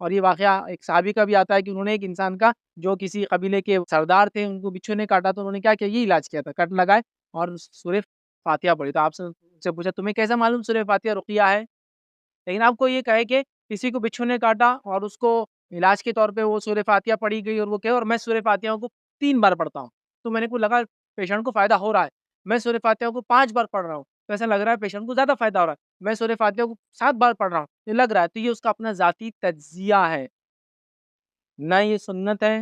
اور یہ واقعہ ایک صحابی کا بھی آتا ہے کہ انہوں نے ایک انسان کا جو کسی قبیلے کے سردار تھے ان کو بچھو نے کاٹا تو انہوں نے کیا کیا یہ علاج کیا تھا کٹ لگائے اور سورہ فاتحہ پڑھی. تو آپ سے پوچھا تمہیں کیسا معلوم سورہ فاتحہ رقیہ ہے؟ لیکن آپ کو یہ کہے کہ کسی کو بچھو نے کاٹا اور اس کو علاج کے طور پہ وہ سورہ فاتحہ پڑھی گئی اور وہ کہے اور میں سورہ فاتحہ کو 3 بار پڑھتا ہوں تو میں نے کو لگا پیشنٹ کو فائدہ ہو رہا ہے. میں سورہ فاتحہ کو 5 بار پڑھ رہا ہوں تو ایسا لگ رہا ہے پیشنٹ کو زیادہ فائدہ ہو رہا ہے. میں سورہ فاتحہ کو 7 بار پڑھ رہا ہوں یہ لگ رہا ہے تو یہ اس کا اپنا ذاتی تجزیہ ہے, نہ یہ سنت ہے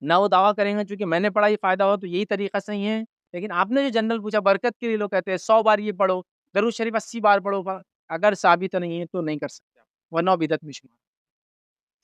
نہ وہ دعویٰ کریں گے چونکہ میں نے پڑھا یہ فائدہ ہو تو یہی طریقہ صحیح ہے. لیکن آپ نے جو جنرل پوچھا برکت کے لیے لوگ کہتے ہیں 100 بار یہ پڑھو, درود شریف 80 بار پڑھو, اگر ثابت نہیں ہے تو نہیں کر سکتے ورنہ بدعت میں شمار.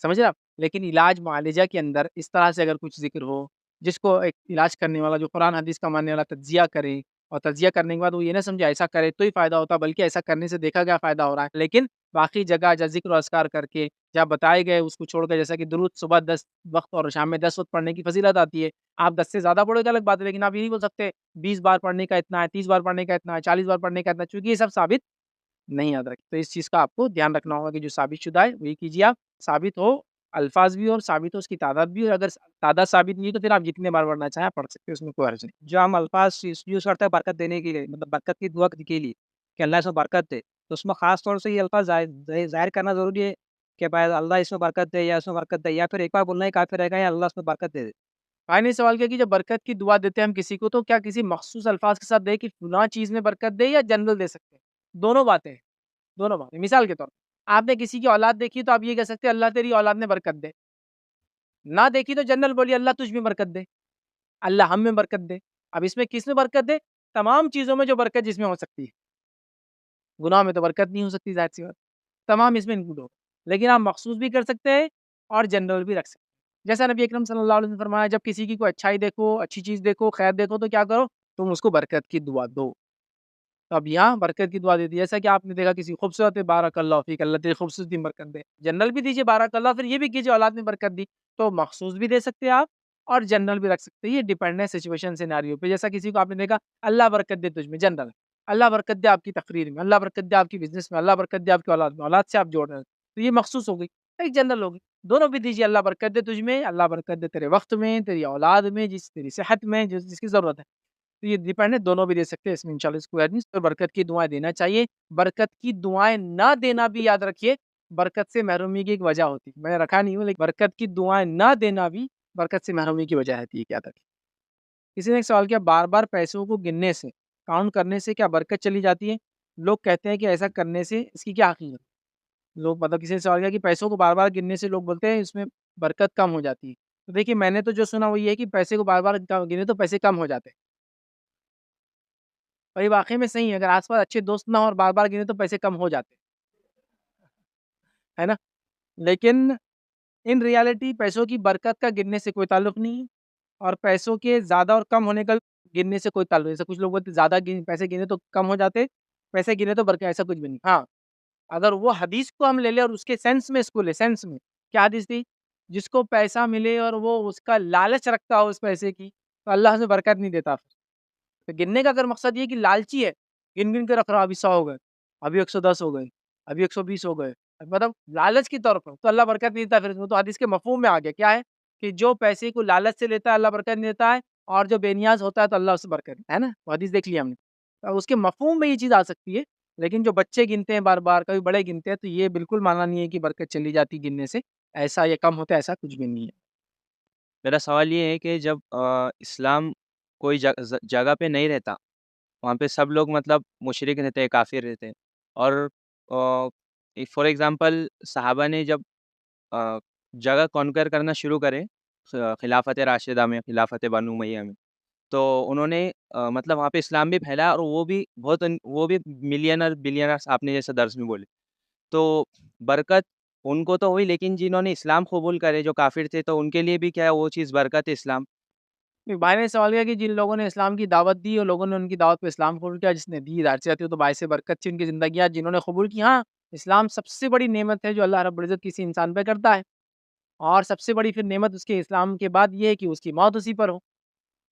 سمجھ رہے آپ؟ لیکن علاج معالجہ کے اندر اس طرح سے اگر کچھ ذکر ہو جس کو ایک علاج کرنے والا جو قرآن حدیث کا ماننے والا تجزیہ کرے اور تجزیہ کرنے کے بعد وہ یہ نہ سمجھے ایسا کرے تو ہی فائدہ ہوتا بلکہ ایسا کرنے سے دیکھا گیا فائدہ ہو رہا ہے. لیکن باقی جگہ جہاں ذکر و اذکار کر کے جہاں بتائے گئے اس کو چھوڑ کے جیسا کہ درود صبح 10 وقت اور شام میں 10 وقت پڑھنے کی فضیلت آتی ہے, آپ 10 سے زیادہ پڑھو تو الگ بات ہے لیکن آپ یہ نہیں بول سکتے 20 بار پڑھنے کا اتنا ہے 30 بار پڑھنے کا اتنا ہے 40 بار پڑھنے کا اتنا ہے, چونکہ یہ سب ثابت نہیں یاد رکھتے. تو اس چیز کا آپ کو دھیان رکھنا ہوگا کہ جو ثابت شدہ ہے وہی کیجیے آپ, ثابت ہو الفاظ بھی اور ثابت ہو اس کی تعداد بھی, اور اگر تعداد ثابت نہیں ہے تو پھر آپ جتنے بار پڑھنا چاہیں پڑھ سکتے ہیں, اس میں کوئی حرج نہیں. جو ہم الفاظ یوز کرتے ہیں برکت دینے کے لیے مطلب برکت کی دعا کے لیے کہ اللہ اس میں برکت دے, تو اس میں خاص طور سے یہ الفاظ ظاہر کرنا ضروری ہے کہ بھائی اللہ اس میں برکت دے یا اس میں برکت دے, یا پھر ایک بار بولنا ہی کافی رہے گا یا اللہ اس میں برکت دے دے. بھائی نے سوال کیا کہ جب برکت کی دعا دیتے ہیں ہم کسی کو تو کیا کسی مخصوص الفاظ کے ساتھ دے کہ فلاں چیز میں برکت دے یا جنرل دے سکتے ہیں؟ دونوں باتیں, دونوں باتیں. مثال کے طور پر آپ نے کسی کی اولاد دیکھی تو آپ یہ کہہ سکتے ہیں اللہ تیری اولاد میں برکت دے, نہ دیکھی تو جنرل بولیے اللہ تجھ میں برکت دے, اللہ ہم میں برکت دے. اب اس میں کس میں برکت دے؟ تمام چیزوں میں جو برکت جس میں ہو سکتی ہے. گناہ میں تو برکت نہیں ہو سکتی ظاہر سی بات, تمام اس میں انکلوڈ ہو, لیکن آپ مخصوص بھی کر سکتے ہیں اور جنرل بھی رکھ سکتے ہیں. جیسا نبی اکرم صلی اللہ علیہ وسلم نے فرمایا جب کسی کی کوئی اچھائی دیکھو, اچھی چیز دیکھو, خیر دیکھو تو کیا کرو تم اس کو برکت کی دعا دو. تو اب یہاں برکت کی دعا دیتی ہے, جیسا کہ آپ نے دیکھا کسی خوبصورت ہے بارک اللہ فیک اللہ تیری خوبصورتی میں برکت دے, جنرل بھی دیجیے بارک اللہ, پھر یہ بھی کیجیے اولاد میں برکت دی, تو مخصوص بھی دے سکتے ہیں آپ اور جنرل بھی رکھ سکتے ہیں. یہ ڈیپینڈ ہے سچویشن سیناریو پہ. جیسا کسی کو آپ نے دیکھا اللہ برکت دے تجھ میں جنرل, اللہ برکت دے آپ کی تقریر میں, اللہ برکت دے آپ کی بزنس میں, اللہ برکت دے آپ کی اولاد میں, اولاد سے آپ جوڑ رہے ہیں تو یہ مخصوص ہو گئی. ایک جنرل ہوگی, دونوں بھی دیجیے اللہ برکت دے تجھ میں, اللہ برکت دے تیرے وقت میں, تیری اولاد میں, تیری صحت میں, جس کی ضرورت ہے. تو یہ ڈیپینڈ ہے, دونوں بھی دے سکتے ہیں, اس میں انشاءاللہ اس کو ایڈمس تو برکت کی دعائیں دینا چاہیے. برکت کی دعائیں نہ دینا بھی یاد رکھیے برکت سے محرومی کی ایک وجہ ہوتی ہے. میں نے رکھا نہیں ہوں لیکن برکت کی دعائیں نہ دینا بھی برکت سے محرومی کی وجہ ہوتی ہے. یاد رکھیے. کسی نے ایک سوال کیا بار بار پیسوں کو گننے سے کاؤنٹ کرنے سے کیا برکت چلی جاتی ہے؟ لوگ کہتے ہیں کہ ایسا کرنے سے اس کی کیا حقیقت؟ لوگ مطلب کسی نے سوال کیا کہ پیسوں کو بار بار گننے سے لوگ بولتے ہیں اس میں برکت کم ہو جاتی ہے. تو دیکھیے میں نے تو جو سنا وہ یہ ہے کہ پیسے کو بار بار گنے تو پیسے کم ہو جاتے ہیں, اور یہ واقعی میں صحیح ہے. اگر آس پاس اچھے دوست نہ ہو اور بار بار گنے تو پیسے کم ہو جاتے ہے نا. لیکن ان ریالٹی پیسوں کی برکت کا گننے سے کوئی تعلق نہیں ہے, اور پیسوں کے زیادہ اور کم ہونے کا گننے سے کوئی تعلق نہیں. جیسے کچھ لوگ بولتے زیادہ پیسے گنے تو کم ہو جاتے, پیسے گنے تو برکت, ایسا کچھ بھی نہیں. ہاں اگر وہ حدیث کو ہم لے لیں اور اس کے سینس میں اس کو لے, سینس میں کیا حدیث تھی؟ جس کو پیسہ ملے اور وہ اس کا لالچ رکھتا ہو اس پیسے کی تو اللہ سے برکت نہیں دیتا. تو گننے کا اگر مقصد یہ کہ لالچی ہے, گن گن کے رکھ رہا, ابھی 100 ہو گئے, ابھی 110 ہو گئے, ابھی 120 ہو گئے, مطلب لالچ کی طور پر, تو اللہ برکت نہیں دیتا. پھر تو حدیث کے مفہوم میں آ گیا کیا ہے کہ جو پیسے کو لالچ سے لیتا ہے اللہ برکت نہیں دیتا ہے, اور جو بے نیاز ہوتا ہے تو اللہ اس سے برکت دیتا ہے نا. وہ حدیث دیکھ لیا ہم نے, تو اس کے مفہوم میں یہ چیز آ سکتی ہے. لیکن جو بچے گنتے ہیں بار بار, کبھی بڑے گنتے ہیں, تو یہ بالکل مانا نہیں ہے کہ برکت چلی جاتی گننے سے, ایسا یا کم ہوتا ہے, ایسا کچھ بھی نہیں ہے. میرا سوال یہ ہے کہ جب اسلام کوئی جگہ پہ نہیں رہتا, وہاں پہ سب لوگ مطلب مشرک رہتے ہیں, کافر رہتے ہیں, اور فار ایگزامپل صحابہ نے جب جگہ کانکر کرنا شروع کرے خلافت راشدہ میں, خلافت بنو امیہ میں, تو انہوں نے مطلب وہاں پہ اسلام بھی پھیلا, اور وہ بھی ملینر بلینرز آپ نے جیسے درس میں بولے, تو برکت ان کو تو ہوئی, لیکن جنہوں نے اسلام قبول کرے جو کافر تھے, تو ان کے لیے بھی کیا وہ چیز برکت ہے اسلام؟ بھائی نے سوال کیا کہ جن لوگوں نے اسلام کی دعوت دی اور لوگوں نے ان کی دعوت پہ اسلام قبول کیا, جس نے دی ظاہر سی بات ہے تو باعث برکت تھی ان کی زندگیاں جنہوں نے قبول کی. ہاں اسلام سب سے بڑی نعمت ہے جو اللہ رب العزت کسی انسان پہ کرتا ہے, اور سب سے بڑی پھر نعمت اس کے اسلام کے بعد یہ ہے کہ اس کی موت اسی پر ہو.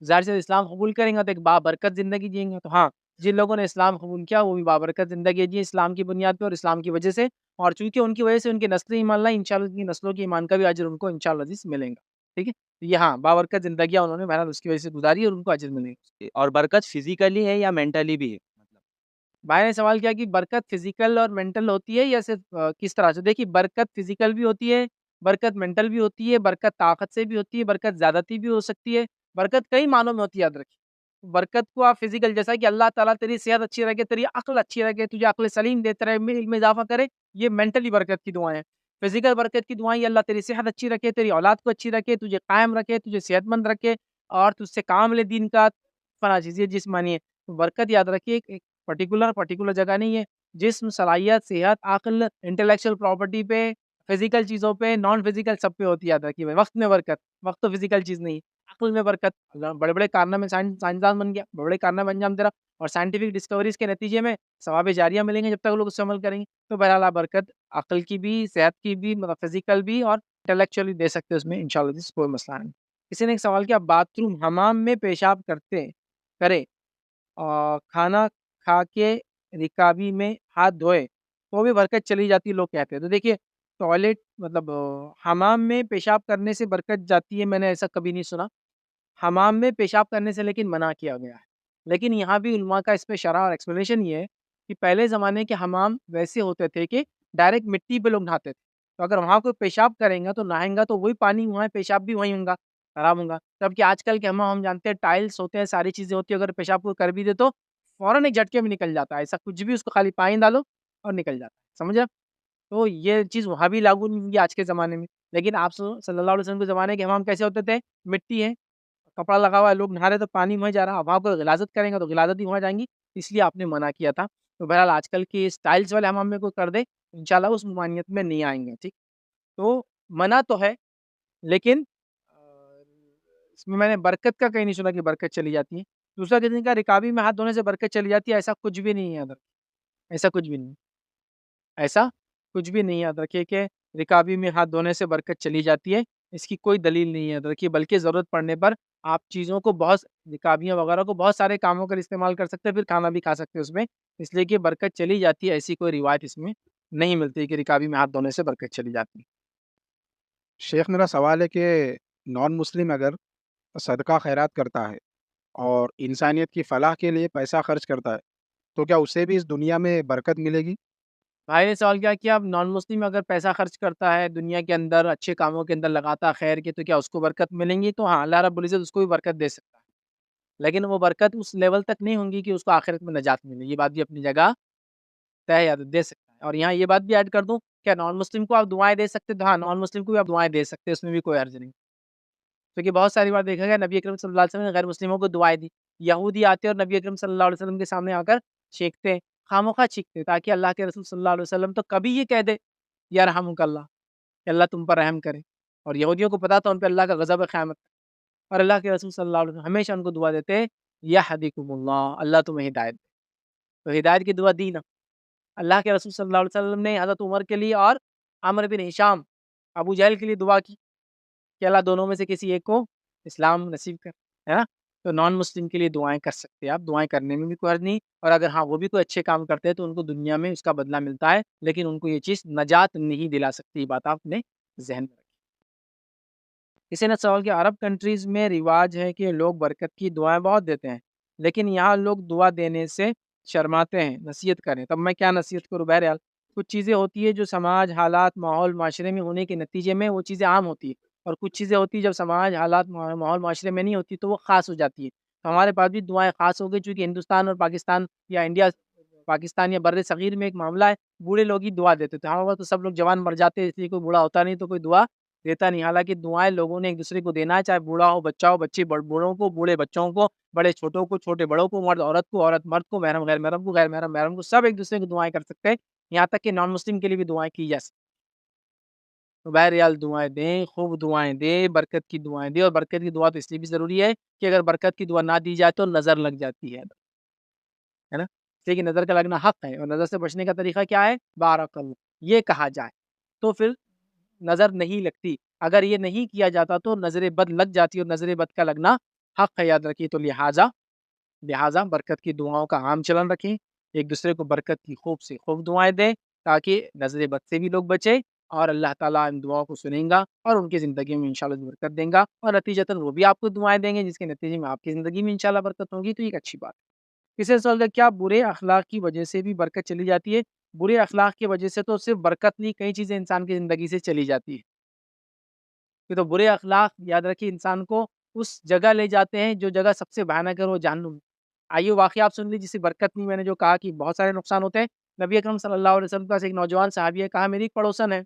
ظاہر سے اسلام قبول کریں گے تو ایک بابرکت زندگی جئیں گے. تو ہاں جن لوگوں نے اسلام قبول کیا وہ بھی بابرکت زندگی جی اسلام کی بنیاد پہ اور اسلام کی وجہ سے، اور چونکہ ان کی وجہ سے ان کی نسلیں ایمان لائیں، انشاءاللہ ان کی نسلوں کے ایمان کا بھی اجر ان کو انشاءاللہ عزیز ملیں گا، ٹھیک ہے؟ تو یہ ہاں بابرکت زندگیاں انہوں نے بہرحال اس کی وجہ سے گزاری اور ان کو اجر ملے گا۔ اور برکت فزیکلی ہے یا مینٹلی بھی ہے؟ مطلب بھائی نے سوال کیا کہ برکت فزیکل اور مینٹل ہوتی ہے یا صرف کس طرح سے؟ دیکھیے برکت فزیکل بھی ہوتی ہے، برکت مینٹل بھی ہوتی ہے، برکت طاقت سے بھی ہوتی ہے، برکت زیادتی بھی ہو سکتی ہے، برکت کئی معنوں میں ہوتی ہے، یاد رکھیے۔ برکت کو آپ فزیکل جیسا کہ اللہ تعالیٰ تیری صحت اچھی رکھے، تیری عقل اچھی رکھے، تجھے عقل سلیم دیتے رہے، علم میں اضافہ کرے، یہ مینٹلی برکت کی دعائیں ہیں۔ فزیکل برکت کی دعائیں یہ اللہ تیری صحت اچھی رکھے، تیری اولاد کو اچھی رکھے، تجھے قائم رکھے، تجھے صحت مند رکھے اور تجھ سے کام لے دین کا، فلاں چیز یہ جسمانی ہے۔ تو برکت یاد رکھیے ایک پرٹیکولر جگہ نہیں ہے، جسم، صلاحیت، صحت، عقل، انٹلیکچوئل پراپرٹی پہ، فزیکل چیزوں پہ، نان فزیکل سب پہ ہوتی ہے، یاد رکھیے بھائی۔ وقت میں برکت، وقت تو فزیکل چیز نہیں ہے۔ عقل میں برکت، اللہ بڑے بڑے کارنامے، سائنسدان بن گیا، بڑے بڑے کارنامے انجام دے رہا، اور سائنٹیفک ڈسکوریز کے نتیجے میں ثواب جاریہ ملیں گے جب تک لوگ اس سے عمل کریں گے۔ تو بہرحال آپ برکت عقل کی بھی، صحت کی بھی، مطلب فزیکل بھی اور انٹلیکچولی دے سکتے ہیں اس میں، انشاءاللہ کوئی مسئلہ نہیں۔ کسی نے ایک سوال کیا، باتھ روم حمام میں پیشاب کرے اور کھانا کھا کے رکابی میں ہاتھ دھوئے تو بھی برکت چلی جاتی ہے، لوگ کہتے ہیں۔ تو دیکھیے ٹوائلٹ مطلب حمام میں پیشاب کرنے سے برکت جاتی ہے، میں نے ایسا کبھی نہیں سنا۔ حمام میں پیشاب کرنے سے لیکن منع کیا گیا ہے، لیکن یہاں بھی علماء کا اس پہ شرح اور ایکسپلینیشن یہ ہے کہ پہلے زمانے کے حمام ویسے ہوتے تھے کہ ڈائریکٹ مٹی پہ لوگ نہاتے تھے، تو اگر وہاں کوئی پیشاب کریں گا تو نہائیں گا تو وہی پانی وہاں ہے، پیشاب بھی وہیں ہوں گا، خراب ہوں گا۔ جبکہ آج کل کے حمام ہم جانتے ہیں ٹائلس ہوتے ہیں، ساری چیزیں ہوتی ہیں، اگر پیشاب کو کر بھی دے تو فوراً ایک جھٹکے میں نکل جاتا ہے، ایسا کچھ بھی، اس کو خالی پانی ڈالو اور نکل جاتا ہے، سمجھا؟ تو یہ چیز وہاں بھی لاگو نہیں ہوئی آج کے زمانے میں، لیکن آپ صلی اللہ علیہ وسلم کے زمانے کے حمام کیسے ہوتے تھے؟ مٹی ہے، کپڑا لگا ہوا ہے، لوگ نہا رہے تو پانی وہیں جا رہا، اب وہاں کو غلاظت کریں گے تو غلاظت بھی وہاں جائیں گی، اس لیے آپ نے منع کیا تھا۔ تو بہرحال آج کل کی اسٹائلس والے حمام میں کوئی کر دے انشاءاللہ اس ممانعت میں نہیں آئیں گے، ٹھیک؟ تو منع تو ہے، لیکن اس میں نے برکت کا کہیں نہیں سنا کہ برکت چلی جاتی ہے۔ دوسرا کسی کا رکابی میں ہاتھ دھونے سے برکت چلی جاتی ہے، ایسا کچھ بھی نہیں ہے ادھر، ایسا کچھ بھی نہیں، ایسا کچھ بھی نہیں، یاد رکھیے کہ رکابی میں ہاتھ دھونے سے برکت چلی جاتی ہے، اس کی کوئی دلیل نہیں ہے، یاد رکھیے، بلکہ ضرورت پڑنے پر آپ چیزوں کو بہت، رکابیاں وغیرہ کو بہت سارے کاموں کا استعمال کر سکتے ہیں، پھر کھانا بھی کھا سکتے ہیں اس میں، اس لیے کہ برکت چلی جاتی ہے، ایسی کوئی روایت اس میں نہیں ملتی کہ رکابی میں ہاتھ دھونے سے برکت چلی جاتی ہے۔ شیخ میرا سوال ہے کہ نان مسلم اگر صدقہ خیرات کرتا ہے اور انسانیت کی فلاح کے لیے پیسہ خرچ کرتا ہے تو کیا اسے بھی اس دنیا میں برکت ملے گی؟ بھائی نے سوال کیا کہ اب نان مسلم اگر پیسہ خرچ کرتا ہے دنیا کے اندر، اچھے کاموں کے اندر لگاتا ہے خیر کے، تو کیا اس کو برکت ملیں گی؟ تو ہاں، اللہ رب العزت اس کو بھی برکت دے سکتا ہے، لیکن وہ برکت اس لیول تک نہیں ہوں گی کہ اس کو آخرت میں نجات ملے، یہ بات بھی اپنی جگہ طے یاد دے سکتا ہے۔ اور یہاں یہ بات بھی ایڈ کر دوں، کیا نان مسلم کو آپ دعائیں دے سکتے؟ تو ہاں، نان مسلم کو بھی آپ دعائیں دے سکتے، اس میں بھی کوئی حرج نہیں، کیونکہ بہت ساری بار دیکھا گیا نبی اکرم صلی اللہ علیہ وسلم نے غیر مسلموں کو دعائیں دی، یہودی آتے اور نبی اکرم صلی اللہ علیہ وسلم کے سامنے آ کر چیختے، خامخواہ چیختے، تاکہ اللہ کے رسول صلی اللہ علیہ وسلم تو کبھی یہ کہہ دے یا رحمک اللہ، کہ اللہ تم پر رحم کرے، اور یہودیوں کو پتا تھا ان پہ اللہ کا غضب ہے قیامت، اور اللہ کے رسول صلی اللہ علیہ وسلم ہمیشہ ان کو دعا دیتے، یہدیکم اللہ، اللہ تمہیں ہدایت دے، تو ہدایت کی دعا دی نا اللہ کے رسول صلی اللہ علیہ وسلم نے حضرت عمر کے لیے اور عمرو بن ہشام، ابو جہل کے لیے دعا کی کہ اللہ دونوں میں سے کسی ایک کو اسلام نصیب کر، ہے نا؟ تو نان مسلم کے لیے دعائیں کر سکتے ہیں آپ، دعائیں کرنے میں بھی کوئی حرج نہیں، اور اگر ہاں وہ بھی کوئی اچھے کام کرتے ہیں تو ان کو دنیا میں اس کا بدلہ ملتا ہے، لیکن ان کو یہ چیز نجات نہیں دلا سکتی، یہ بات آپ نے ذہن میں رکھی۔ کسی نے سوال کیا، عرب کنٹریز میں رواج ہے کہ لوگ برکت کی دعائیں بہت دیتے ہیں، لیکن یہاں لوگ دعا دینے سے شرماتے ہیں، نصیحت کریں، تب میں کیا نصیحت کروں؟ بہرحال کچھ چیزیں ہوتی ہے جو سماج، حالات، ماحول، معاشرے میں ہونے کے نتیجے میں وہ چیزیں عام ہوتی ہے، اور کچھ چیزیں ہوتی ہیں جب سماج، حالات، ماحول، معاشرے میں نہیں ہوتی تو وہ خاص ہو جاتی ہے۔ تو ہمارے پاس بھی دعائیں خاص ہو گئی، چونکہ ہندوستان اور پاکستان یا انڈیا، پاکستان یا بر صغیر میں ایک معاملہ ہے، بوڑھے لوگ ہی دعا دیتے تھے، ہمارے پاس تو سب لوگ جوان مر جاتے ہیں، اس لیے کوئی بوڑھا ہوتا نہیں تو کوئی دعا دیتا نہیں، حالانکہ دعائیں لوگوں نے ایک دوسرے کو دینا ہے، چاہے بوڑھا ہو، بچہ ہو، بچے بوڑھوں کو، بوڑھے بچوں کو، بڑے چھوٹوں کو، چھوٹے بڑوں کو، مرد عورت کو، عورت مرد کو، محرم غیر محرم کو، غیر محرم محرم کو، سب ایک دوسرے کو دعائیں کر سکتے ہیں، یہاں تک کہ نان مسلم کے لیے بھی دعائیں کی جا سکتی ہیں۔ تو بہرحال دعائیں دیں، خوب دعائیں دیں، برکت کی دعائیں دیں، اور برکت کی دعا تو اس لیے بھی ضروری ہے کہ اگر برکت کی دعا نہ دی جائے تو نظر لگ جاتی ہے نا؟ اس لیے کہ نظر کا لگنا حق ہے، اور نظر سے بچنے کا طریقہ کیا ہے؟ بارک اللہ، یہ کہا جائے تو پھر نظر نہیں لگتی، اگر یہ نہیں کیا جاتا تو نظر بد لگ جاتی، اور نظر بد کا لگنا حق ہے، یاد رکھیے، تو لہٰذا لہٰذا برکت کی دعاؤں کا عام چلن رکھیں، ایک دوسرے کو برکت کی خوب سے خوب دعائیں دیں تاکہ نظر بد سے بھی لوگ بچیں، اور اللہ تعالیٰ ان دعاؤں کو سنیں گا اور ان کی زندگی میں انشاءاللہ برکت دیں گا، اور نتیجتاً وہ بھی آپ کو دعائیں دیں گے جس کے نتیجے میں آپ کی زندگی میں انشاءاللہ برکت ہوگی۔ تو یہ ایک اچھی بات ہے۔ کسی سوال ہے کیا برے اخلاق کی وجہ سے بھی برکت چلی جاتی ہے؟ برے اخلاق کی وجہ سے تو صرف برکت نہیں، کئی چیزیں انسان کی زندگی سے چلی جاتی ہے۔ یہ تو برے اخلاق یاد رکھیے انسان کو اس جگہ لے جاتے ہیں جو جگہ سب سے بھیانک ہے، وہ جہنم ہے۔ آئیے واقعہ آپ سن لیجیے، جس سے برکت نہیں، میں نے جو کہا کہ بہت سارے نقصان ہوتے ہیں۔ نبی اکرم صلی اللہ علیہ وسلم کے پاس ایک نوجوان صحابی ہے، کہا میری ایک پڑوسن ہے،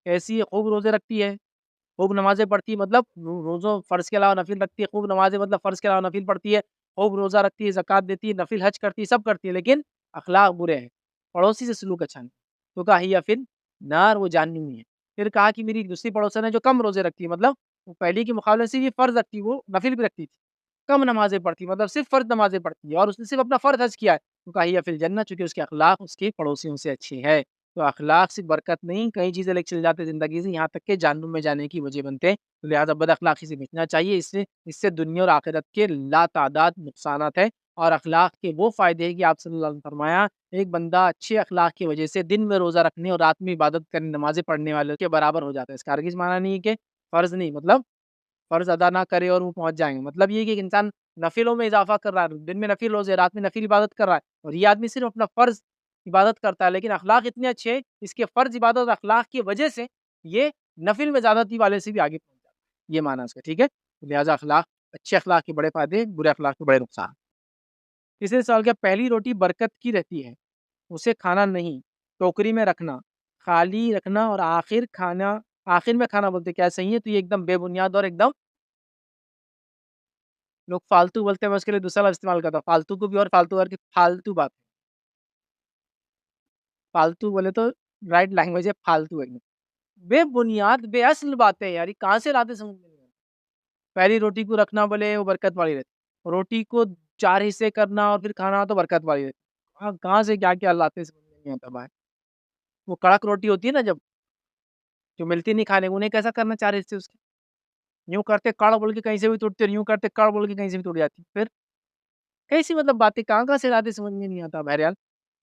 ایسی ہے، خوب روزے رکھتی ہے، خوب نمازیں پڑھتی ہے، مطلب روزوں فرض کے علاوہ نفل رکھتی ہے، خوب نمازیں مطلب فرض کے علاوہ نفل پڑھتی ہے، خوب روزہ رکھتی ہے، زکوٰۃ دیتی ہے، نفل حج کرتی ہے، سب کرتی ہے، لیکن اخلاق برے ہیں، پڑوسی سے سلوک اچھا نہیں۔ تو کہا ہی پھر نار، وہ جہنمی ہے۔ پھر کہا کہ میری دوسری پڑوسن ہے جو کم روزے رکھتی ہے، مطلب وہ پہلی کے مقابلے سے یہ فرض رکھتی، وہ نفل بھی رکھتی تھی، کم نمازیں پڑھتی، مطلب صرف فرض نمازیں پڑھتی ہے، اور اس نے صرف اپنا فرض حج کیا ہے۔ تو کہا ہی پھر جنت، چونکہ اس کے اخلاق اس کے پڑوسیوں سے اچھے ہے۔ تو اخلاق سے برکت نہیں، کئی چیزیں لے کے چل جاتے زندگی سے، یہاں تک کہ جہنم میں جانے کی وجہ بنتے ہیں۔ تو لہٰذا بد اخلاقی سے بچنا چاہیے، اس سے دنیا اور آخرت کے لا تعداد نقصانات ہیں، اور اخلاق کے وہ فائدے ہیں کہ آپ صلی اللہ علیہ وسلم نے فرمایا ایک بندہ اچھے اخلاق کی وجہ سے دن میں روزہ رکھنے اور رات میں عبادت کرنے، نمازیں پڑھنے والے کے برابر ہو جاتا ہے۔ اس کا ہرگز معنی نہیں ہے کہ فرض نہیں، مطلب فرض ادا نہ کرے اور وہ پہنچ جائیں گے، مطلب یہ کہ ایک انسان نفلوں میں اضافہ کر رہا ہے، دن میں نفل روزے، رات میں نفل عبادت کر رہا ہے، اور یہ آدمی صرف اپنا فرض عبادت کرتا ہے، لیکن اخلاق اتنے اچھے ہیں اس کے فرض عبادت اور اخلاق کی وجہ سے یہ نفل میں زیادتی والے سے بھی آگے پہنچ جاتا ہے۔ یہ معنی اس کا، ٹھیک ہے؟ لہٰذا اخلاق، اچھے اخلاق کے بڑے فائدے، برے اخلاق کے بڑے نقصان۔ تیسرے سوال کیا پہلی روٹی برکت کی رہتی ہے، اسے کھانا نہیں، ٹوکری میں رکھنا، خالی رکھنا اور آخر میں کھانا بولتے کیا صحیح ہے؟ تو یہ ایک دم بے بنیاد اور ایک دم لوگ فالتو بولتے ہیں، میں اس کے لیے دوسرا لفظ استعمال کرتا ہوں، فالتو کو بھی، اور فالتو کر کے فالتو بات، فالتو بولے تو رائٹ لینگویج ہے فالتو، ایک دم بے بنیاد بے اصل باتیں یار، یہ کہاں سے لاتے سمجھ میں نہیں آتا۔ پہلی روٹی کو رکھنا بولے وہ برکت والی رہتی، روٹی کو 4 حصے کرنا اور پھر کھانا تو برکت والی رہتی، کہاں سے کیا کیا لاتے سمجھ میں نہیں آتا بھائی۔ وہ کڑک روٹی ہوتی ہے نا، جب جو ملتی نہیں کھانے کو، انہیں کیسا کرنا 4 حصے اس کے، یوں کرتے کڑ بول کے کہیں سے بھی ٹوٹتے، یوں کرتے کڑ بول کے کہیں سے بھی ٹوٹ جاتی، پھر کیسی مطلب باتیں کہاں کہاں سے لاتے سمجھ میں نہیں آتا بہرحال۔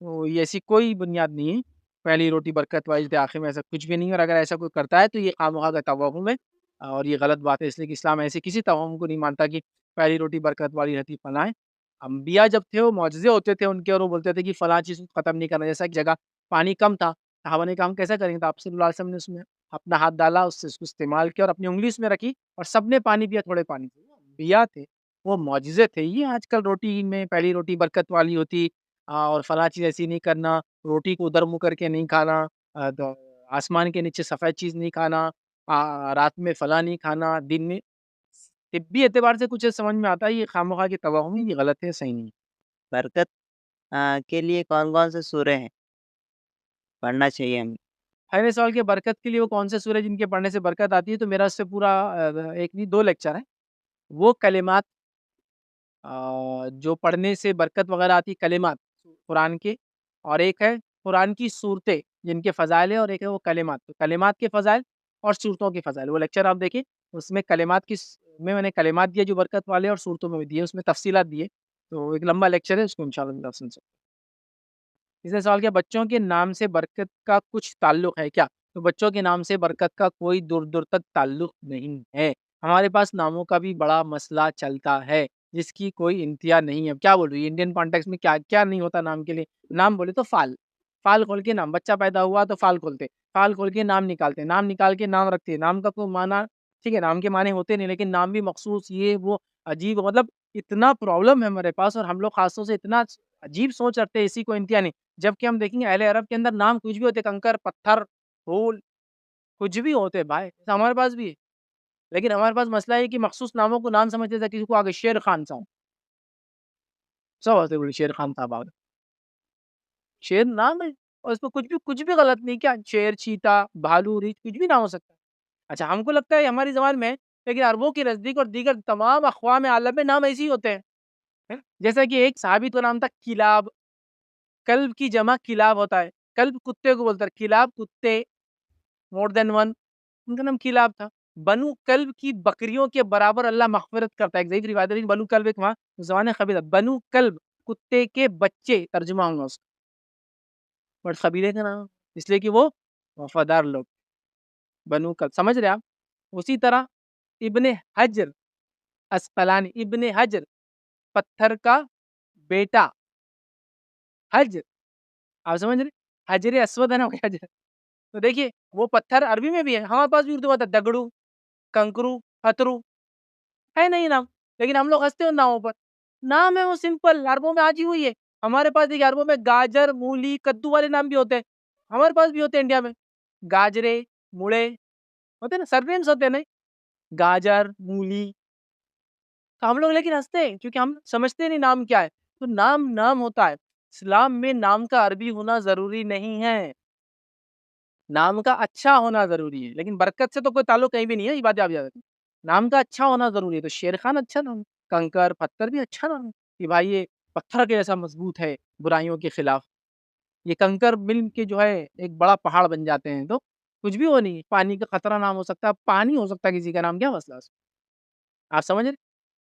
تو یہ ایسی کوئی بنیاد نہیں ہے، پہلی روٹی برکت والی تھی، آخر میں ایسا کچھ بھی نہیں ہے، اور اگر ایسا کوئی کرتا ہے تو یہ خواہ کا توہم ہے، اور یہ غلط بات ہے، اس لیے کہ اسلام ایسے کسی توہم کو نہیں مانتا کہ پہلی روٹی برکت والی رہتی فلاں ہے۔ انبیاء جب تھے وہ معجزے ہوتے تھے ان کے، اور وہ بولتے تھے کہ فلاں چیز کو ختم نہیں کرنا، جیسا ایک جگہ پانی کم تھا، صحابہ نے کہا ہم کیسا کریں گے، تو آپ صلی اللہ علیہ وسلم نے اس میں اپنا ہاتھ ڈالا، اس سے اس کو استعمال کیا اور اپنی انگلی اس میں رکھی، اور سب نے پانی پیا، تھوڑے پانی سے۔ وہ انبیاء تھے، وہ معجزے تھے۔ یہ آج کل روٹی میں پہلی روٹی برکت والی ہوتی، اور فلاں چیز ایسی نہیں کرنا، روٹی کو ادھر منہ کر کے نہیں کھانا، تو آسمان کے نیچے سفید چیز نہیں کھانا، رات میں فلاں نہیں کھانا، دن میں، طبی اعتبار سے کچھ سمجھ میں آتا ہے، یہ خواہ کی توہم ہے، یہ غلط ہے، صحیح نہیں ہے۔ برکت کے لیے کون سے سورے ہیں پڑھنا چاہیے ہمیں؟ پہلے سوال کے برکت کے لیے وہ کون سے سورج جن کے پڑھنے سے برکت آتی ہے، تو میرا اس سے پورا ایک نہیں 2 لیکچر ہے، وہ کلمات جو پڑھنے سے برکت وغیرہ آتی، کلمات قرآن کے، اور ایک ہے قرآن کی صورتیں جن کے فضائل ہے، اور ایک ہے وہ کلمات، تو کلمات کے فضائل اور صورتوں کے فضائل، وہ لیکچر آپ دیکھیں، اس میں کلمات کی میں نے کلمات دیے جو برکت والے، اور صورتوں میں بھی دیے، اس میں تفصیلات دیے، تو ایک لمبا لیکچر ہے، اس کو انشاءاللہ آپ سن سکتے ہیں۔ اس نے سوال کیا بچوں کے نام سے برکت کا کچھ تعلق ہے کیا؟ تو بچوں کے نام سے برکت کا کوئی دور دور تک تعلق نہیں ہے، ہمارے پاس ناموں کا بھی بڑا مسئلہ چلتا ہے جس کی کوئی انتہا نہیں ہے۔ کیا بول رہی ہے انڈین کانٹیکس میں، کیا کیا نہیں ہوتا نام کے لیے؟ نام بولے تو فال کھول کے نام، بچہ پیدا ہوا تو فال کھولتے، فال کھول کے نام نکالتے، نام نکال کے نام رکھتے، نام کا کوئی معنی، ٹھیک ہے نام کے معنی ہوتے نہیں، لیکن نام بھی مخصوص، یہ وہ عجیب، مطلب اتنا پرابلم ہے ہمارے پاس، اور ہم لوگ خاص طور سے اتنا عجیب سوچ رکھتے ہیں، اسی کو انتہا نہیں۔ جبکہ ہم دیکھیں گے اہل عرب کے اندر نام کچھ بھی ہوتے، کنکر، پتھر، پھول، کچھ بھی ہوتے بھائی، ایسا ہمارے پاس بھی ہے، لیکن ہمارے پاس مسئلہ ہے کہ مخصوص ناموں کو نام سمجھتے تھے، کسی کو آگے شیر خان صاحب، سب ہوتے بولے شیر خان صاحب آگے، شیر نام ہے، اور اس پہ کچھ بھی غلط نہیں، کیا شیر، چیتا، بھالو، ریچھ، کچھ بھی نام ہو سکتا ہے۔ اچھا ہم کو لگتا ہے ہماری زبان میں، لیکن عربوں کے نزدیک اور دیگر تمام اقوام عالم میں نام ایسے ہی ہوتے ہیں، جیسا کہ ایک صحابی کا نام تھا کلاب، کلب کی جمع کلاب ہوتا ہے، کلب کتے کو بولتا ہے، کلاب کتے، مور دین ون، ان کا نام کلاب تھا۔ بنو کلب کی بکریوں کے برابر اللہ مغفرت کرتا ہے. ایک ضعیف روایت ہے بنو کلب ایک وہاں زبان قبیلہ، بنو کلب کتے کے بچے ترجمہ ہوگا اس کا، بٹ قبیلے کا نام اس لیے کہ وہ وفادار لوگ بنو کلب. سمجھ رہے آپ؟ اسی طرح ابن حجر اسقلانی، ابن حجر پتھر کا بیٹا، حجر آپ سمجھ رہے، حجر اسود ہے نا حجر. تو دیکھیے وہ پتھر عربی میں بھی ہے، ہمارے پاس بھی اردو میں ہوتا ہے، دگڑو، کنکرو، ہترو ہے نہیں نام، لیکن ہم لوگ ہنستے ہیں ان ناموں پر. نام ہے وہ سمپل، عربوں میں آج ہی ہوئی ہے. ہمارے پاس دیکھیے عربوں میں گاجر، مولی، کدو والے نام بھی ہوتے ہیں، ہمارے پاس بھی ہوتے ہیں انڈیا میں، گاجرے، مڑے ہوتے ہیں نا، سر نیمس ہوتے ہیں نہیں، گاجر، مولی. تو ہم لوگ لیکن ہنستے ہیں کیونکہ ہم سمجھتے نہیں نام کیا ہے. تو نام نام ہوتا ہے. اسلام میں نام کا عربی ہونا ضروری نہیں ہے، نام کا اچھا ہونا ضروری ہے، لیکن برکت سے تو کوئی تعلق کہیں بھی نہیں ہے. یہ بات آپ یاد رکھیں، نام کا اچھا ہونا ضروری ہے. تو شیر خان اچھا نام، کنکر پتھر بھی اچھا نام ہے کہ بھائی یہ پتھر کے جیسا مضبوط ہے برائیوں کے خلاف. یہ کنکر مل کے جو ہے ایک بڑا پہاڑ بن جاتے ہیں. تو کچھ بھی ہو نہیں، پانی کا خطرہ نام ہو سکتا ہے، پانی ہو سکتا ہے کسی کا نام، کیا مسئلہ ہے؟ آپ سمجھ رہے؟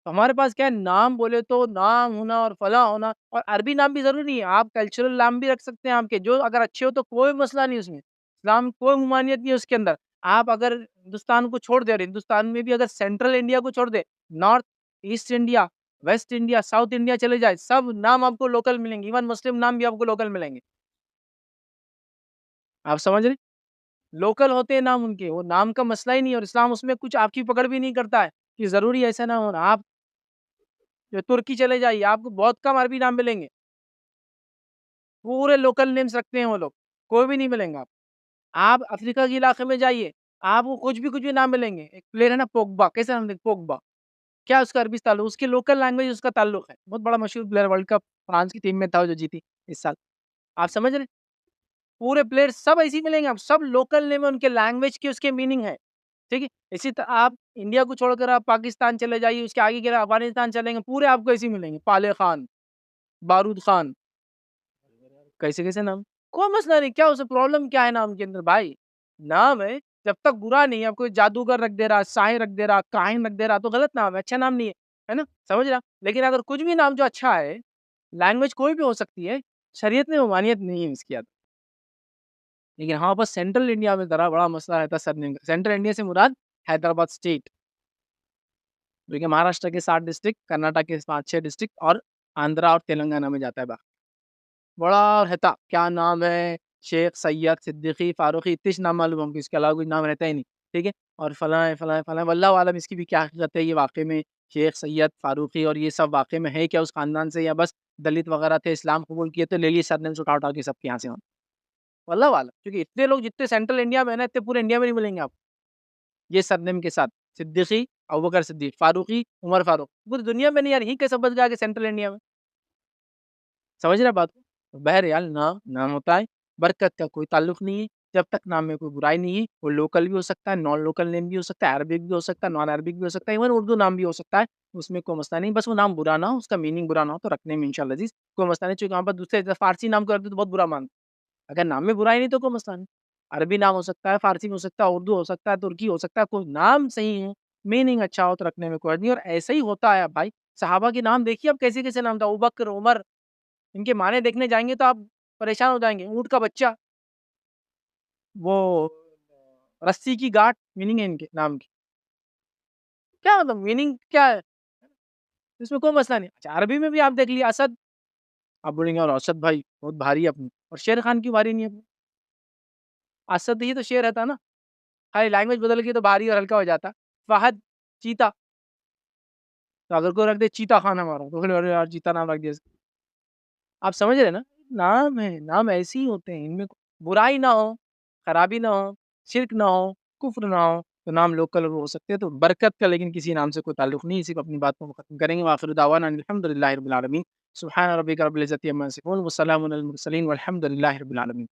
تو ہمارے پاس کیا ہے، نام بولے تو نام ہونا اور فلاں ہونا، اور عربی نام بھی ضروری نہیں ہے. آپ کلچرل نام بھی رکھ سکتے ہیں آپ کے، جو اگر اچھے ہو تو کوئی مسئلہ نہیں اس میں، اسلام کوئی ممانعت نہیں ہے اس کے اندر. آپ اگر ہندوستان کو چھوڑ دے، اور ہندوستان میں بھی اگر سینٹرل انڈیا کو چھوڑ دے، north east India, west India, south India چلے جائے، سب نام آپ کو لوکل ملیں گے، ایون مسلم نام بھی آپ کو لوکل ملیں گے. آپ سمجھ رہے؟ لوکل ہوتے ہیں نام ان کے، وہ نام کا مسئلہ ہی نہیں ہے، اور اسلام اس میں کچھ آپ کی پکڑ بھی نہیں کرتا ہے کہ ضروری ایسا نہ ہونا. آپ جو ترکی چلے جائیے، آپ کو بہت کم عربی نام ملیں گے، پورے لوکل نیمز رکھتے ہیں وہ لوگ، کوئی بھی نہیں ملیں گا. آپ افریقہ کے علاقے میں جائیے، آپ کو کچھ بھی نام ملیں گے. ایک پلیئر ہے نا پوگبا، کیسا نام دیکھ پوگبا، کیا اس کا عربی سے تعلق، اس کی لوکل لینگویج اس کا تعلق ہے. بہت بڑا مشہور پلیئر، ورلڈ کپ فرانس کی ٹیم میں تھا جو جیتی اس سال. آپ سمجھ رہے؟ پورے پلیئر سب ایسے ہی ملیں گے، آپ سب لوکل نیم ہے، ان کے لینگویج کی اس کے میننگ ہے. ٹھیک ہے. اسی طرح آپ انڈیا کو چھوڑ کر آپ پاکستان چلے جائیے، اس کے آگے کے افغانستان چلیں گے، پورے آپ کو ایسے ہی ملیں گے، پالے خان، بارود خان، کیسے کیسے نام. کوئی مسئلہ نہیں، کیا اسے پرابلم کیا ہے نام کے اندر بھائی؟ نام ہے، جب تک برا نہیں ہے. آپ کوئی جادوگر رکھ دے رہا، ساحر رکھ دے رہا، کاہن رکھ دے رہا، تو غلط نام ہے، اچھا نام نہیں ہے نا. سمجھ رہا؟ لیکن اگر کچھ بھی نام جو اچھا ہے، لینگویج کوئی بھی ہو سکتی ہے، شریعت میں ممانعت نہیں ہے اس کی. لیکن ہاں بس سینٹرل انڈیا میں ذرا بڑا مسئلہ رہتا ہے سرنیم کا. سینٹرل انڈیا سے مراد حیدرآباد اسٹیٹ، کیونکہ مہاراشٹر کے 7 ڈسٹرکٹ، کرناٹک کے 5-6 ڈسٹرکٹ، اور آندھرا اور تلنگانہ میں جاتا ہے. باقی بڑا رہتا، کیا نام ہے، شیخ، سید، صدیقی، فاروقی، اتنے نام معلوم ہوں گے، اس کے علاوہ کوئی نام رہتا ہی نہیں. ٹھیک ہے. اور فلاں فلاں فلاں، واللہ عالم اس کی بھی کیا حقیقت ہے. یہ واقع میں شیخ، سید، فاروقی اور یہ سب واقع میں ہے کیا اس خاندان سے، یا بس دلت وغیرہ تھے، اسلام قبول کیے تو لے لیے سرنیم سے اٹھا کے سب کے یہاں سے ہوں. واللہ عالم، کیونکہ اتنے لوگ جتنے سینٹرل انڈیا میں ہیں نا، اتنے پورے انڈیا میں نہیں ملیں گے آپ یہ سرنیم کے ساتھ. صدیقی ابوبکر صدیق، فاروقی عمر فاروق، پوری دنیا میں نہیں یار، یہیں کیسے بچ گیا کہ سینٹرل انڈیا میں. سمجھ رہے بات کو؟ بہرحال نام نام ہوتا ہے، برکت کا کوئی تعلق نہیں ہے. جب تک نام میں کوئی برائی نہیں ہے، وہ لوکل بھی ہو سکتا ہے، نان لوکل نیم بھی ہو سکتا ہے، عربک بھی ہو سکتا ہے، نان عربک بھی ہو سکتا ہے، ایون اردو نام بھی ہو سکتا ہے. اس میں کوئی مسئلہ نہیں، بس وہ نام برا نہ ہو، اس کا میننگ برا نہ ہو، تو رکھنے میں انشاءاللہ عزیز کوئی مسئلہ نہیں. چونکہ ہم پر دوسرے فارسی نام کو رکھتے تو بہت برا مانتے. اگر نام میں برائی نہیں تو کوئی مسئلہ نہیں. عربی نام ہو سکتا ہے، فارسی میں ہو سکتا ہے، اردو ہو سکتا ہے، ترکی ہو سکتا ہے، کوئی نام صحیح ہے، میننگ اچھا ہو تو رکھنے میں کوئی نہیں. اور ایسا ہی ہوتا ہے بھائی. صحابہ کے نام دیکھیے اب کیسے کیسے نام تھا، ابوبکر، عمر، ان کے معنی دیکھنے جائیں گے تو آپ پریشان ہو جائیں گے. اونٹ کا بچہ، وہ رسی کی گاٹھ، میننگ ہے ان کے نام کی، کیا مطلب میننگ کیا ہے اس میں کوئی مسئلہ نہیں. اچھا عربی میں بھی آپ دیکھ لیے، اسد، آپ بولیں گے اور اسد بھائی بہت بھاری ہے اپنی، اور شیر خان کی بھاری نہیں ہے اپنی. اسد ہی تو شیر رہتا نا، خالی لینگویج بدل گئی تو بھاری اور ہلکا ہو جاتا. فہد، چیتا، تو اگر کوئی رکھ دے چیتا خان ہمارا، تو ارے یار چیتا نام رکھ دیا. آپ سمجھ رہے نا؟ نام ہے، نام ایسے ہی ہوتے ہیں، ان میں برائی نہ ہو، خرابی نہ ہو، شرک نہ ہو، کفر نہ ہو، تو نام لوکل ہو سکتے ہیں. تو برکت کا لیکن کسی نام سے کوئی تعلق نہیں. صرف اپنی بات کو ختم کریں گے. وآخر دعوانا الحمدللہ رب العالمین. سبحان ربک رب العزت عما یصفون، وسلام علی المرسلین، والحمد للہ رب العالمین.